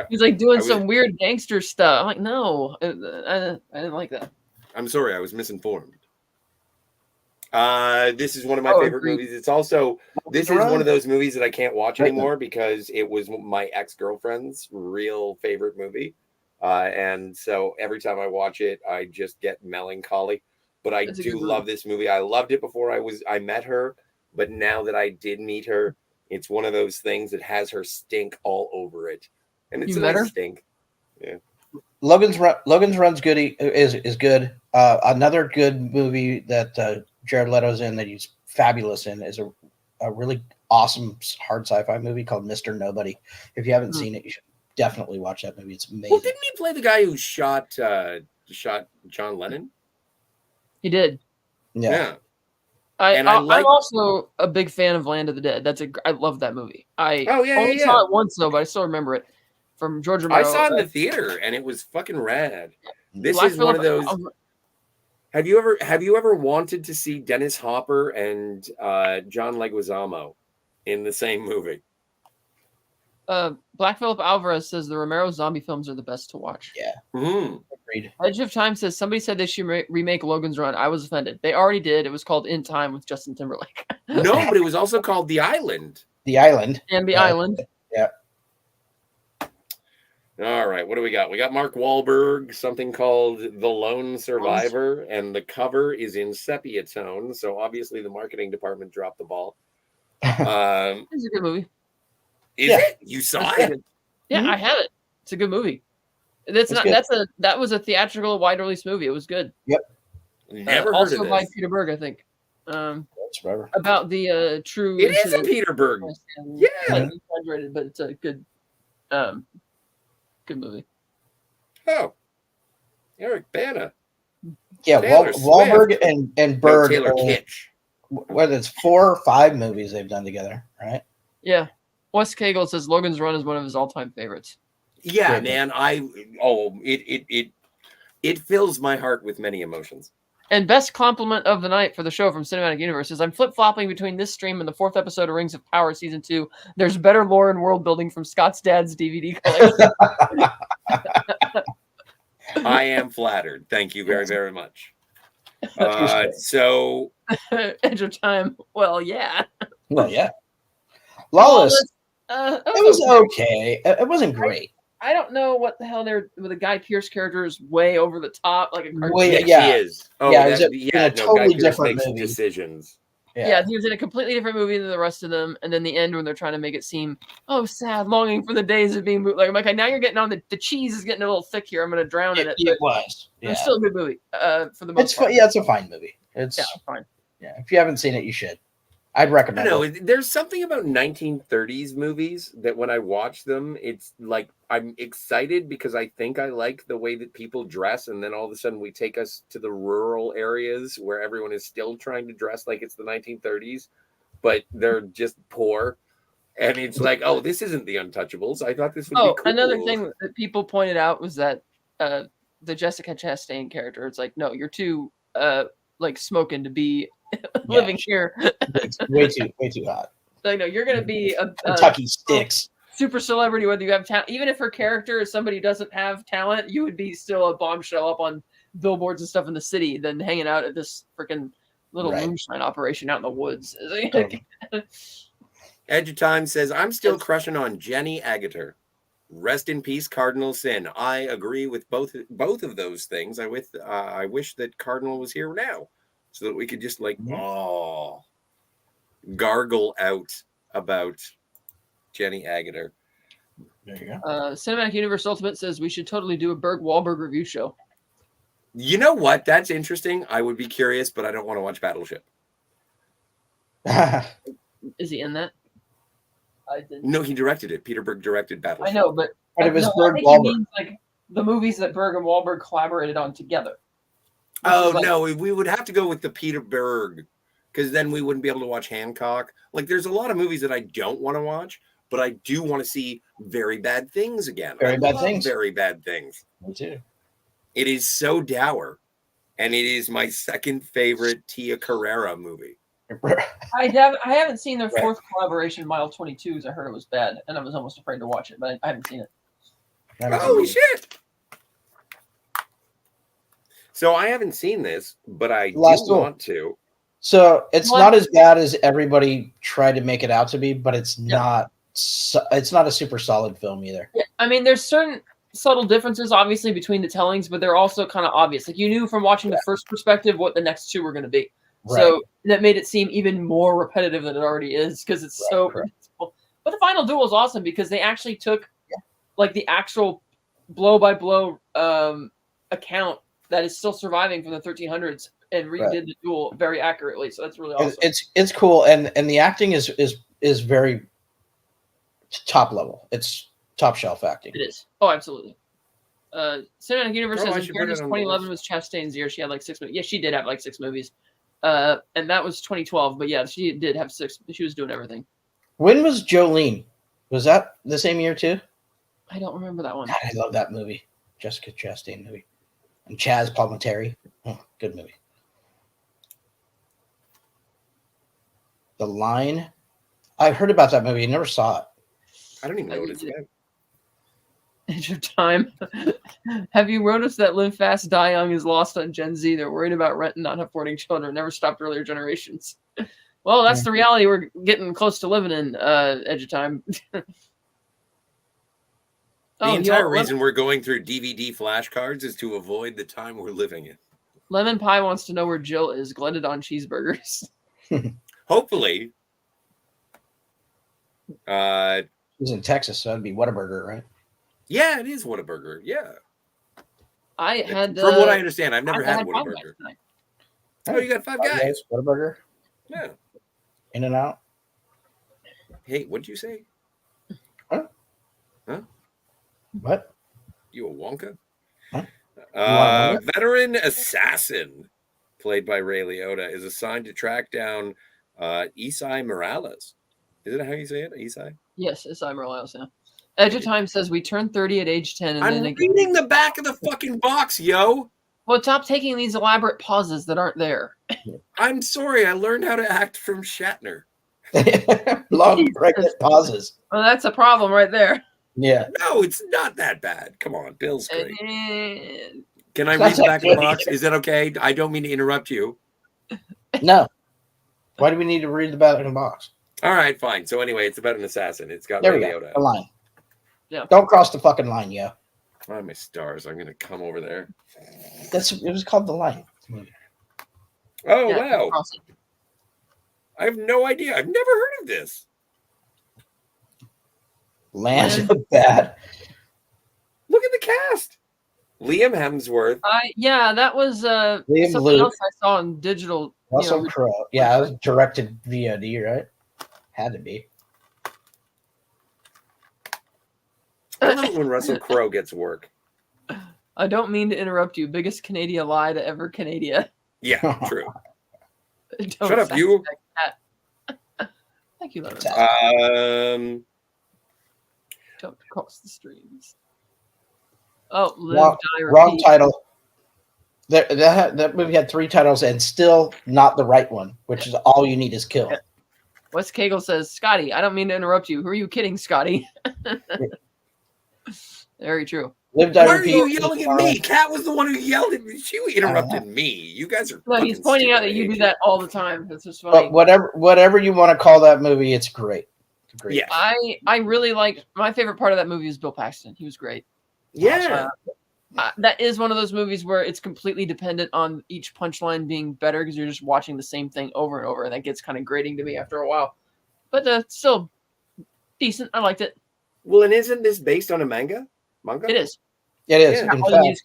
He's like doing some weird gangster stuff. I'm like, no, I didn't like that. I'm sorry, I was misinformed. This is one of my favorite movies. This is one of those movies that I can't watch anymore because it was my ex-girlfriend's real favorite movie. And so every time I watch it, I just get melancholy. But I do love this movie. I loved it before I met her, but now that I did meet her, it's one of those things that has her stink all over it, and it's a nice stink. Yeah. Logan's Run's good. Is good. Another good movie that Jared Leto's in that he's fabulous in is a really awesome hard sci-fi movie called Mr. Nobody. If you haven't seen it, you should definitely watch that movie. It's amazing. Well, didn't he play the guy who shot John Lennon? He did. Yeah. I'm also a big fan of Land of the Dead. I love that movie. I only saw it once though, but I still remember it from George Romero. I saw it in the theater and it was fucking rad. This is one of those. Have you ever wanted to see Dennis Hopper and John Leguizamo in the same movie? Black Phillip Alvarez says the Romero zombie films are the best to watch. Yeah. Agreed. Edge of Time says somebody said they should remake Logan's Run. I was offended. They already did. It was called In Time with Justin Timberlake. No, but it was also called The Island. The Island. And The Island. Yeah. All right. What do we got? We got Mark Wahlberg, something called The Lone Survivor, and the cover is in sepia tone. So obviously the marketing department dropped the ball. It's a good movie. Is it? You saw it? Yeah, I have it. It's a good movie. That was a theatrical wide release movie. It was good. Yep. Never heard also of this. by Peter Berg, I think. About the true. It is a Peter Berg. Yeah. Exaggerated, but it's a good movie. Oh. Eric Bana. Yeah, Wahlberg and Berg. Taylor Kitsch. Whether it's 4 or 5 movies they've done together, right? Yeah. Wes Cagle says Logan's Run is one of his all-time favorites. Yeah, man. It fills my heart with many emotions. And best compliment of the night for the show from Cinematic Universe is I'm flip-flopping between this stream and the 4th episode of Rings of Power Season 2. There's better lore and world building from Scott's dad's DVD collection. I am flattered. Thank you very, very much. So Edge of Time. Well, yeah. Lawless. It was okay. It wasn't great. I don't know what the hell the Guy Pearce character is way over the top, like a cartoon. He is. Oh, yeah, it was in a totally different movie. Decisions. Yeah, he was in a completely different movie than the rest of them. And then the end when they're trying to make it seem, sad, longing for the days of being bootleg. I'm like, now you're getting on the cheese is getting a little thick here. I'm going to drown in it. It was. Yeah. It's still a good movie for the most part. Yeah, it's a fine movie. It's fine. Yeah, if you haven't seen it, you should. I'd I recommend don't know. it. There's something about 1930s movies that when I watch them, it's like I'm excited because I think I like the way that people dress, and then all of a sudden we take us to the rural areas where everyone is still trying to dress like it's the 1930s, but they're just poor. And it's like, oh, this isn't the Untouchables. I thought this would be cool. Another thing that people pointed out was that the Jessica Chastain character. It's like, no, you're too like smoking to be living here. way too hot. Like, no, you're gonna be a Kentucky sticks. super celebrity, whether you have talent. Even if her character is somebody who doesn't have talent, you would be still a bombshell up on billboards and stuff in the city than hanging out at this freaking little moonshine operation out in the woods. Edge of Time says, I'm still crushing on Jenny Agutter. Rest in peace, Cardinal Sin. I agree with both of those things. I wish that Cardinal was here now so that we could just gargle out about Jenny Agutter. There you go. Cinematic Universe Ultimate says we should totally do a Berg Wahlberg review show. You know what? That's interesting. I would be curious, but I don't want to watch Battleship. Is he in that? I didn't. No, he directed it. Peter Berg directed Battleship. I know, but it was Berg I think Wahlberg. he means like the movies that Berg and Wahlberg collaborated on together. Oh, no, we would have to go with the Peter Berg because then we wouldn't be able to watch Hancock. Like, there's a lot of movies that I don't want to watch, but I do want to see Very Bad Things again. Very Bad Things. Very Bad Things. Me too. It is so dour, and it is my second favorite Tia Carrera movie. I haven't seen their fourth collaboration, Mile 22s. I heard it was bad, and I was almost afraid to watch it, but I haven't seen it. Holy shit! So I haven't seen this, but I do want to. So it's not as bad as everybody tried to make it out to be, but it's not. It's not a super solid film either. Yeah, I mean, there's certain subtle differences, obviously, between the tellings, but they're also kind of obvious. Like, you knew from watching the first perspective what the next two were going to be. Right. So that made it seem even more repetitive than it already is because it's so predictable. But the final duel is awesome because they actually took like the actual blow by blow account that is still surviving from the 1300s and redid the duel very accurately. So that's really awesome. It's cool, and the acting is very top level. It's top shelf acting. It is. Oh, absolutely. Cinematic Universe says in fairness, 2011 was Chastain's year. She had like 6 movies. Yeah, she did have like 6 movies. And that was 2012. But yeah, she did have 6. She was doing everything. When was Jolene? Was that the same year too? I don't remember that one. God, I love that movie. Jessica Chastain movie. And Chaz Palminteri. Oh, good movie. The Line. I heard about that movie. I never saw it. I don't even know what it's about. Edge of Time. Have you noticed that live fast, die young is lost on Gen Z? They're worried about rent and not affording children. Never stopped earlier generations. Well, that's the reality we're getting close to living in, Edge of Time. The entire reason we're going through DVD flashcards is to avoid the time we're living in. Lemon Pie wants to know where Jill is. Glended on cheeseburgers. Hopefully. He's in Texas, so that'd be Whataburger, right? Yeah, it is Whataburger. Yeah. I had from what I understand, I've never had Whataburger. Oh, you got Five Guys. Whataburger? Yeah. In and Out. Hey, what'd you say? Huh? What? You a Wonka? Huh? Veteran assassin, played by Ray Liotta, is assigned to track down Isai Morales. Is it how you say it? Isai? Yes, Isai Morales, yeah. Edge of Time says we turned 30 at age 10. And I'm reading the back of the fucking box, yo. Well, stop taking these elaborate pauses that aren't there. I'm sorry. I learned how to act from Shatner. Long, pregnant pauses. Well, that's a problem right there. Yeah. No, it's not that bad. Come on, Bill's great. Can I It's read not the back that of the good box? either. Is that okay? I don't mean to interrupt you. No. Why do we need to read the back of the box? All right, fine. So anyway, it's about an assassin. It's got There Ray we go. Liotta. The line. Yeah. Don't cross the fucking line, yo. Oh, my stars. I'm going to come over there. It was called The Line. Oh, Yeah, wow. I have no idea. I've never heard of this. Land of Bad. Look at the cast. Liam Hemsworth. Yeah, that was Liam something Luke. else I saw on digital Russell know, Crowe. Yeah, it was directed VOD, right? Had to be. I love it when Russell Crowe gets work. I don't mean to interrupt you. Biggest Canadian lie to ever Canada. Yeah, true. Don't Shut up, sound you. like that. Thank you, Lemon. Don't cross the streams. Oh, live, die, repeat. Wrong title. That movie had 3 titles and still not the right one, which is all you need is kill. Wes Cagle says, Scotty, I don't mean to interrupt you. Who are you kidding, Scotty? Very true. Live, die, Why are repeat. you yelling at me? Kat was the one who yelled at me. She interrupted me. You guys are. No, he's pointing out that you do that all the time. That's just funny. But whatever you want to call that movie, it's great. It's great. Yeah. I really like. My favorite part of that movie is Bill Paxton. He was great. Yeah. That is one of those movies where it's completely dependent on each punchline being better because you're just watching the same thing over and over, and that gets kind of grating to me after a while. But still decent. I liked it. Well, and isn't this based on a manga? Manga? It is. It is. Yeah. In fact,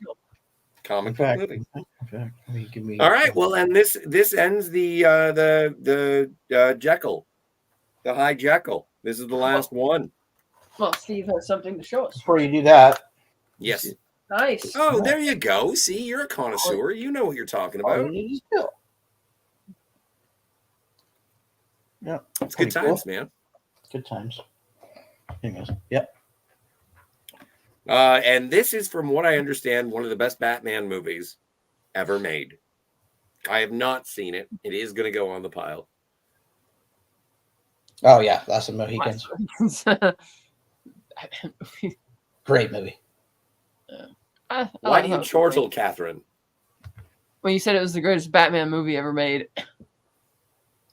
Comic book movie. Give me, All right. Well, and this ends the Jekyll, the High Jekyll. This is the last one. Well, Steve has something to show us. Before you do that, Yes. Nice. Oh, there you go. See, you're a connoisseur. You know what you're talking all you about. need is kill. Yeah, It's good pretty times, cool. man. Good times. Anyways, yep. And this is, from what I understand, one of the best Batman movies ever made. I have not seen it. It is going to go on the pile. Oh yeah, Last of the Mohicans. Great movie. Why do you chortle, Catherine? When you said it was the greatest Batman movie ever made.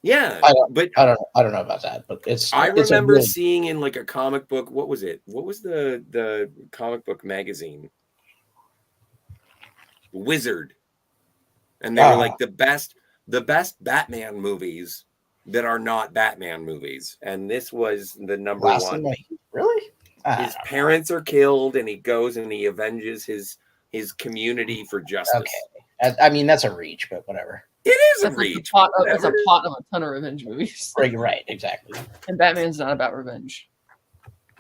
Yeah, I don't know about that, but I it's remember really, seeing in like a comic book. What was it? What was the comic book magazine? Wizard, and they were like the best Batman movies that are not Batman movies, and this was the number Last one. of the Mohicans. Really? His parents are killed, and he goes and he avenges his community for justice. Okay, I mean that's a reach, but whatever. It is a That's reach. It's a plot of a ton of revenge movies. Right, exactly. And Batman's not about revenge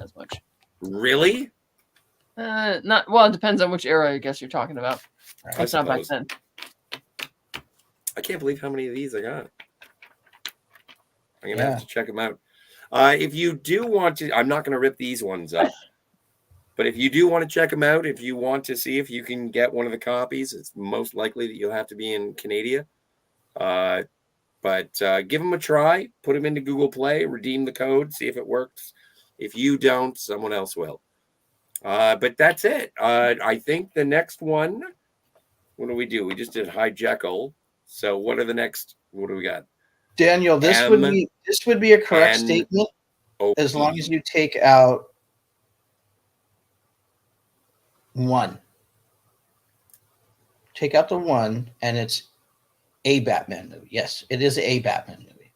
as much. Really? Not well. It depends on which era I guess you're talking about. I It's not back suppose. then. I can't believe how many of these I got. I'm gonna Yeah. have to check them out. If you do want to, I'm not gonna rip these ones up. But if you do want to check them out, if you want to see if you can get one of the copies, it's most likely that you'll have to be in Canada. But give them a try. Put them into Google Play. Redeem the code. See if it works. If you don't, someone else will. But that's it. I think the next one. What do? We just did High Jekyll. So what are the next? What do we got? Daniel, this would be a correct statement as long as you take out 1. Take out the 1, and it's a Batman movie. Yes, it is a Batman movie,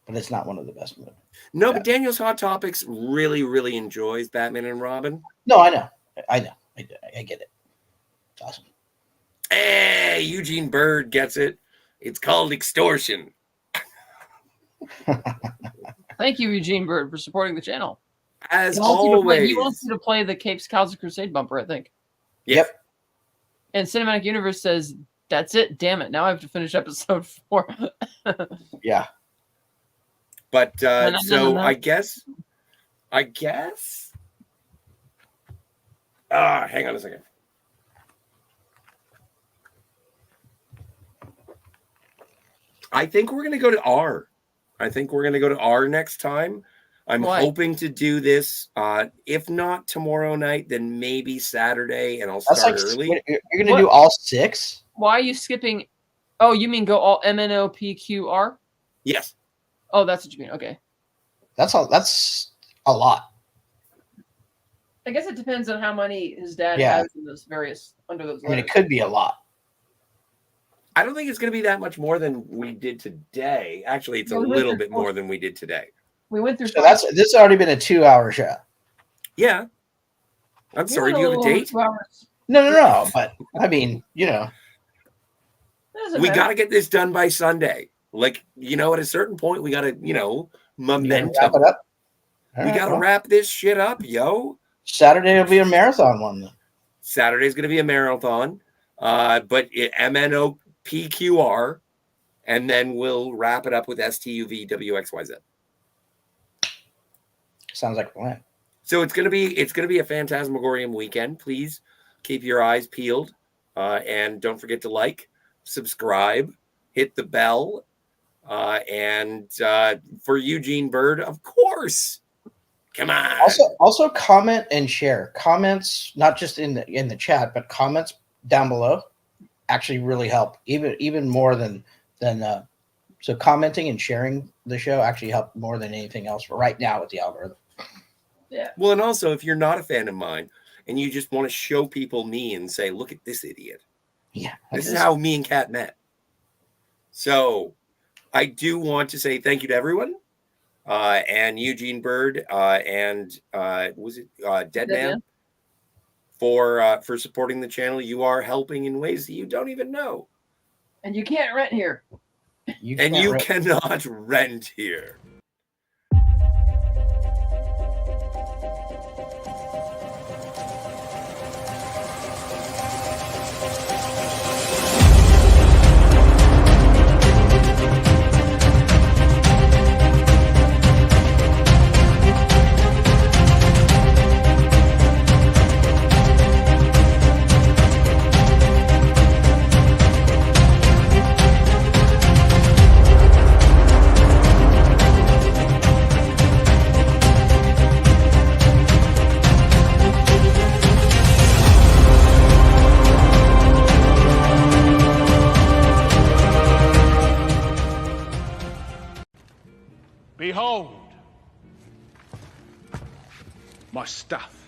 but it's not one of the best movies. No, but Daniel's Hot Topics really, really enjoys Batman and Robin. No, I know. I get it. It's awesome. Hey, Eugene Bird gets it. It's called extortion. Thank you, Eugene Bird, for supporting the channel. As He always. wants you to play the Capes, Cows, and Crusade bumper, I think. Yep. And Cinematic Universe says, that's it. Damn it. Now I have to finish episode 4. Yeah. But No. I guess. Hang on a second. I think we're going to go to R. I think we're going to go to R next time. I'm hoping to do this. If not tomorrow night, then maybe Saturday, and I'll start early. You're going to do all 6? Why are you skipping? Oh, you mean go all MNOPQR? Yes. Oh, that's what you mean. Okay. That's a lot. I guess it depends on how many his dad Yeah. has in those various under those. I mean, letters. it could be a lot. I don't think it's going to be that much more than we did today. Actually, it's a little bit more than we did today. We went through. So this has already been a 2-hour show. Yeah. I'm sorry. Do you have a date? 2 hours. No. But I mean, Doesn't We matter. got to get this done by Sunday. Like, at a certain point, we got to, You gotta momentum. wrap it up. All We right, got to well, wrap this shit up, yo. Saturday will be a marathon one. Then. Saturday's going to be a marathon, but MNOPQR, and then we'll wrap it up with STUVWXYZ. Sounds like a plan. So it's gonna be a Phantasmagorium weekend. Please keep your eyes peeled, and don't forget to like, subscribe, hit the bell, and for Eugene Bird, of course. Come on. Also comment and share. Comments, not just in the chat, but comments down below actually really help. Even more than so commenting and sharing the show actually help more than anything else right now with the algorithm. Yeah. Well, and also if you're not a fan of mine and you just want to show people me and say, look at this idiot. Yeah. This is how me and Kat met. So I do want to say thank you to everyone. And Eugene Bird and was it Dead Man for supporting the channel. You are helping in ways that you don't even know. And you can't rent here. You cannot rent here. Behold, my stuff.